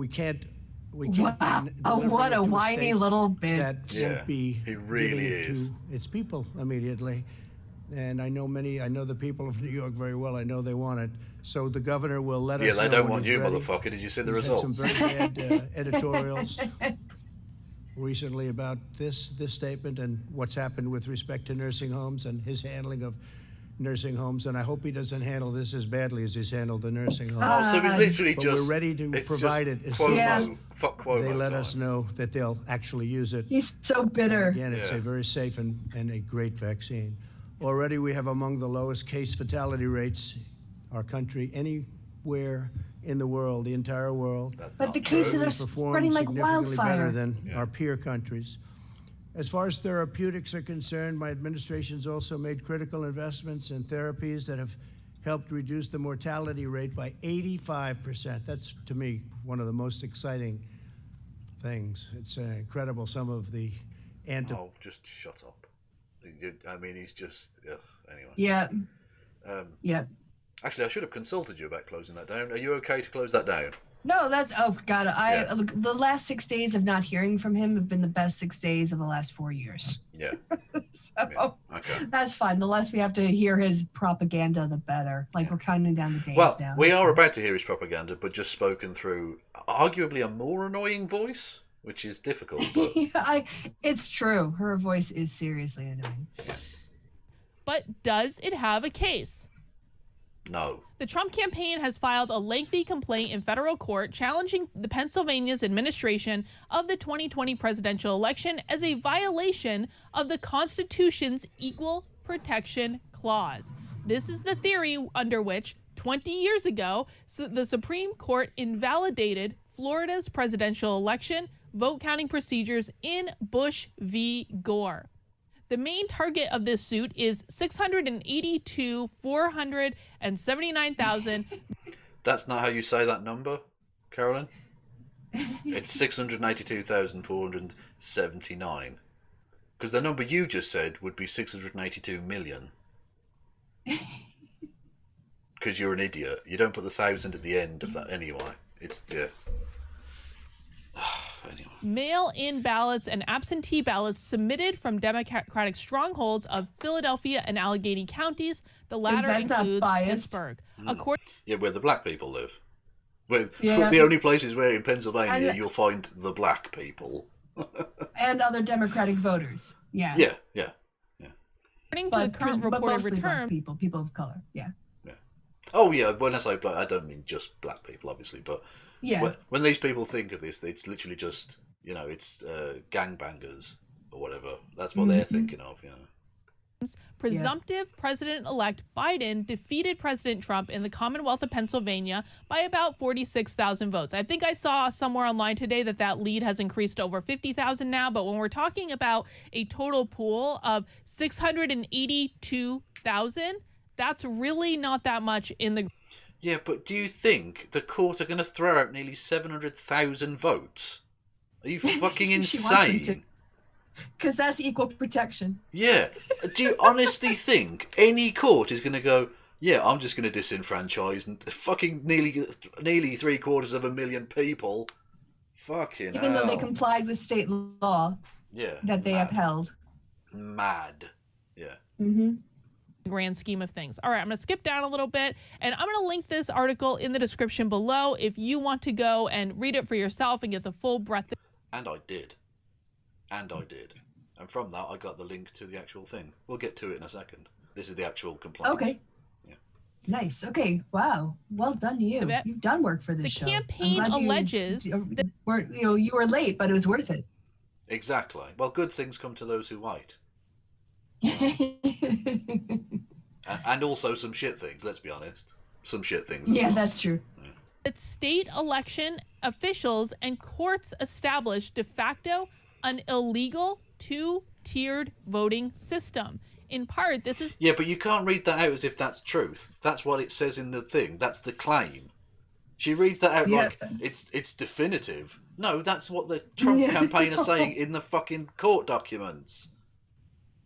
can't. Wow. Oh, what a whiny little bitch. That won't be he really is. To its people immediately. And I know the people of New York very well. I know they want it. So the governor will let us know. Yeah, they don't want he's you, ready. motherfucker. Did you see the He's results? had some very bad editorials recently about this statement and what's happened with respect to nursing homes and his handling of nursing homes. And I hope he doesn't handle this as badly as he's handled the nursing homes. Oh, so he's literally but just. we're ready to provide it. Fuck Cuomo. They let us know that they'll actually use it. He's so bitter. And again, it's a very safe and a great vaccine. Already we have among the lowest case fatality rates our country anywhere in the world, the entire world. But the cases are spreading like wildfire. Better than our peer countries. As far as therapeutics are concerned, my administration's also made critical investments in therapies that have helped reduce the mortality rate by 85%. That's, to me, one of the most exciting things. It's incredible, some of the Oh, just shut up. I mean, he's just... anyway. Yeah. Yeah. Actually, I should have consulted you about closing that down. Are you okay to close that down? No, that's, oh God, the last 6 days of not hearing from him have been the best 6 days of the last 4 years. Yeah. Okay. That's fine. The less we have to hear his propaganda, the better. Like, we're counting down the days now. We are about to hear his propaganda, but just spoken through arguably a more annoying voice, which is difficult. But it's true. Her voice is seriously annoying. But does it have a case? No. The Trump campaign has filed a lengthy complaint in federal court challenging the Pennsylvania's administration of the 2020 presidential election as a violation of the Constitution's Equal Protection Clause. This is the theory under which 20 years ago, the Supreme Court invalidated Florida's presidential election vote counting procedures in Bush v. Gore. The main target of this suit is 682,479,000. That's not how you say that number, Carolyn. It's 682,479. Because the number you just said would be 682 million. Because you're an idiot. You don't put the 1,000 at the end of that anyway. It's, yeah. Anyway. Mail-in ballots and absentee ballots submitted from Democratic strongholds of Philadelphia and Allegheny counties. The latter includes Pittsburgh. Yeah, where the black people live. The only places where in Pennsylvania you'll find the black people. And other Democratic voters. Yeah. Yeah. According to the current reported return, people of color. Yeah. Oh yeah, when I say black, I don't mean just black people, obviously, but when these people think of this, it's literally just, it's gangbangers or whatever. That's what they're thinking of, Presumptive President-elect Biden defeated President Trump in the Commonwealth of Pennsylvania by about 46,000 votes. I think I saw somewhere online today that lead has increased to over 50,000 now, but when we're talking about a total pool of 682,000, that's really not that much in the... Yeah, but do you think the court are going to throw out nearly 700,000 votes? Are you fucking insane? Because that's equal protection. Yeah. Do you honestly think any court is going to go, yeah, I'm just going to disenfranchise and fucking nearly 750,000 people? Fucking Even though they complied with state law that they upheld. Mad. Yeah. Grand scheme of things. All right, I'm going to skip down a little bit, and I'm going to link this article in the description below if you want to go and read it for yourself and get the full breadth. And I did. And from that, I got the link to the actual thing. We'll get to it in a second. This is the actual complaint. Okay. Yeah. Nice. Okay. Wow. Well done to you. You've done work for this show. The campaign alleges that you were late, but it was worth it. Exactly. Well, good things come to those who wait. And also some shit things, let's be honest. Some shit things. Yeah, that's true. That state election officials and courts established de facto an illegal 2 tiered voting system. In part, this is... Yeah, but you can't read that out as if that's truth. That's what it says in the thing. That's the claim. She reads that out like it's definitive. No, that's what the Trump campaign are saying in the fucking court documents.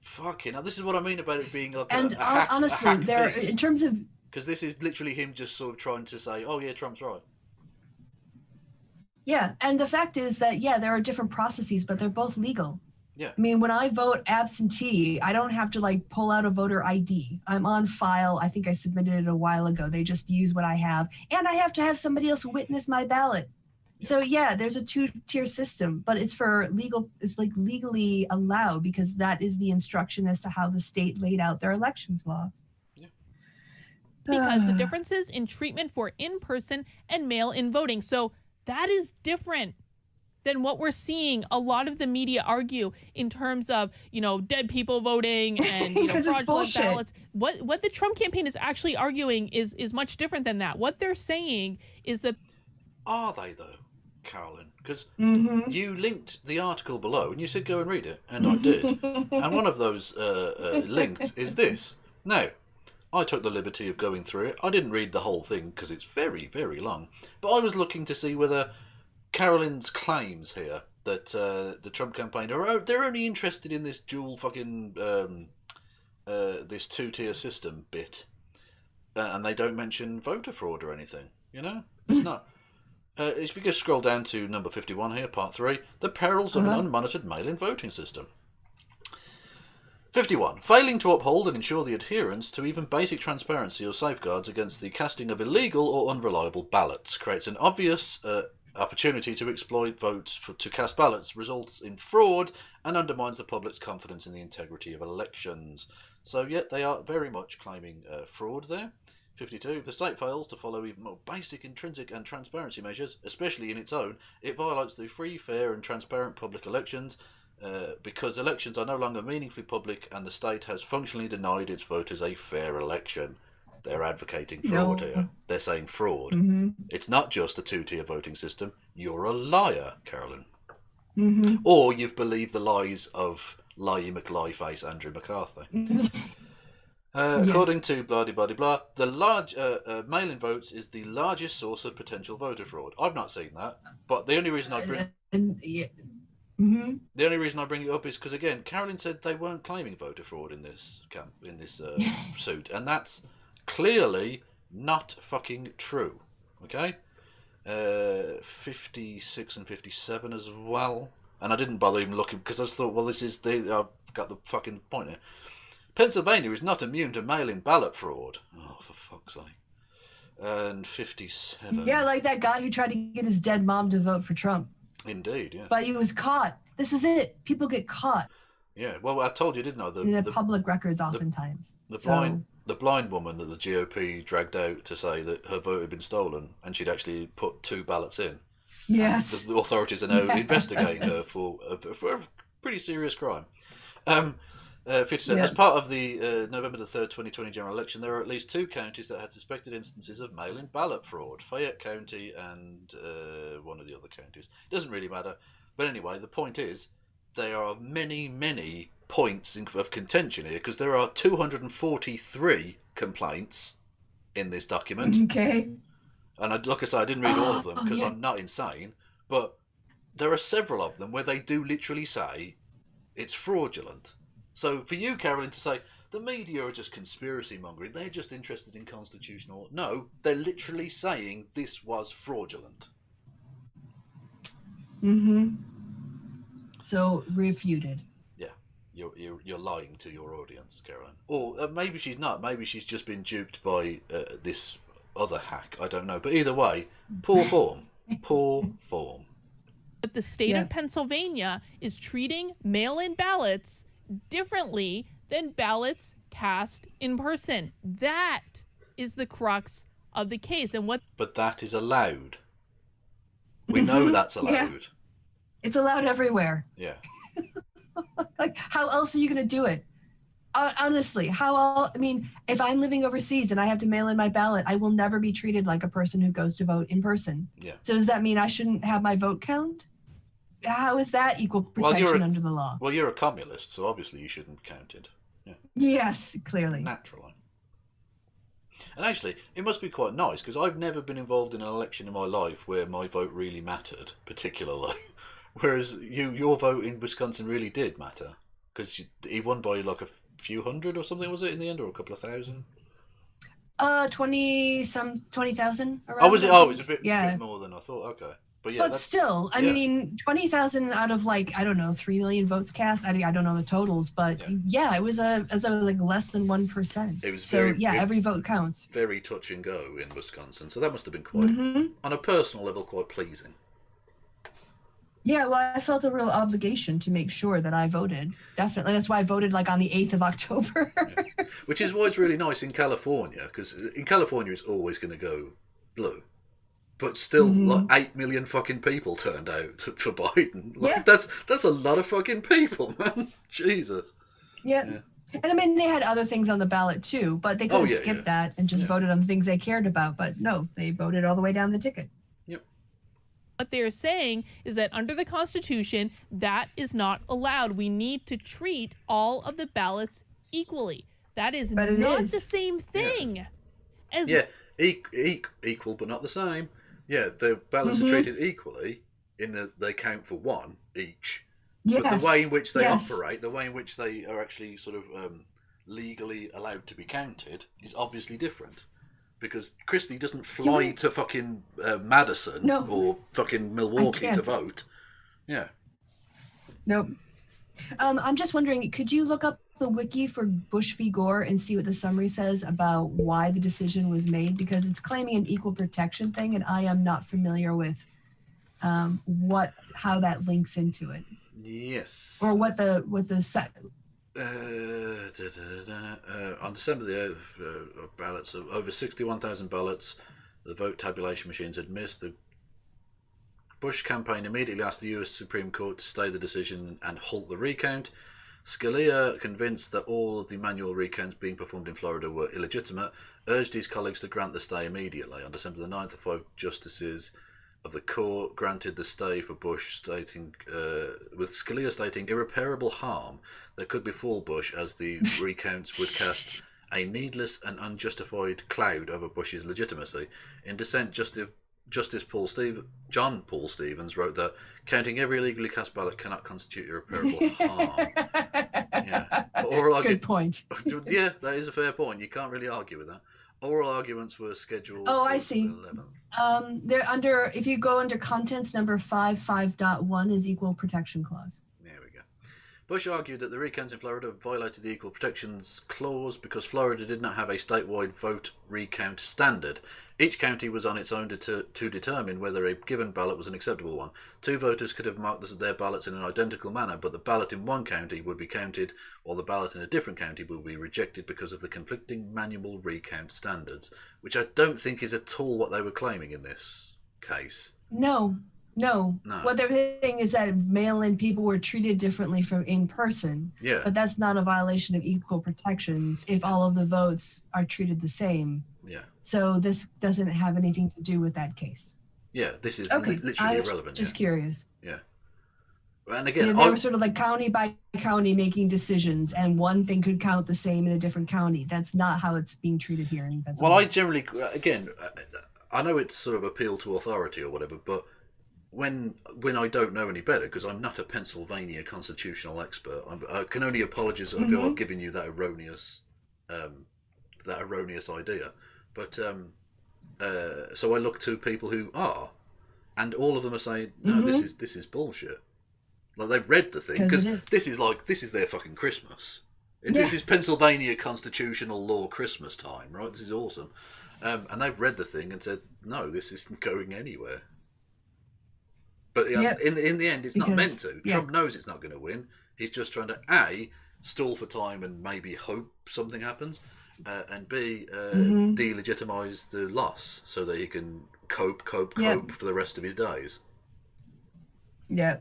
Fucking hell, this is what I mean about it being like a hack, honestly, there in terms of... Because this is literally him just sort of trying to say, oh yeah, Trump's right. Yeah, and the fact is that, there are different processes, but they're both legal. Yeah. I mean, when I vote absentee, I don't have to like pull out a voter ID. I'm on file. I think I submitted it a while ago. They just use what I have. And I have to have somebody else witness my ballot. So there's a 2-tier system, but it's like legally allowed because that is the instruction as to how the state laid out their elections laws. Because the differences in treatment for in-person and mail-in voting. So that is different than what we're seeing a lot of the media argue in terms of, dead people voting and fraudulent ballots. What the Trump campaign is actually arguing is much different than that. What they're saying is that... Are they, though, Carolyn? Because you linked the article below and you said go and read it, and I did. And one of those links is this. Now, I took the liberty of going through it. I didn't read the whole thing because it's very, very long. But I was looking to see whether Carolyn's claims here that the Trump campaign they're only interested in this dual fucking this 2-tier system bit, and they don't mention voter fraud or anything. It's not. If you go scroll down to number 51 here, part 3, the perils of an unmonitored mail-in voting system. 51. Failing to uphold and ensure the adherence to even basic transparency or safeguards against the casting of illegal or unreliable ballots creates an obvious opportunity to exploit votes to cast ballots, results in fraud, and undermines the public's confidence in the integrity of elections. So, yet they are very much claiming fraud there. 52. If the state fails to follow even more basic intrinsic and transparency measures, especially in its own, it violates the free, fair, and transparent public elections. Because elections are no longer meaningfully public and the state has functionally denied its voters a fair election. They're advocating fraud here. They're saying fraud. It's not just a 2-tier voting system. You're a liar, Carolyn. Or you've believed the lies of Lie McLieface Andrew McCarthy. According to blah-de-blah-de-blah, the large mail-in votes is the largest source of potential voter fraud. I've not seen that, but the only reason I bring... The only reason I bring it up is because, again, Carolyn said they weren't claiming voter fraud in this suit, and that's clearly not fucking true. Okay, 56 and 57 as well, and I didn't bother even looking because I just thought, well, I've got the fucking point here. Pennsylvania is not immune to mail-in ballot fraud. Oh, for fuck's sake. And 57. Yeah, like that guy who tried to get his dead mom to vote for Trump. Indeed, yeah. But he was caught. This is it. People get caught. Yeah, well, I told you, didn't I? The public records oftentimes. The blind woman that the GOP dragged out to say that her vote had been stolen and she'd actually put 2 ballots in. Yes. The authorities are now investigating her for a pretty serious crime. 57. As part of the November the 3rd, 2020 general election, there are at least 2 counties that had suspected instances of mail-in ballot fraud. Fayette County and one of the other counties. It doesn't really matter. But anyway, the point is, there are many, many points of contention here, because there are 243 complaints in this document. Okay. And like I say, I didn't read all of them, because I'm not insane. But there are several of them where they do literally say it's fraudulent. So for you, Carolyn, to say the media are just conspiracy mongering, they're just interested in constitutional... No, they're literally saying this was fraudulent. So refuted. Yeah, you're lying to your audience, Carolyn. Or maybe she's not. Maybe she's just been duped by this other hack. I don't know. But either way, poor form. Poor form. But the state of Pennsylvania is treating mail-in ballots differently than ballots cast in person. That is the crux of the case. And what? But that is allowed. We know that's allowed. Yeah. It's allowed everywhere. Yeah. Like, how else are you going to do it? Honestly, how else? I mean, if I'm living overseas and I have to mail in my ballot, I will never be treated like a person who goes to vote in person. Yeah. So does that mean I shouldn't have my vote count? how is that equal protection under the law? Well, you're a communist, so obviously you shouldn't be counted. Yeah. Yes, clearly. Naturally. And actually, it must be quite nice, because I've never been involved in an election in my life where my vote really mattered, particularly. Whereas your vote in Wisconsin really did matter, because he won by like a few hundred or something, was it, in the end, or a couple of thousand? 20,000 around. Oh, was it? Oh, it was a bit more than I thought. Okay. But yeah, still, I mean, 20,000 out of like, I don't know, 3 million votes cast. I don't know the totals, but it was like less than 1%. It was every vote counts. Very touch and go in Wisconsin. So that must have been quite, on a personal level, quite pleasing. Yeah, well, I felt a real obligation to make sure that I voted. Definitely. That's why I voted like on the 8th of October. Which is why it's really nice in California, because in California it's always going to go blue. But still, like 8 million fucking people turned out for Biden. Like, that's a lot of fucking people, man. Jesus. Yeah. And I mean, they had other things on the ballot too, but they could have skipped that and just voted on the things they cared about. But no, they voted all the way down the ticket. Yep. What they're saying is that under the Constitution, that is not allowed. We need to treat all of the ballots equally. That is not the same thing. Equal but not the same. Yeah, the ballots are treated equally in that they count for one each. Yes. But the way in which they operate, the way in which they are actually sort of legally allowed to be counted is obviously different. Because Kristi doesn't fly to fucking Madison or fucking Milwaukee to vote. Yeah. Nope. I'm just wondering, could you look up the wiki for Bush v. Gore and see what the summary says about why the decision was made? Because it's claiming an equal protection thing, and I am not familiar with how that links into it. Yes. Or what the on December the ballots of over 61,000 ballots, the vote tabulation machines had missed. The Bush campaign immediately asked the U.S. Supreme Court to stay the decision and halt the recount. Scalia, convinced that all of the manual recounts being performed in Florida were illegitimate, urged his colleagues to grant the stay immediately. On December the 9th, the 5 justices of the court granted the stay for Bush, stating, with Scalia stating irreparable harm that could befall Bush as the recounts would cast a needless and unjustified cloud over Bush's legitimacy. In dissent, Justice John Paul Stevens wrote that counting every illegally cast ballot cannot constitute irreparable harm. Good point. Yeah, that is a fair point. You can't really argue with that. Oral arguments were scheduled for I see. the 11th. They're under, if you go under contents number 5.1 is equal protection clause. There we go. Bush argued that the recounts in Florida violated the Equal Protections Clause because Florida did not have a statewide vote recount standard. Each county was on its own to determine whether a given ballot was an acceptable one. 2 voters could have marked their ballots in an identical manner, but the ballot in one county would be counted, while the ballot in a different county would be rejected because of the conflicting manual recount standards, which I don't think is at all what they were claiming in this case. No. What they're saying is that mail-in people were treated differently from in person. Yeah. But that's not a violation of equal protections if all of the votes are treated the same. Yeah. So this doesn't have anything to do with that case. Yeah, this is literally irrelevant. Just curious. Yeah. And again, they were sort of like county by county making decisions, and one thing could count the same in a different county. That's not how it's being treated here in Pennsylvania. Well, I generally, again, I know it's sort of appeal to authority or whatever, but when I don't know any better, because I'm not a Pennsylvania constitutional expert, I can only apologise if I've given you that erroneous idea. But so I look to people who are, and all of them are saying, no, this is bullshit. Like, they've read the thing, because this is their fucking Christmas. This is Pennsylvania constitutional law Christmas time, right? This is awesome. And they've read the thing and said, no, this isn't going anywhere. But in the end, it's not meant to. Trump knows it's not going to win. He's just trying to A, stall for time and maybe hope something happens, and B, delegitimize the loss so that he can cope for the rest of his days. Yeah.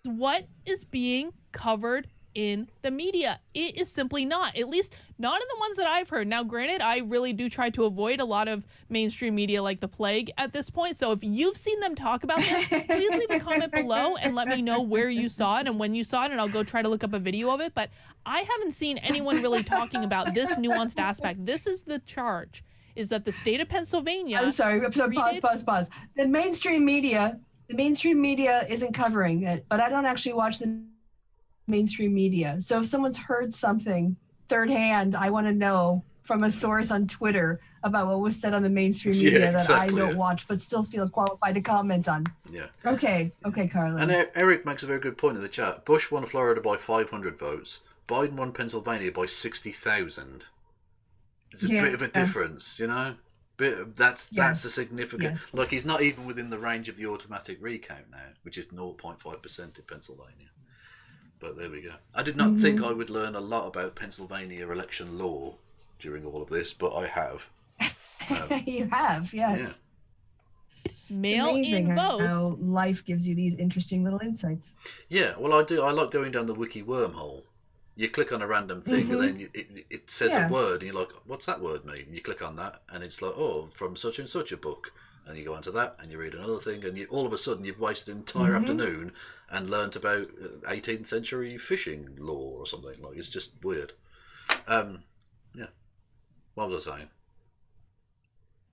What is being covered in the media. It is simply not, at least not in the ones that I've heard. Now, granted, I really do try to avoid a lot of mainstream media like the plague at this point. So if you've seen them talk about this, please leave a comment below and let me know where you saw it and when you saw it, and I'll go try to look up a video of it. But I haven't seen anyone really talking about this nuanced aspect. This is the charge, is that the state of Pennsylvania... I'm sorry, pause. The mainstream media isn't covering it, but I don't actually watch the mainstream media. So if someone's heard something third hand, I want to know from a source on Twitter about what was said on the mainstream media that I don't watch, but still feel qualified to comment on. Yeah. Okay, Carla. And Eric makes a very good point in the chat. Bush won Florida by 500 votes. Biden won Pennsylvania by 60,000. It's a bit of a difference, you know? That's a significant... Like, he's not even within the range of the automatic recount now, which is 0.5% in Pennsylvania. But there we go. I did not think I would learn a lot about Pennsylvania election law during all of this, but I have. You have, yes. Yeah. Mail-in votes. How life gives you these interesting little insights. Yeah, well, I do. I like going down the wiki wormhole. You click on a random thing, and then it says a word, and you're like, what's that word mean? And you click on that, and it's like, oh, from such and such a book. And you go onto that, and you read another thing, and all of a sudden you've wasted an entire afternoon and learnt about 18th century fishing law or something. Like, it's just weird. Yeah. What was I saying?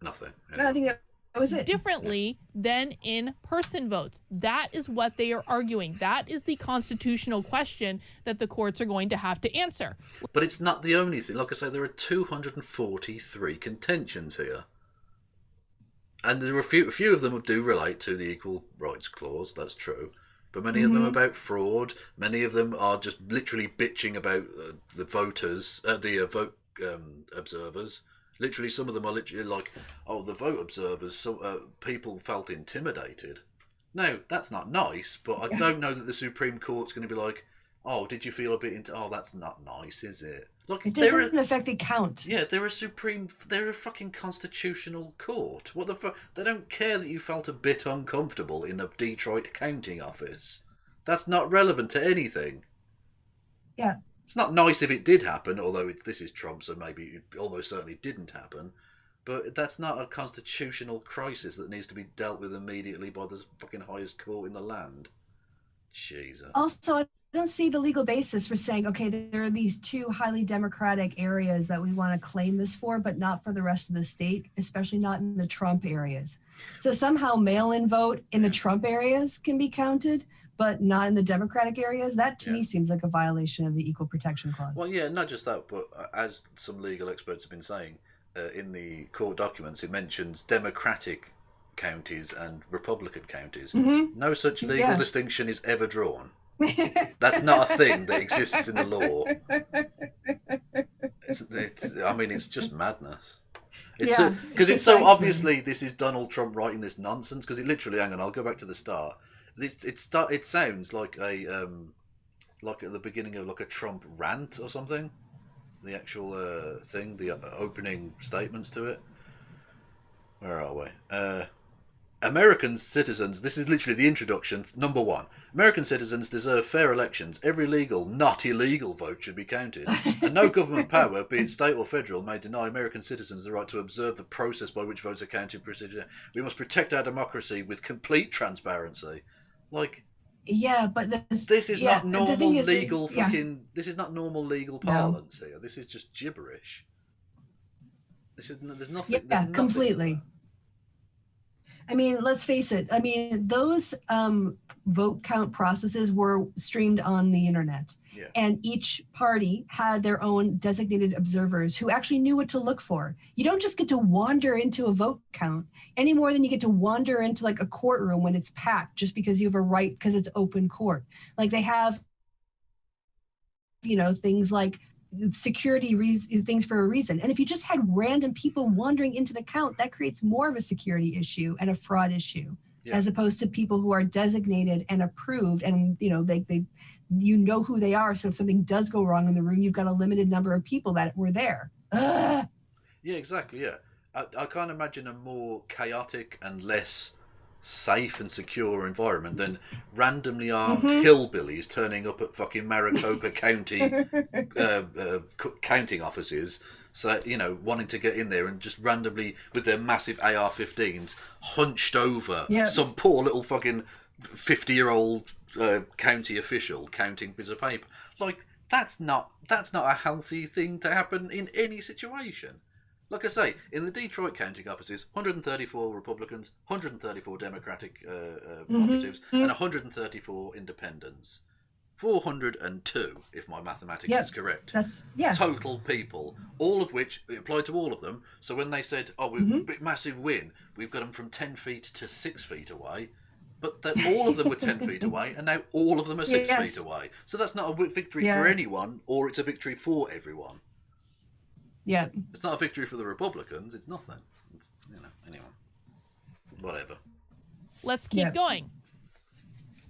Nothing. Anyway. No, I think that was it. Differently than in-person votes. That is what they are arguing. That is the constitutional question that the courts are going to have to answer. But it's not the only thing. Like I say, there are 243 contentions here. And there are a few of them do relate to the Equal Rights Clause, that's true. But many of them are about fraud. Many of them are just literally bitching about the voters, the vote observers. Literally, some of them are literally like, oh, the vote observers, so people felt intimidated. No, that's not nice, but I don't know that the Supreme Court's going to be like, oh, did you feel a bit oh, that's not nice, is it? Look, it doesn't affect the count. Yeah, they're a fucking constitutional court. What the fuck? They don't care that you felt a bit uncomfortable in a Detroit accounting office. That's not relevant to anything. Yeah. It's not nice if it did happen, although this is Trump, so maybe it almost certainly didn't happen. But that's not a constitutional crisis that needs to be dealt with immediately by the fucking highest court in the land. Jesus. Also, I don't see the legal basis for saying, okay, there are these two highly democratic areas that we want to claim this for, but not for the rest of the state, especially not in the Trump areas. So somehow mail-in vote in the Trump areas can be counted, but not in the Democratic areas. That to me seems like a violation of the Equal Protection Clause. Well, yeah, not just that, but as some legal experts have been saying, in the court documents, it mentions Democratic counties and Republican counties. No such legal distinction is ever drawn. That's not a thing that exists in the law. It's just madness. Because it's so obviously this is Donald Trump writing this nonsense. Because it literally, hang on, I'll go back to the start. It sounds like like at the beginning of like a Trump rant or something. The actual thing, the opening statements to it. Where are we? American citizens, this is literally the introduction, number 1. American citizens deserve fair elections. Every legal, not illegal vote should be counted. And no government power, be it state or federal, may deny American citizens the right to observe the process by which votes are counted. We must protect our democracy with complete transparency. Like, yeah, but this is not normal legal fucking. This is not normal legal parlance here. This is just gibberish. There's nothing. Yeah, nothing completely. I mean, let's face it. I mean, those vote count processes were streamed on the internet. Yeah. And each party had their own designated observers who actually knew what to look for. You don't just get to wander into a vote count any more than you get to wander into like a courtroom when it's packed just because you have a right, because it's open court. Like they have, things like security things for a reason. And if you just had random people wandering into the count, that creates more of a security issue and a fraud issue, as opposed to people who are designated and approved and, they who they are. So if something does go wrong in the room, you've got a limited number of people that were there. Yeah, exactly. Yeah. I can't imagine a more chaotic and less safe and secure environment than randomly armed hillbillies turning up at fucking Maricopa County counting offices, so wanting to get in there and just randomly with their massive AR-15s hunched over some poor little fucking 50-year-old county official counting bits of paper. Like, that's not a healthy thing to happen in any situation. Like I say, in the Detroit counting offices, 134 Republicans, 134 Democratic operatives, and 134 independents. 402, if my mathematics is correct. That's total people, all of which it applied to all of them. So when they said, "Oh, massive win, we've got them from 10 feet to 6 feet away," but all of them were 10 feet away, and now all of them are 6 feet away. So that's not a victory for anyone, or it's a victory for everyone. Yeah. It's not a victory for the Republicans. It's nothing. It's, anyway. Whatever. Let's keep going.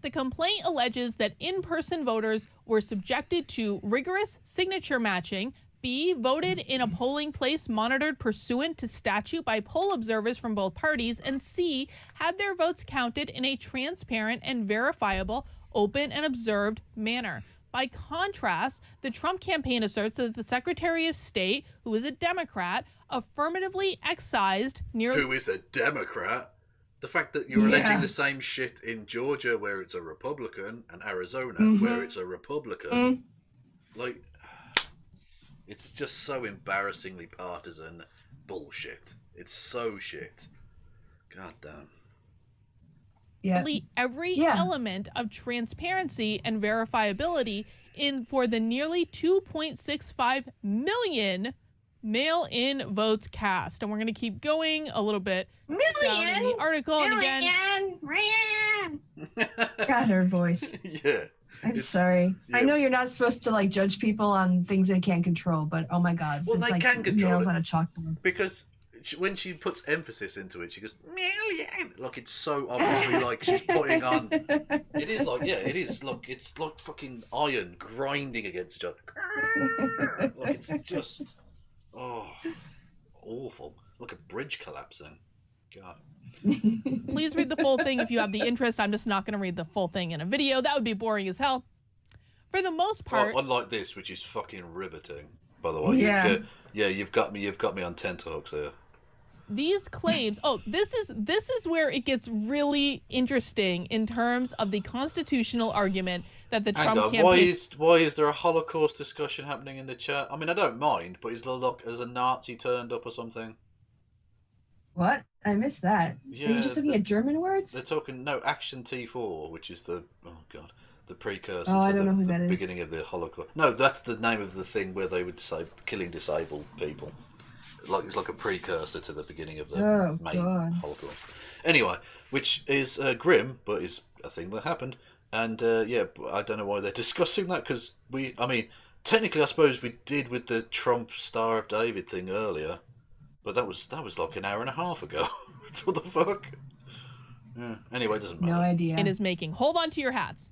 The complaint alleges that in-person voters were subjected to rigorous signature matching, B, voted in a polling place monitored pursuant to statute by poll observers from both parties, and C, had their votes counted in a transparent and verifiable, open and observed manner. By contrast, the Trump campaign asserts that the Secretary of State, who is a Democrat, affirmatively excised nearly... Who is a Democrat? The fact that you're alleging the same shit in Georgia, where it's a Republican, and Arizona, where it's a Republican. Like, it's just so embarrassingly partisan bullshit. It's so shit. God damn. Every element of transparency and verifiability for the nearly 2.65 million mail-in votes cast. And we're going to keep going a little bit down in the article. And again, God, her voice. I'm sorry. I know you're not supposed to judge people on things they can't control, but oh my God, well, they can control nails it on a chalkboard. because when she puts emphasis into it, she goes million. Like, it's so obviously like she's putting on. It is like it is like it's like fucking iron grinding against each other. Like, it's just awful. Like a bridge collapsing. God. Please read the full thing if you have the interest. I'm just not going to read the full thing in a video. That would be boring as hell. For the most part, unlike this, which is fucking riveting. By the way, you've got me on tenterhooks here. These claims, this is where it gets really interesting in terms of the constitutional argument that the Trump campaign... Why is there a Holocaust discussion happening in the chat? I mean, I don't mind, but is a Nazi turned up or something? What? I missed that. Yeah, Are you just looking at German words? They're talking, Action T4, which is the precursor I to don't know who the that is. beginning of the Holocaust. No, that's the name of the thing where they would say killing disabled people. It's like a precursor to the beginning of the main Holocaust. Anyway, which is grim, but is a thing that happened. And I don't know why they're discussing that, because technically I suppose we did with the Trump Star of David thing earlier, but that was like an hour and a half ago. What the fuck? Yeah. Anyway, it doesn't matter. No idea. It is making. Hold on to your hats.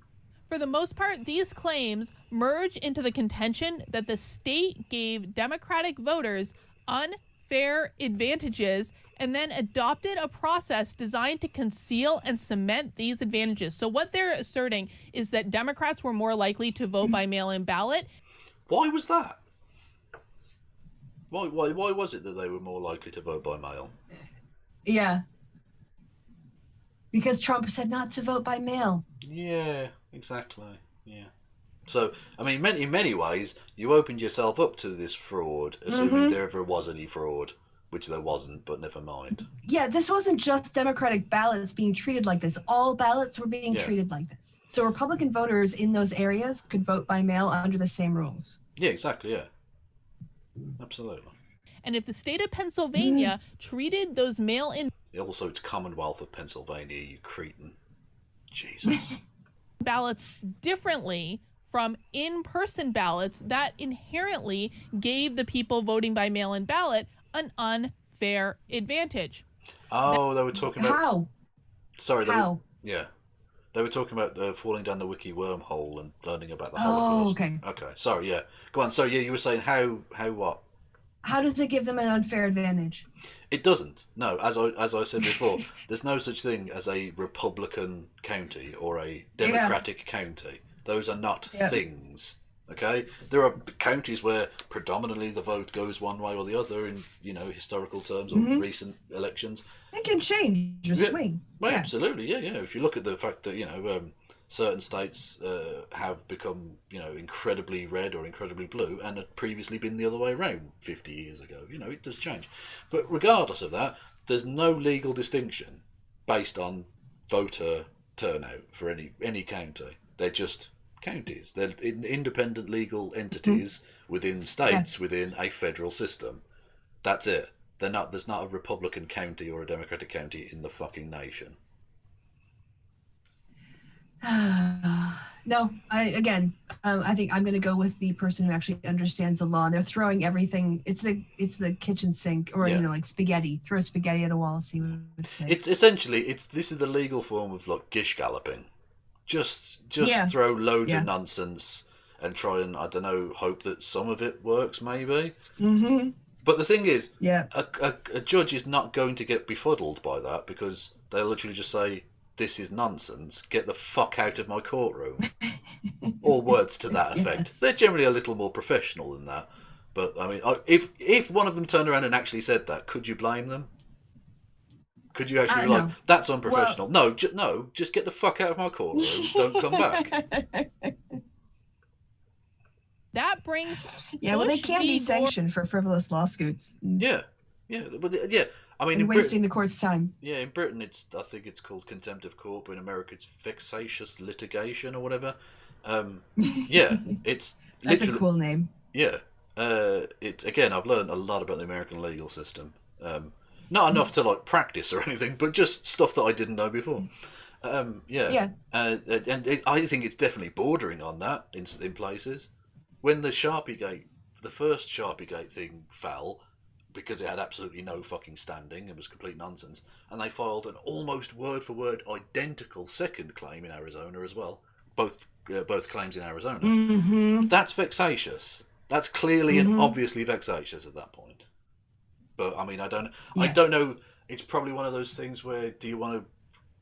For the most part, these claims merge into the contention that the state gave Democratic voters unfair advantages and then adopted a process designed to conceal and cement these advantages. So what they're asserting is that Democrats were more likely to vote by mail-in ballot. Why was that? Why was it that they were more likely to vote by mail? Yeah. Because Trump said not to vote by mail. Yeah, exactly. Yeah. So, in many ways, you opened yourself up to this fraud, assuming there ever was any fraud, which there wasn't, but never mind. Yeah, this wasn't just Democratic ballots being treated like this. All ballots were being treated like this. So Republican voters in those areas could vote by mail under the same rules. Yeah, exactly, yeah. Absolutely. And if the state of Pennsylvania treated those mail-in... Also, it's Commonwealth of Pennsylvania, you cretin. Jesus. ...ballots differently from in-person ballots, that inherently gave the people voting by mail-in ballot an unfair advantage. Oh, they were talking about... How? Sorry. How? They were talking about falling down the wiki wormhole and learning about the Holocaust. Oh, okay. Okay, sorry, yeah. Go on, so you were saying how what? How does it give them an unfair advantage? It doesn't. No, as I said before, there's no such thing as a Republican county or a Democratic county. Those are not things. Okay, there are counties where predominantly the vote goes one way or the other in historical terms or recent elections. It can change or swing. Well, absolutely, yeah. If you look at the fact that certain states have become incredibly red or incredibly blue and had previously been the other way around 50 years ago, it does change. But regardless of that, there's no legal distinction based on voter turnout for any county. They're just counties. They're independent legal entities within states within a federal system. That's it. There's not a Republican county or a Democratic county in the fucking nation. No, I think I'm going to go with the person who actually understands the law. And they're throwing everything. It's the kitchen sink, or like spaghetti. Throw spaghetti at a wall, see what it sticks. It's essentially this is the legal form of like gish galloping. Just throw loads of nonsense and try and hope that some of it works maybe. Mm-hmm. But the thing is, a judge is not going to get befuddled by that because they'll literally just say, "This is nonsense. Get the fuck out of my courtroom," or words to that effect. They're generally a little more professional than that. But I mean, if one of them turned around and actually said that, could you blame them? Could you actually be like, "That's unprofessional"? Well, no, just get the fuck out of my courtroom. Don't come back. That brings. Well, they can be sanctioned for frivolous lawsuits. Yeah. I mean, wasting the court's time. Yeah, in Britain, I think it's called contempt of court, but in America, it's vexatious litigation or whatever. It's that's a cool name. Yeah. I've learned a lot about the American legal system. Not enough to like practice or anything, but just stuff that I didn't know before. And I think it's definitely bordering on that in places. When the first Sharpiegate thing fell, because it had absolutely no fucking standing, it was complete nonsense, and they filed an almost word-for-word identical second claim in Arizona as well. Both claims in Arizona. Mm-hmm. That's vexatious. That's clearly and obviously vexatious at that point. But I mean, I don't know. It's probably one of those things where do you want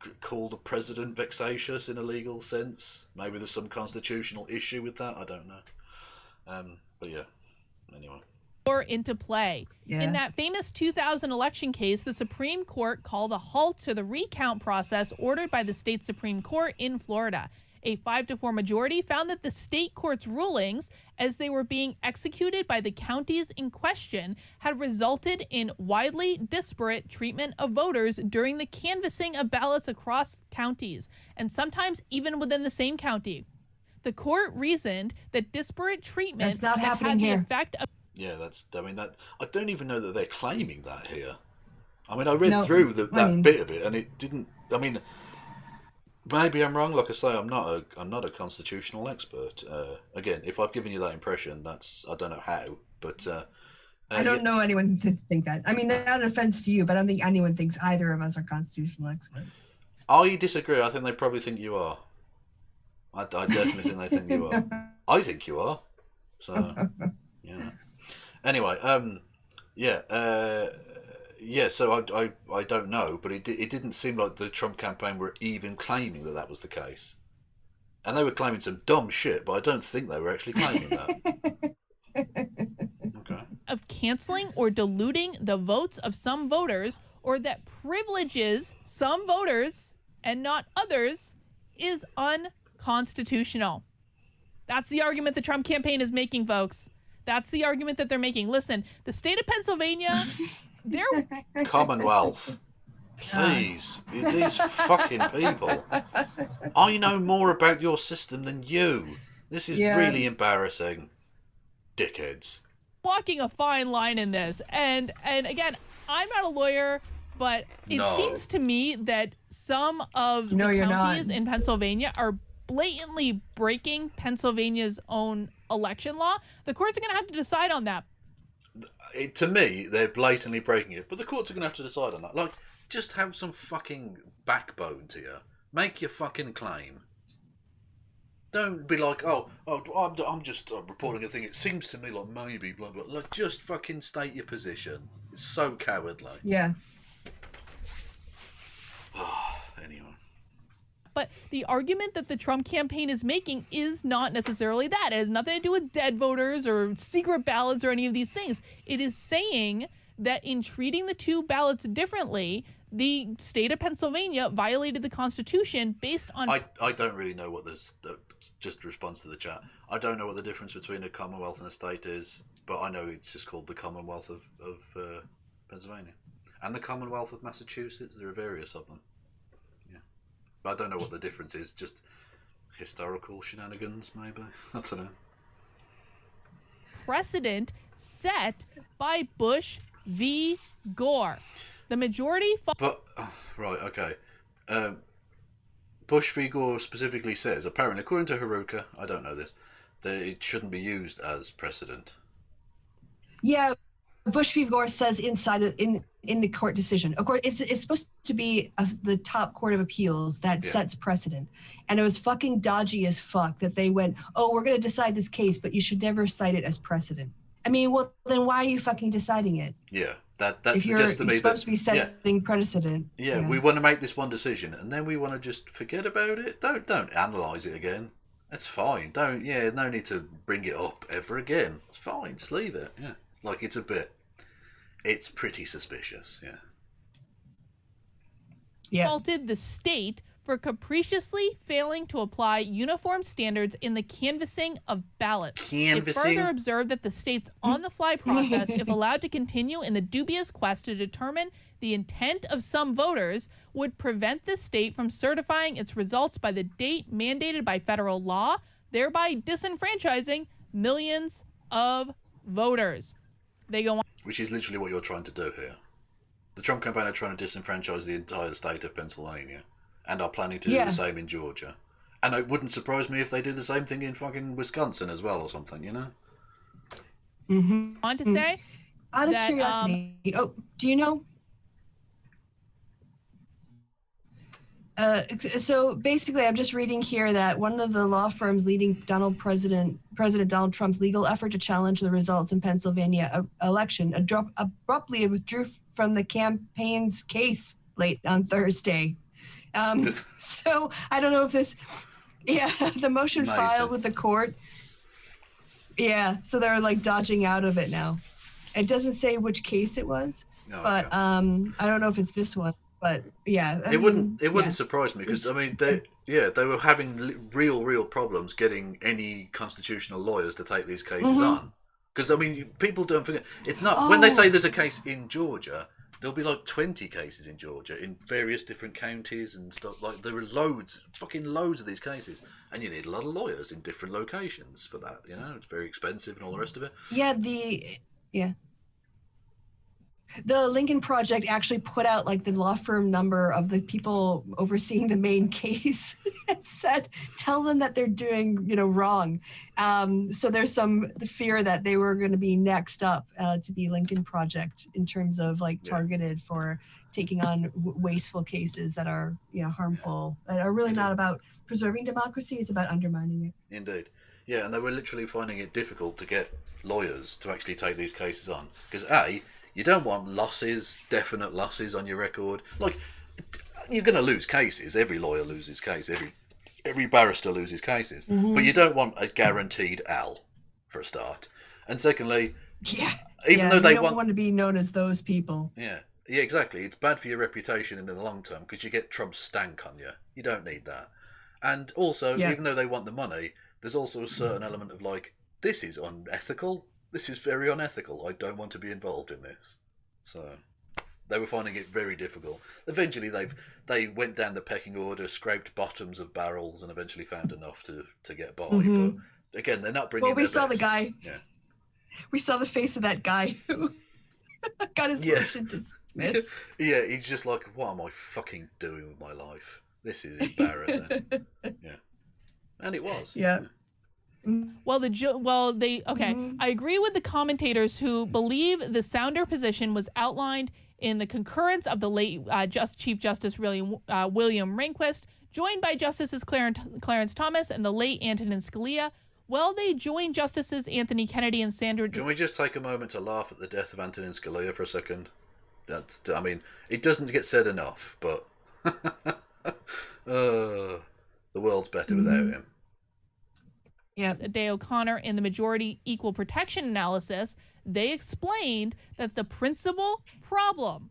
to call the president vexatious in a legal sense? Maybe there's some constitutional issue with that. I don't know. But yeah. Anyway. Into play. In that famous 2000 election case, the Supreme Court called a halt to the recount process ordered by the state Supreme Court in Florida. A 5-4 majority found that the state court's rulings, as they were being executed by the counties in question, had resulted in widely disparate treatment of voters during the canvassing of ballots across counties, and sometimes even within the same county. The court reasoned that disparate treatment had the effect of... Yeah, I don't even know that they're claiming that here. I mean, I read through that bit of it, and it didn't. I mean, maybe I'm wrong. Like I say, I'm not a constitutional expert. Again, if I've given you that impression, I don't know how, but I don't know anyone to think that. I mean, not an offense to you, but I don't think anyone thinks either of us are constitutional experts. I disagree. I think they probably think you are. I definitely think they think you are. I think you are. So, yeah. Anyway, so I don't know, but it didn't seem like the Trump campaign were even claiming that was the case. And they were claiming some dumb shit, but I don't think they were actually claiming that. Okay. Of canceling or diluting the votes of some voters, or that privileges some voters and not others, is unconstitutional. That's the argument the Trump campaign is making, folks. That's the argument that they're making. Listen, the state of Pennsylvania, they're... Commonwealth. Please. These fucking people. I know more about your system than you. This is really embarrassing. Dickheads. Walking a fine line in this. And again, I'm not a lawyer, but it seems to me that some of the counties in Pennsylvania are blatantly breaking Pennsylvania's own election law. The courts are going to have to decide on that. To me, they're blatantly breaking it, but the courts are going to have to decide on that. Like, just have some fucking backbone to you. Make your fucking claim. Don't be like, I'm just reporting a thing. It seems to me like maybe, blah, blah. Like, just fucking state your position. It's so cowardly. Yeah. Anyway. But the argument that the Trump campaign is making is not necessarily that. It has nothing to do with dead voters or secret ballots or any of these things. It is saying that in treating the two ballots differently, the state of Pennsylvania violated the Constitution based on... I don't really know what this... Just response to the chat. I don't know what the difference between a Commonwealth and a state is, but I know it's just called the Commonwealth of Pennsylvania. And the Commonwealth of Massachusetts. There are various of them. I don't know what the difference is, just historical shenanigans, maybe. I don't know. Precedent set by Bush v. Gore. The majority... Right, okay. Bush v. Gore specifically says, apparently, according to Haruka, I don't know this, that it shouldn't be used as precedent. Yeah, Bush v. Gore says inside in the court decision. Of course, it's supposed to be the top court of appeals that sets precedent. And it was fucking dodgy as fuck that they went, oh, we're going to decide this case, but you should never cite it as precedent. I mean, well, then why are you fucking deciding it? Yeah, that if suggests to me you're supposed to be setting precedent. Yeah, we want to make this one decision, and then we want to just forget about it. Don't analyse it again. It's fine. No need to bring it up ever again. It's fine. Just leave it. Yeah, like it's pretty suspicious. Yeah. Faulted the state for capriciously failing to apply uniform standards in the canvassing of ballots. It further observed that the state's on-the-fly process, if allowed to continue in the dubious quest to determine the intent of some voters, would prevent the state from certifying its results by the date mandated by federal law, thereby disenfranchising millions of voters. They go on. Which is literally what you're trying to do here. The Trump campaign are trying to disenfranchise the entire state of Pennsylvania and are planning to do the same in Georgia. And it wouldn't surprise me if they did the same thing in fucking Wisconsin as well or something, you know? Mm-hmm. On to say out of curiosity, do you know? So basically, I'm just reading here that one of the law firms leading President Donald Trump's legal effort to challenge the results in Pennsylvania election abruptly withdrew from the campaign's case late on Thursday. So I don't know if this, the motion filed with the court. Yeah, so they're like dodging out of it now. It doesn't say which case it was, but I don't know if it's this one. But it wouldn't surprise me because I mean they were having real problems getting any constitutional lawyers to take these cases on, because I mean people don't forget it's not when they say there's a case in Georgia, there'll be like 20 cases in Georgia in various different counties and stuff. Like there are fucking loads of these cases, and you need a lot of lawyers in different locations for that. You know, it's very expensive and all the rest of it. The Lincoln Project actually put out like the law firm number of the people overseeing the main case and said, tell them that they're doing, wrong. So there's some fear that they were going to be next up to be Lincoln Project in terms of like targeted for taking on wasteful cases that are, harmful, that are really not about preserving democracy. It's about undermining it. Indeed. Yeah. And they were literally finding it difficult to get lawyers to actually take these cases on because you don't want definite losses on your record. Like, you're going to lose cases. Every lawyer loses cases. Every barrister loses cases. Mm-hmm. But you don't want a guaranteed L, for a start. And secondly, even though they don't want to be known as those people. Yeah, exactly. It's bad for your reputation in the long term because you get Trump's stank on you. You don't need that. And also, even though they want the money, there's also a certain element of like, this is unethical. This is very unethical. I don't want to be involved in this. So they were finding it very difficult. Eventually, they went down the pecking order, scraped bottoms of barrels, and eventually found enough to get by. Mm-hmm. But again, they're not bringing. Well, we saw best. The guy. Yeah. We saw the face of that guy who got his motion dismissed. Yeah, he's just like, what am I fucking doing with my life? This is embarrassing. And it was. Yeah. I agree with the commentators who believe the sounder position was outlined in the concurrence of the late Chief Justice William Rehnquist joined by Justices Clarence Thomas and the late Antonin Scalia. Well, they joined Justices Anthony Kennedy and Sandra... Can we just take a moment to laugh at the death of Antonin Scalia for a second? It doesn't get said enough, but the world's better without him. Yeah. Day O'Connor in the majority equal protection analysis, they explained that the principal problem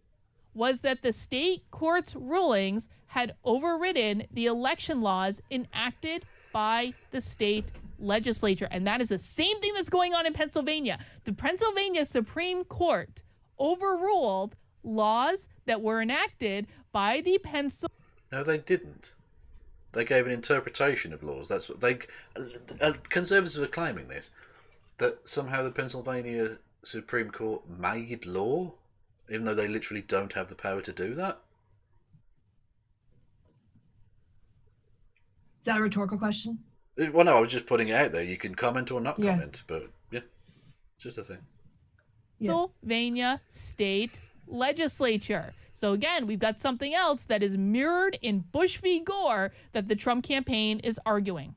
was that the state court's rulings had overridden the election laws enacted by the state legislature. And that is the same thing that's going on in Pennsylvania. The Pennsylvania Supreme Court overruled laws that were enacted by the No, they didn't. They gave an interpretation of laws. That's what they... conservatives are claiming this, that somehow the Pennsylvania Supreme Court made law, even though they literally don't have the power to do that. Is that a rhetorical question? Well, no, I was just putting it out there. You can comment or not comment, but yeah, it's just a thing. Pennsylvania state legislature. So again, we've got something else that is mirrored in Bush v. Gore that the Trump campaign is arguing.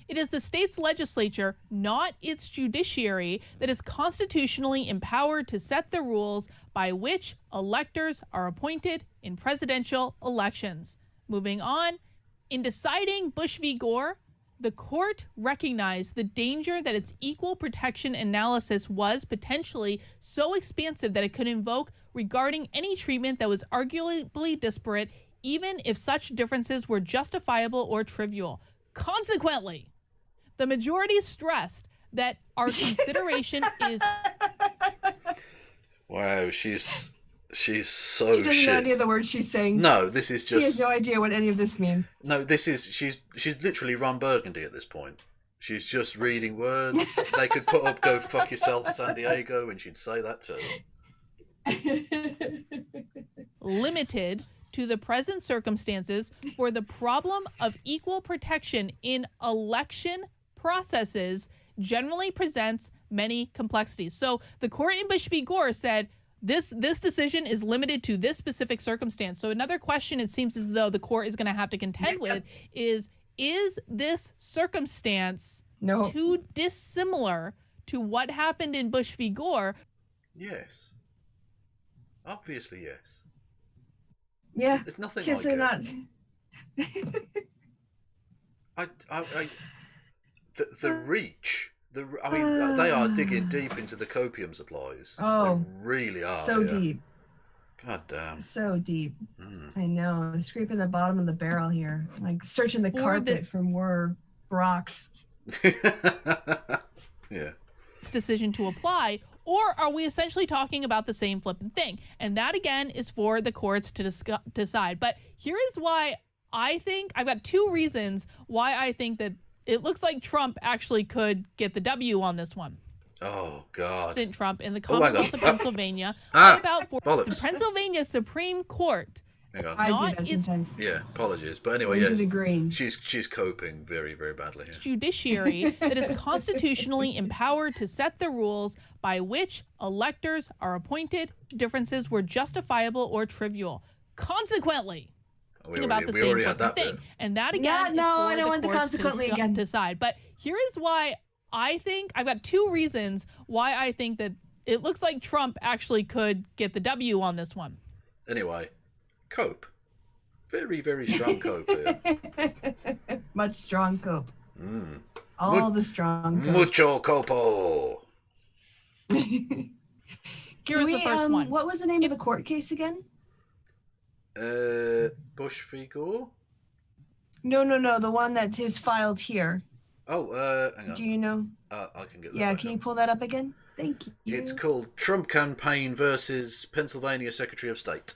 It is the state's legislature, not its judiciary, that is constitutionally empowered to set the rules by which electors are appointed in presidential elections. Moving on, in deciding Bush v. Gore, the court recognized the danger that its equal protection analysis was potentially so expansive that it could invoke regarding any treatment that was arguably disparate, even if such differences were justifiable or trivial. Consequently, the majority stressed that our consideration is... Wow, she's so She doesn't know any of the words she's saying. No, this is just... She has no idea what any of this means. No, this is... She's literally Ron Burgundy at this point. She's just reading words. They could put up "Go fuck yourself, San Diego," and she'd say that too. Limited to the present circumstances for the problem of equal protection in election processes generally presents many complexities. So the court in Bush v. Gore said this decision is limited to this specific circumstance. So another question it seems as though the court is going to have to contend with is this circumstance too dissimilar to what happened in Bush v. Gore? Yes. Obviously, yes. Yeah. It's nothing because like they're not. The reach. They are digging deep into the copium supplies. Oh, they really are. So deep. God damn. So deep. I know. Scraping the bottom of the barrel here, like searching the carpet for more rocks. Yeah. This decision to apply, or are we essentially talking about the same flipping thing? And that again is for the courts to decide. But here is why I think I've got two reasons why I think that it looks like Trump actually could get the W on this one. Oh, God. President Trump in the Commonwealth of Pennsylvania. The Pennsylvania Supreme Court. Hang on. I do that sometimes. Yeah, apologies. But anyway, Into the green. She's coping very, very badly here. Judiciary that is constitutionally empowered to set the rules by which electors are appointed. Differences were justifiable or trivial. Consequently, we already had that thing. And that again is for I don't want the courts consequently to again. decide. But here is why I think I've got two reasons why I think that it looks like Trump actually could get the W on this one. Anyway, cope. Very, very strong cope here. Much strong cope. All the strong cope. Mucho copo. Here's the first one. What was the name of the court case again? Bush v. Gore? No. The one that is filed here. Oh, hang on. Do you know? I can get that. Yeah, can you pull that up again? Thank you. It's called Trump Campaign versus Pennsylvania Secretary of State.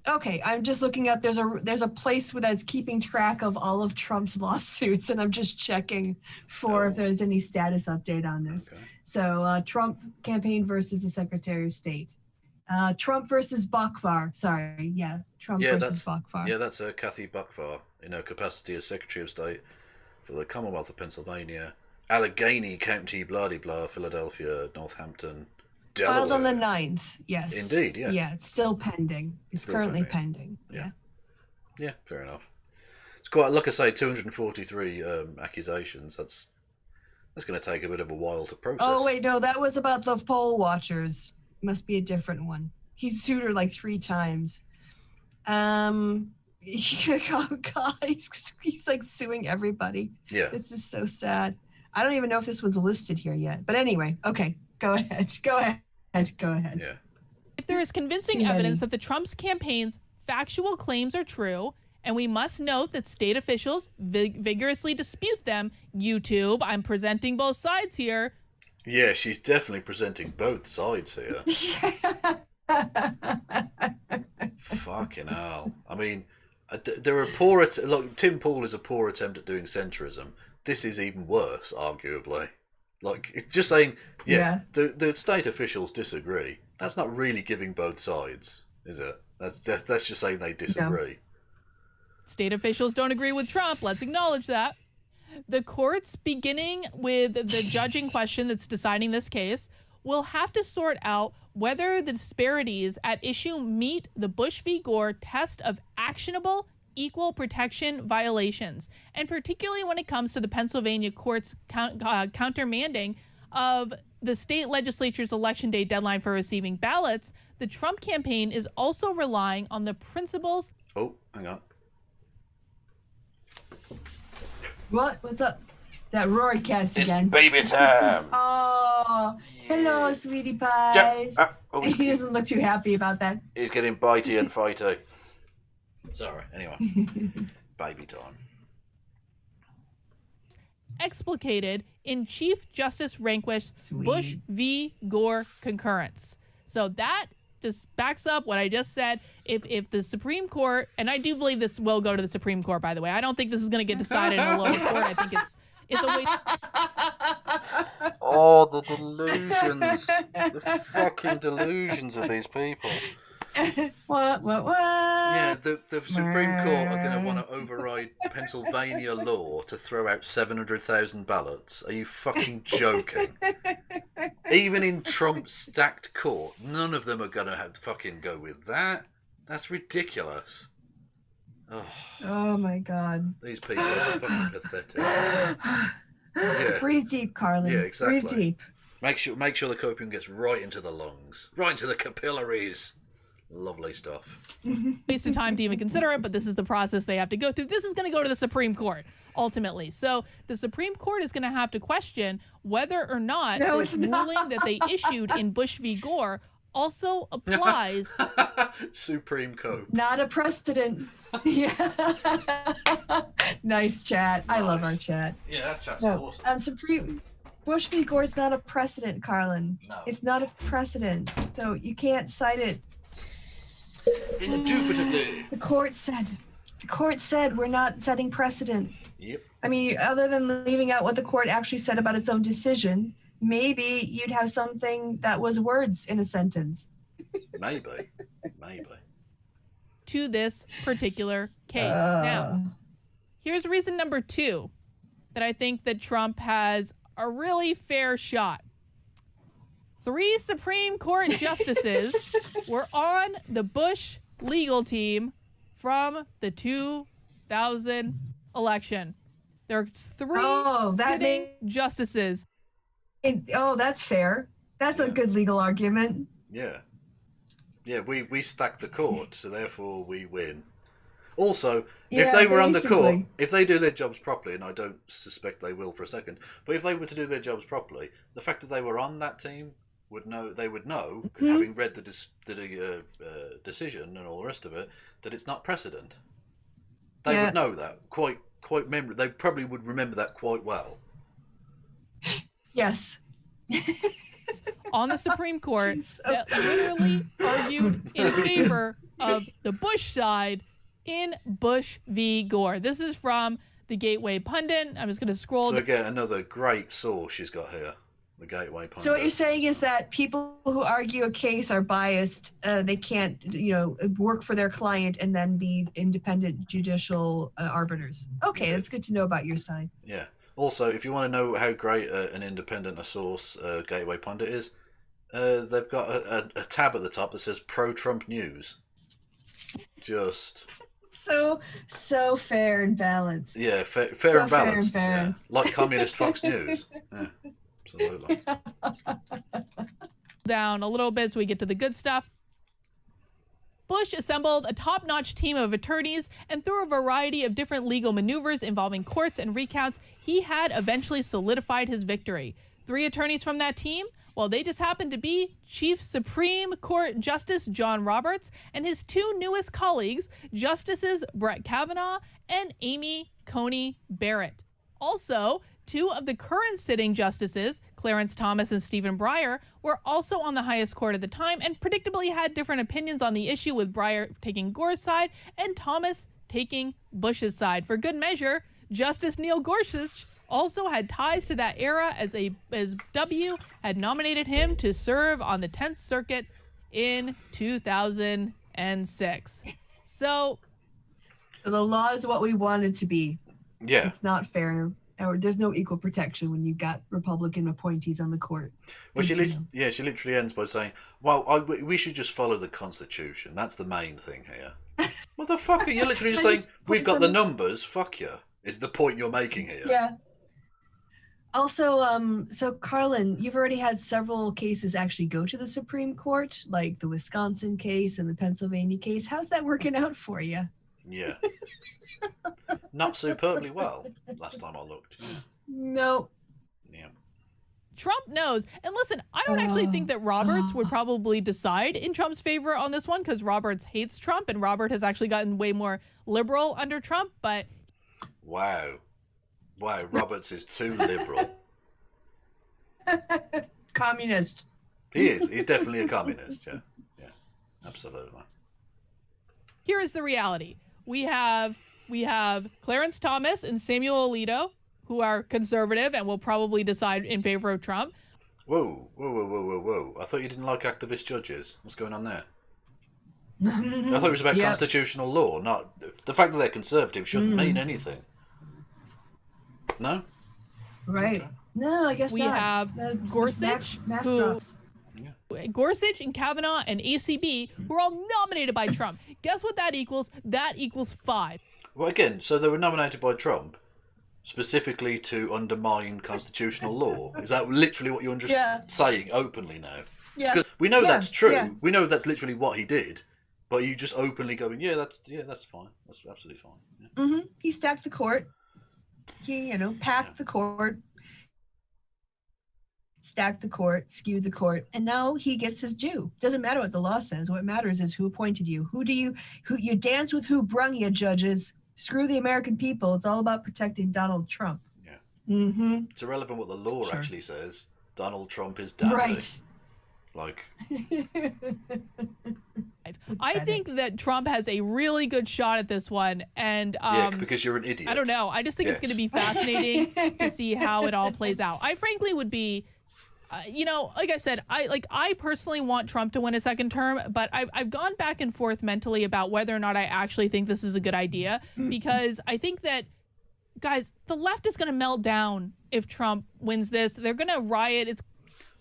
Okay, I'm just looking up. There's a place that's keeping track of all of Trump's lawsuits, and I'm just checking for if there's any status update on this. Okay. So Trump Campaign versus the Secretary of State. Trump versus Buckvar. Sorry, Trump versus Buckvar. Yeah, that's Kathy Buckvar in her capacity as Secretary of State for the Commonwealth of Pennsylvania, Allegheny County, blah-de-blah, Philadelphia, Northampton, Delaware. Filed on the 9th, yes. Indeed, yes. Yeah, it's still pending. It's still currently pending. Yeah. Yeah, fair enough. It's quite, like I say, 243 accusations. That's going to take a bit of a while to process. Oh wait, no, that was about the poll watchers. Must be a different one. He's sued her like 3 times. Oh God, he's like suing everybody. Yeah. This is so sad. I don't even know if this one's listed here yet. But anyway, okay, go ahead. Yeah. If there is convincing evidence that the Trump's campaign's factual claims are true, and we must note that state officials vigorously dispute them, YouTube, I'm presenting both sides here. Yeah, she's definitely presenting both sides here. Fucking hell. I mean, there are look, Tim Pool is a poor attempt at doing centrism. This is even worse, arguably. Like, just saying, the state officials disagree. That's not really giving both sides, is it? That's just saying they disagree. No. State officials don't agree with Trump. Let's acknowledge that. The courts, beginning with the judge in question that's deciding this case, will have to sort out whether the disparities at issue meet the Bush v. Gore test of actionable equal protection violations, and particularly when it comes to the Pennsylvania court's countermanding of the state legislature's election day deadline for receiving ballots. The Trump campaign is also relying on the principles. Oh, hang on. What's up? That Rory cat's again. It's baby time. Oh, hello, sweetie pies. He doesn't look too happy about that. He's getting bitey and fighty. Sorry. Anyway, baby time. Explicated in Chief Justice Rehnquist's Bush v. Gore concurrence. So that just backs up what I just said. If the Supreme Court, and I do believe this will go to the Supreme Court, by the way. I don't think this is going to get decided in a lower court. I think it's a way. Oh, the delusions. The fucking delusions of these people. What? Yeah, the Supreme Court are going to want to override Pennsylvania law to throw out 700,000 ballots. Are you fucking joking? Even in Trump's stacked court, none of them are going to have to fucking go with that. That's ridiculous. Oh my God. These people are fucking pathetic. Yeah. Breathe deep, Carlin. Yeah, exactly. Breathe deep. Make sure the copium gets right into the lungs, right into the capillaries. Lovely stuff. Waste of time to even consider it, but this is the process they have to go through. This is going to go to the Supreme Court, ultimately. So the Supreme Court is going to have to question whether or not this ruling that they issued in Bush v. Gore also applies. Supreme Court. Not a precedent. Yeah. Nice chat. Nice. I love our chat. Yeah, that chat's awesome. Bush v. Gore is not a precedent, Carlin. No. It's not a precedent. So you can't cite it. Indubitably. The court said we're not setting precedent. Yep. I mean, other than leaving out what the court actually said about its own decision, maybe you'd have something that was words in a sentence. Maybe. To this particular case. Now, here's reason number 2 that I think that Trump has a really fair shot. 3 Supreme Court justices were on the Bush legal team from the 2000 election. There's 3 sitting justices. That's fair. That's a good legal argument. Yeah. Yeah, we stacked the court, so therefore we win. Also, if they were on the court, if they do their jobs properly, and I don't suspect they will for a second, but if they were to do their jobs properly, the fact that they were on that team would know, having read the decision and all the rest of it, that it's not precedent. They would know that quite they probably would remember that quite well. Yes. On the Supreme Court that literally argued in favor of the Bush side in Bush v. Gore. This is from the Gateway Pundit. I'm just going to scroll. So again, another great source she's got here. The Gateway Pundit. So what you're saying is that people who argue a case are biased. They can't, work for their client and then be independent judicial arbiters. Okay, that's good to know about your side. Yeah. Also, if you want to know how great an independent source Gateway Pundit is, they've got a tab at the top that says Pro-Trump News. Just so fair and balanced. Yeah, fair So and balanced. fair and Yeah. balanced. Like communist Fox News. Yeah, absolutely. Down a little bit so we get to the good stuff. Bush assembled a top-notch team of attorneys, and through a variety of different legal maneuvers involving courts and recounts, he had eventually solidified his victory. 3 attorneys from that team, well, they just happened to be Chief Supreme Court Justice John Roberts and his 2 newest colleagues, Justices Brett Kavanaugh and Amy Coney Barrett. Also, 2 of the current sitting justices, Clarence Thomas and Stephen Breyer, were also on the highest court at the time and predictably had different opinions on the issue, with Breyer taking Gore's side and Thomas taking Bush's side. For good measure, Justice Neil Gorsuch also had ties to that era, as W had nominated him to serve on the 10th Circuit in 2006. So the law is what we want it to be. Yeah. It's not fair. Or there's no equal protection when you've got Republican appointees on the court. Well, she literally ends by saying, well, we should just follow the Constitution. That's the main thing here. What the fuck? Are you literally just saying, we've got the numbers, fuck you, is the point you're making here. Yeah. Also, so Carlin, you've already had several cases actually go to the Supreme Court, like the Wisconsin case and the Pennsylvania case. How's that working out for you? Yeah. Not superbly well, last time I looked. Yeah. No. Yeah. Trump knows. And listen, I don't actually think that Roberts would probably decide in Trump's favor on this one, because Roberts hates Trump, and Robert has actually gotten way more liberal under Trump, but... Wow, Roberts is too liberal. Communist. He is. He's definitely a communist, yeah. Yeah, absolutely. Here is the reality. We have Clarence Thomas and Samuel Alito, who are conservative and will probably decide in favor of Trump. Whoa. I thought you didn't like activist judges. What's going on there? I thought it was about constitutional law, not... The fact that they're conservative shouldn't mean anything. No? Right. Okay. No, I guess we not. We have Gorsuch, Gorsuch and Kavanaugh and ACB, who are all nominated by Trump. Guess what that equals? That equals 5. Well, again, so they were nominated by Trump specifically to undermine constitutional law. Is that literally what you're just saying openly now? Yeah. Because we know that's true. Yeah. We know that's literally what he did. But you just openly going, that's fine. That's absolutely fine. Yeah. Mm-hmm. He stacked the court. He, packed the court. Stacked the court, skewed the court, and now he gets his due. Doesn't matter what the law says. What matters is who appointed you. Who you dance with, who brung you, judges. Screw the American people. It's all about protecting Donald Trump. Yeah. Mm-hmm. It's irrelevant what the law actually says. Donald Trump is daddy. Right. Like. I think that Trump has a really good shot at this one, and because you're an idiot. I don't know. I just think it's going to be fascinating to see how it all plays out. I frankly would be. Like I said, I personally want Trump to win a second term, but I've gone back and forth mentally about whether or not I actually think this is a good idea, because I think that, guys, the left is going to melt down if Trump wins this. They're going to riot.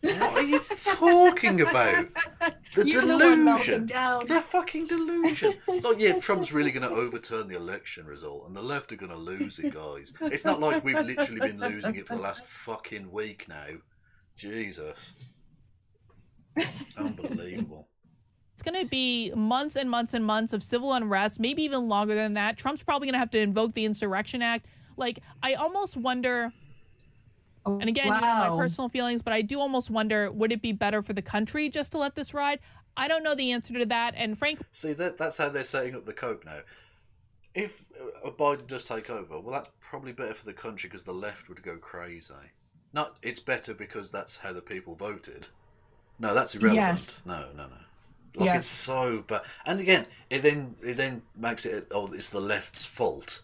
What are you talking about? The delusion. The fucking delusion. Like, Trump's really going to overturn the election result, and the left are going to lose it, guys. It's not like we've literally been losing it for the last fucking week now. Jesus. Unbelievable. It's going to be months and months and months of civil unrest, maybe even longer than that. Trump's probably going to have to invoke the Insurrection Act. Like, I almost wonder, and again, my personal feelings, but I do almost wonder, would it be better for the country just to let this ride? I don't know the answer to that, and frankly... See, that's how they're setting up the cope now. If Biden does take over, well, that's probably better for the country because the left would go crazy. Not, it's better because that's how the people voted. No, that's irrelevant. Yes. No. Like, it's so bad. And again, it then makes it, it's the left's fault.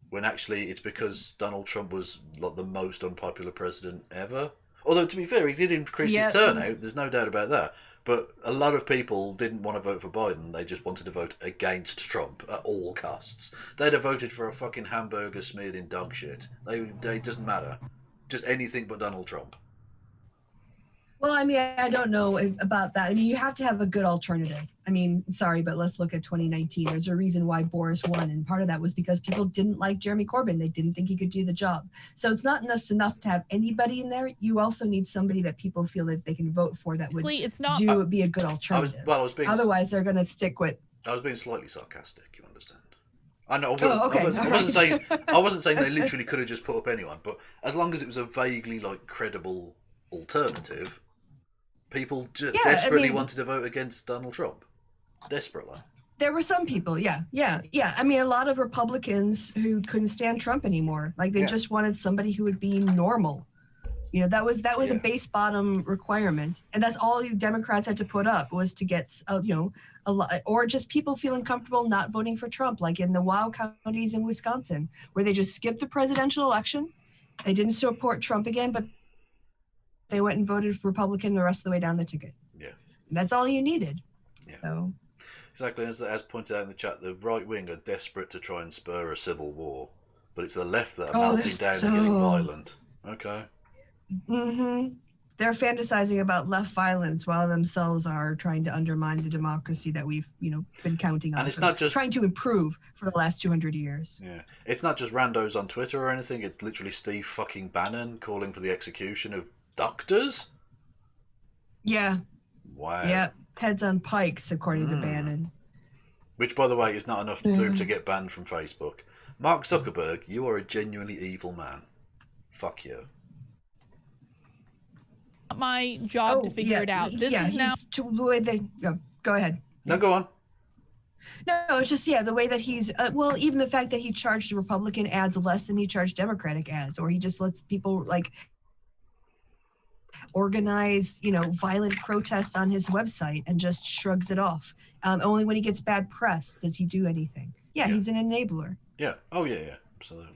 When actually it's because Donald Trump was like the most unpopular president ever. Although, to be fair, he did increase his turnout. There's no doubt about that. But a lot of people didn't want to vote for Biden. They just wanted to vote against Trump at all costs. They'd have voted for a fucking hamburger smeared in dog shit. It doesn't matter. Just anything but Donald Trump. Well, I mean, I don't know about that. I mean, you have to have a good alternative. I mean, sorry, but let's look at 2019. There's a reason why Boris won, and part of that was because people didn't like Jeremy Corbyn. They didn't think he could do the job. So it's not just enough to have anybody in there. You also need somebody that people feel that they can vote for that would be a good alternative. Otherwise, they're going to stick with. I was being slightly sarcastic. You understand? I know. Okay. I wasn't saying they literally could have just put up anyone, but as long as it was a vaguely credible alternative. People desperately wanted to vote against Donald Trump. Desperately. There were some people, yeah. I mean, a lot of Republicans who couldn't stand Trump anymore. Like, they just wanted somebody who would be normal. You know, that was a base bottom requirement. And that's all you Democrats had to put up was to get, a lot, or just people feeling comfortable not voting for Trump, like in the wild counties in Wisconsin, where they just skipped the presidential election. They didn't support Trump again, but they went and voted for Republican the rest of the way down the ticket. Yeah. And that's all you needed. Yeah. So. Exactly. As pointed out in the chat, the right wing are desperate to try and spur a civil war, but it's the left that are melting down and getting violent. Okay. Mm-hmm. They're fantasizing about left violence while themselves are trying to undermine the democracy that we've, been counting on. And it's not just trying to improve for the last 200 years. Yeah. It's not just randos on Twitter or anything. It's literally Steve fucking Bannon calling for the execution of doctors? Yeah. Wow. Yeah. Heads on pikes, according to Bannon. Which, by the way, is not enough for him to get banned from Facebook. Mark Zuckerberg, you are a genuinely evil man. Fuck you. My job to figure it out. This is now the way they go ahead. No, go on. No, it's just the way that he's even the fact that he charged Republican ads less than he charged Democratic ads, or he just lets people organize, violent protests on his website and just shrugs it off. Only when he gets bad press does he do anything. Yeah, he's an enabler. Yeah. Oh, yeah, absolutely.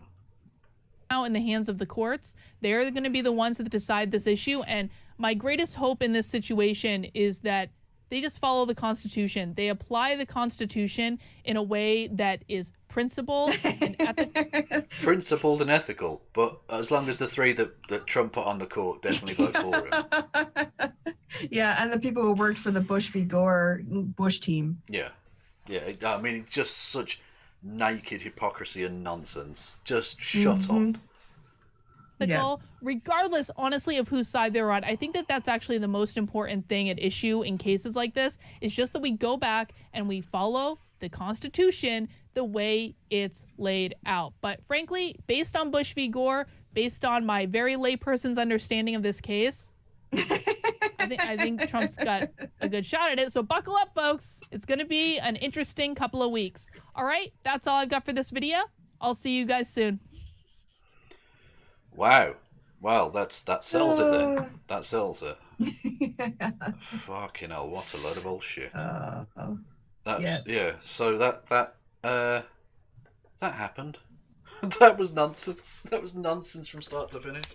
Now in the hands of the courts, they're going to be the ones that decide this issue. And my greatest hope in this situation is that they just follow the Constitution. They apply the Constitution in a way that is principled and ethical. Principled and ethical, but as long as the three that Trump put on the court definitely vote for him. Yeah, and the people who worked for the Bush v. Gore Bush team. Yeah. I mean, it's just such naked hypocrisy and nonsense. Just shut up. Regardless, honestly, of whose side they're on, I think that that's actually the most important thing at issue in cases like this, is just that we go back and we follow the Constitution the way it's laid out. But frankly, based on Bush v. Gore, based on my very layperson's understanding of this case, I think Trump's got a good shot at it. So buckle up, folks. It's going to be an interesting couple of weeks. All right, that's all I've got for this video. I'll see you guys soon. Wow. Well, that sells it then. That sells it. Fucking hell, what a load of bullshit. So that happened. That was nonsense. That was nonsense from start to finish.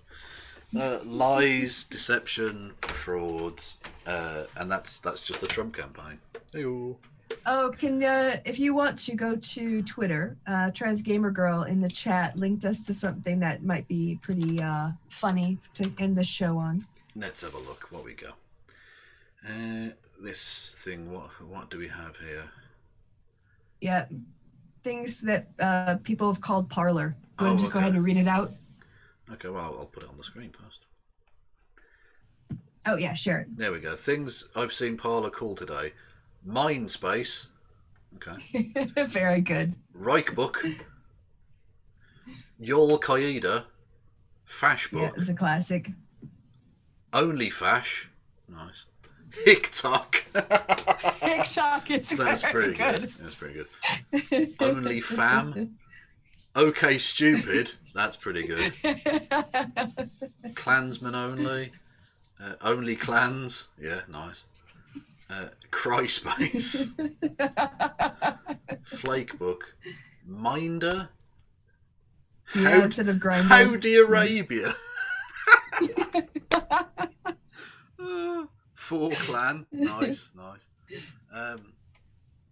Lies, deception, frauds, and that's just the Trump campaign. Hey-o. Oh, if you want to go to Twitter, Trans Gamer Girl in the chat linked us to something that might be pretty funny to end the show on. Let's have a look. What we got? This thing. What do we have here? Yeah, things that people have called Parler. Go ahead and read it out. Okay, well, I'll put it on the screen first. Oh yeah, share it. There we go. Things I've seen Parler call today. Mindspace. Okay. Very good. Reichbook. Yol Qaeda. Fashbook. Yeah, it's a classic. Only Fash. Nice. TikTok. TikTok is That's pretty good. That's pretty good. Only Fam. Okay, Stupid. That's pretty good. Klansman Only. Only Clans. Yeah, nice. Cryspace. Flakebook. Minder. Instead of Grindr. Saudi Arabia. For Clan. Nice.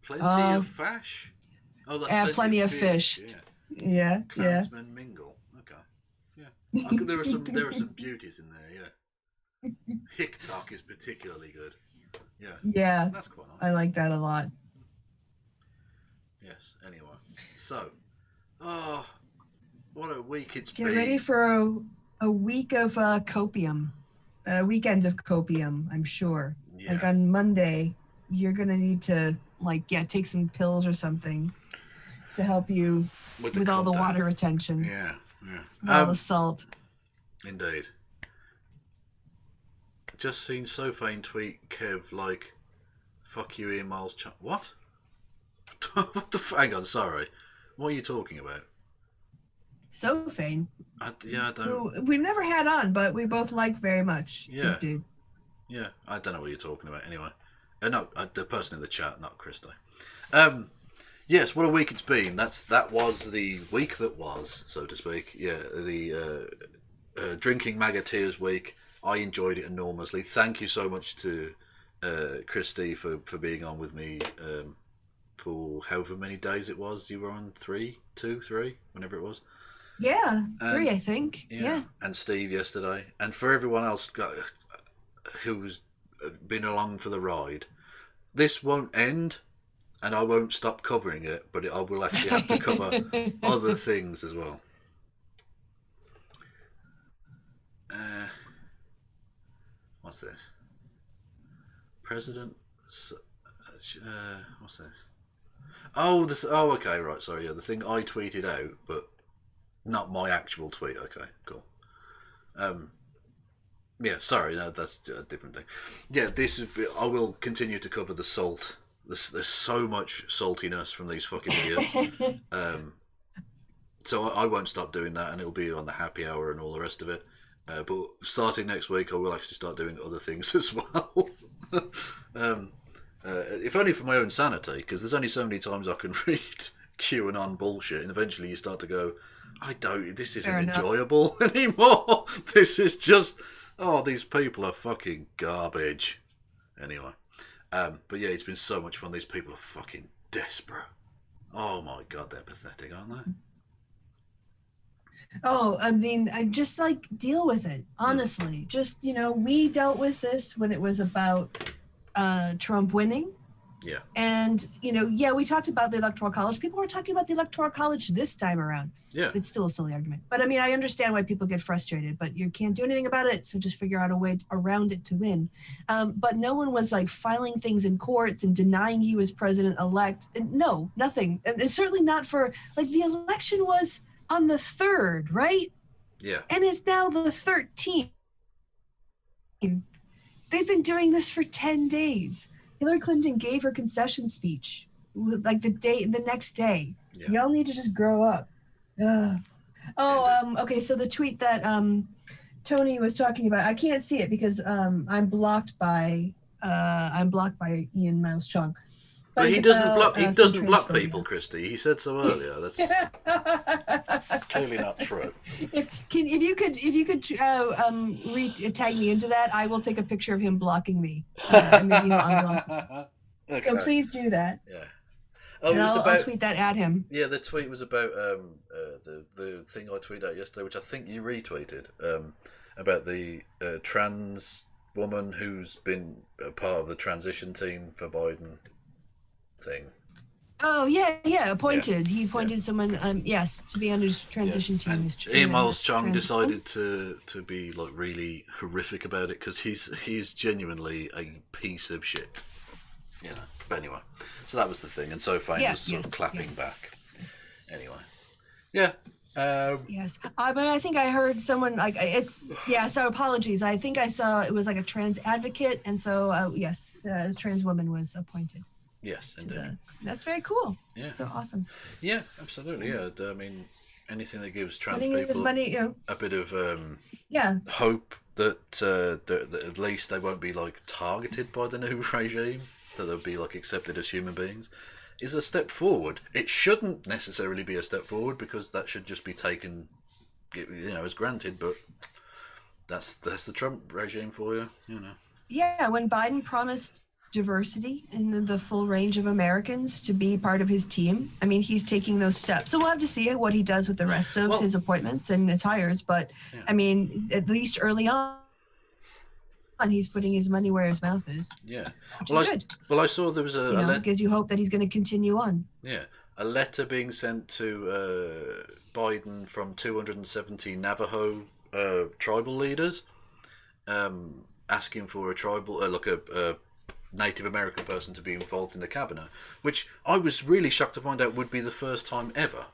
Plenty of Fash. Oh, that's plenty of fish. Yeah. Clansman Mingle. Okay. Yeah. There are some beauties in there. Yeah. TikTok is particularly good. Yeah. Yeah. That's quite nice. I like that a lot. Yes. Anyway, so, what a week it's Get been. ready for a week of copium, a weekend of copium. I'm sure. Yeah. Like on Monday, you're gonna need to take some pills or something to help you with all the water retention. Yeah. All the salt. Indeed. Just seen Sophane tweet Kev like, "Fuck you, Ian Miles." What? What the? Hang on, sorry. What are you talking about? Sophane. I don't. Who we've never had on, but we both like very much. Yeah. Good dude. Yeah, I don't know what you're talking about. Anyway, no, the person in the chat, not Kristi. Yes, what a week it's been. That was the week that was, so to speak. Yeah, the drinking MAGA tears week. I enjoyed it enormously. Thank you so much to Kristi for being on with me for however many days it was. You were on 3, whenever it was. Yeah, 3, I think. Yeah. And Steve yesterday, and for everyone else who's been along for the ride, this won't end, and I won't stop covering it. But I will actually have to cover other things as well. What's this? President. What's this? Oh, this. Oh, okay, right. Sorry, yeah, the thing I tweeted out, but not my actual tweet. Okay, cool. Yeah, sorry, no, that's a different thing. Yeah, I will continue to cover the salt. There's so much saltiness from these fucking idiots. So I won't stop doing that, and it'll be on the happy hour and all the rest of it. But starting next week, I will actually start doing other things as well. If only for my own sanity, because there's only so many times I can read QAnon bullshit, and eventually you start to go, this isn't enjoyable anymore. This is just, these people are fucking garbage. Anyway, but yeah, it's been so much fun. These people are fucking desperate. Oh my God, they're pathetic, aren't they? Oh, I mean, I just deal with it, honestly. Just, we dealt with this when it was about Trump winning. Yeah. And, we talked about the Electoral College. People were talking about the Electoral College this time around. Yeah. It's still a silly argument. But, I mean, I understand why people get frustrated, but you can't do anything about it, so just figure out a way around it to win. But no one was, filing things in courts and denying he was president-elect. No, nothing. And it's certainly not for, the election was on the 3rd, right? Yeah. And it's now the 13th. They've been doing this for 10 days. Hillary Clinton gave her concession speech the next day. Yeah. Y'all need to just grow up. Okay, so the tweet that Tony was talking about, I can't see it because I'm blocked by Ian Miles Chung. But he doesn't block. He doesn't block people, Kristi. He said so earlier. That's clearly not true. If you could tag me into that, I will take a picture of him blocking me. Maybe he'll unblock me. Okay. So please do that. Yeah. And I'll tweet that at him. Yeah, the tweet was about the thing I tweeted out yesterday, which I think you retweeted, about the trans woman who's been a part of the transition team for Biden thing. Oh yeah, appointed. Yeah. He appointed someone, to be on his transition team. Ian Miles Chung decided to be really horrific about it because he's genuinely a piece of shit. But anyway, so that was the thing, and Sophane was sort of clapping back. Anyway, yeah. Yes, but I think I heard someone so apologies. I think I saw it was a trans advocate, and so a trans woman was appointed. Yes, indeed. That's very cool. Yeah. So awesome. Yeah, absolutely. Yeah. I mean, anything that gives trans people a bit of hope that at least they won't be targeted by the new regime, that they'll be accepted as human beings, is a step forward. It shouldn't necessarily be a step forward because that should just be taken, as granted. But that's the Trump regime for you, Yeah, when Biden promised diversity in the full range of Americans to be part of his team, I mean, he's taking those steps. So we'll have to see what he does with the rest of his appointments and his hires. But I mean, at least early on, He's putting his money where his mouth is. Yeah. Which Well, is good. I saw there was gives you hope that he's going to continue on. Yeah, a letter being sent to Biden from 270 Navajo tribal leaders, asking for a Native American person to be involved in the cabinet, which I was really shocked to find out would be the first time ever.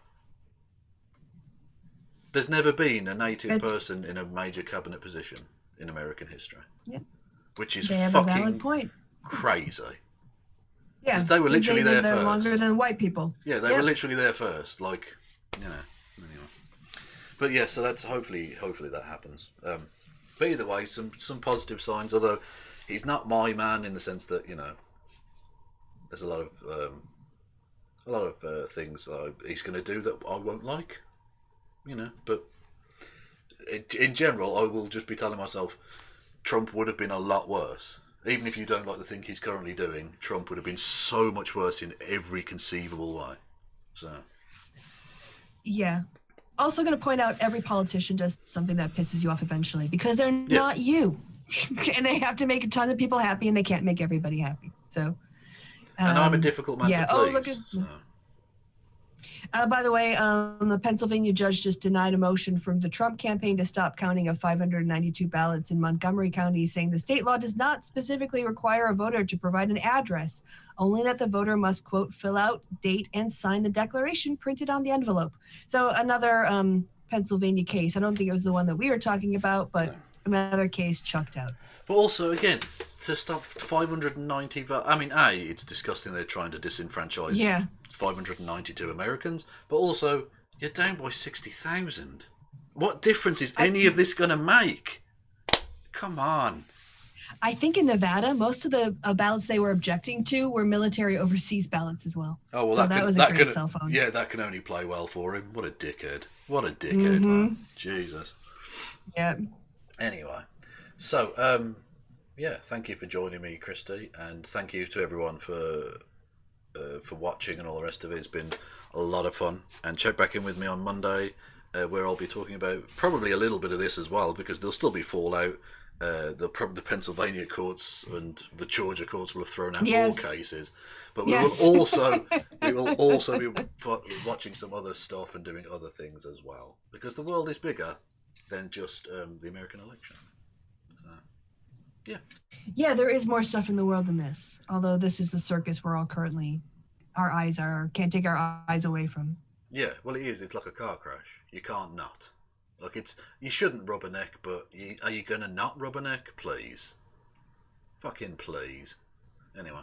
There's never been a Native person in a major cabinet position in American history. Yeah. Which is they have a valid fucking point. Crazy. Yeah, they were literally they've been there first. longer than white people. Yeah, they were literally there first. Like, anyway. But yeah, so that's hopefully that happens. But either way, some positive signs. Although he's not my man in the sense that there's a lot of things he's going to do that I won't like. But in general, I will just be telling myself Trump would have been a lot worse. Even if you don't like the thing he's currently doing, Trump would have been so much worse in every conceivable way. So, yeah. Also going to point out every politician does something that pisses you off eventually because they're not you. And they have to make a ton of people happy and they can't make everybody happy. So, and I'm a difficult man to please. Oh, look at... by the way, the Pennsylvania judge just denied a motion from the Trump campaign to stop counting of 592 ballots in Montgomery County, saying the state law does not specifically require a voter to provide an address, only that the voter must, quote, fill out, date, and sign the declaration printed on the envelope. So another Pennsylvania case. I don't think it was the one that we were talking about, but another case chucked out. But also, again, to stop 590... I mean, it's disgusting they're trying to disenfranchise 592 Americans, but also, you're down by 60,000. What difference is any of this going to make? Come on. I think in Nevada, most of the ballots they were objecting to were military overseas ballots as well. Oh, well, so that was a great cell phone. Yeah, that can only play well for him. What a dickhead. What a dickhead, man. Jesus. Yeah. Anyway. So, thank you for joining me, Kristi, and thank you to everyone for watching and all the rest of it. It's been a lot of fun, and check back in with me on Monday, where I'll be talking about probably a little bit of this as well, because there'll still be fallout. The Pennsylvania courts and the Georgia courts will have thrown out more cases, but we will also be watching some other stuff and doing other things as well, because the world is bigger than just the American election. Yeah, there is more stuff in the world than this. Although this is the circus we're all currently, can't take our eyes away from. Yeah, well, it is. It's like a car crash. You can't not. Like you shouldn't rub a neck, but are you gonna not rub a neck? Please, fucking please. Anyway,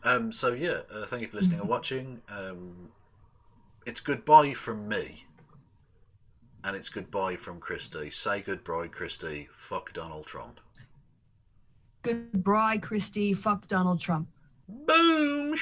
thank you for listening and watching. It's goodbye from me, and it's goodbye from Kristi. Say goodbye, Kristi. Fuck Donald Trump. Goodbye, Kristi. Fuck Donald Trump. Boom.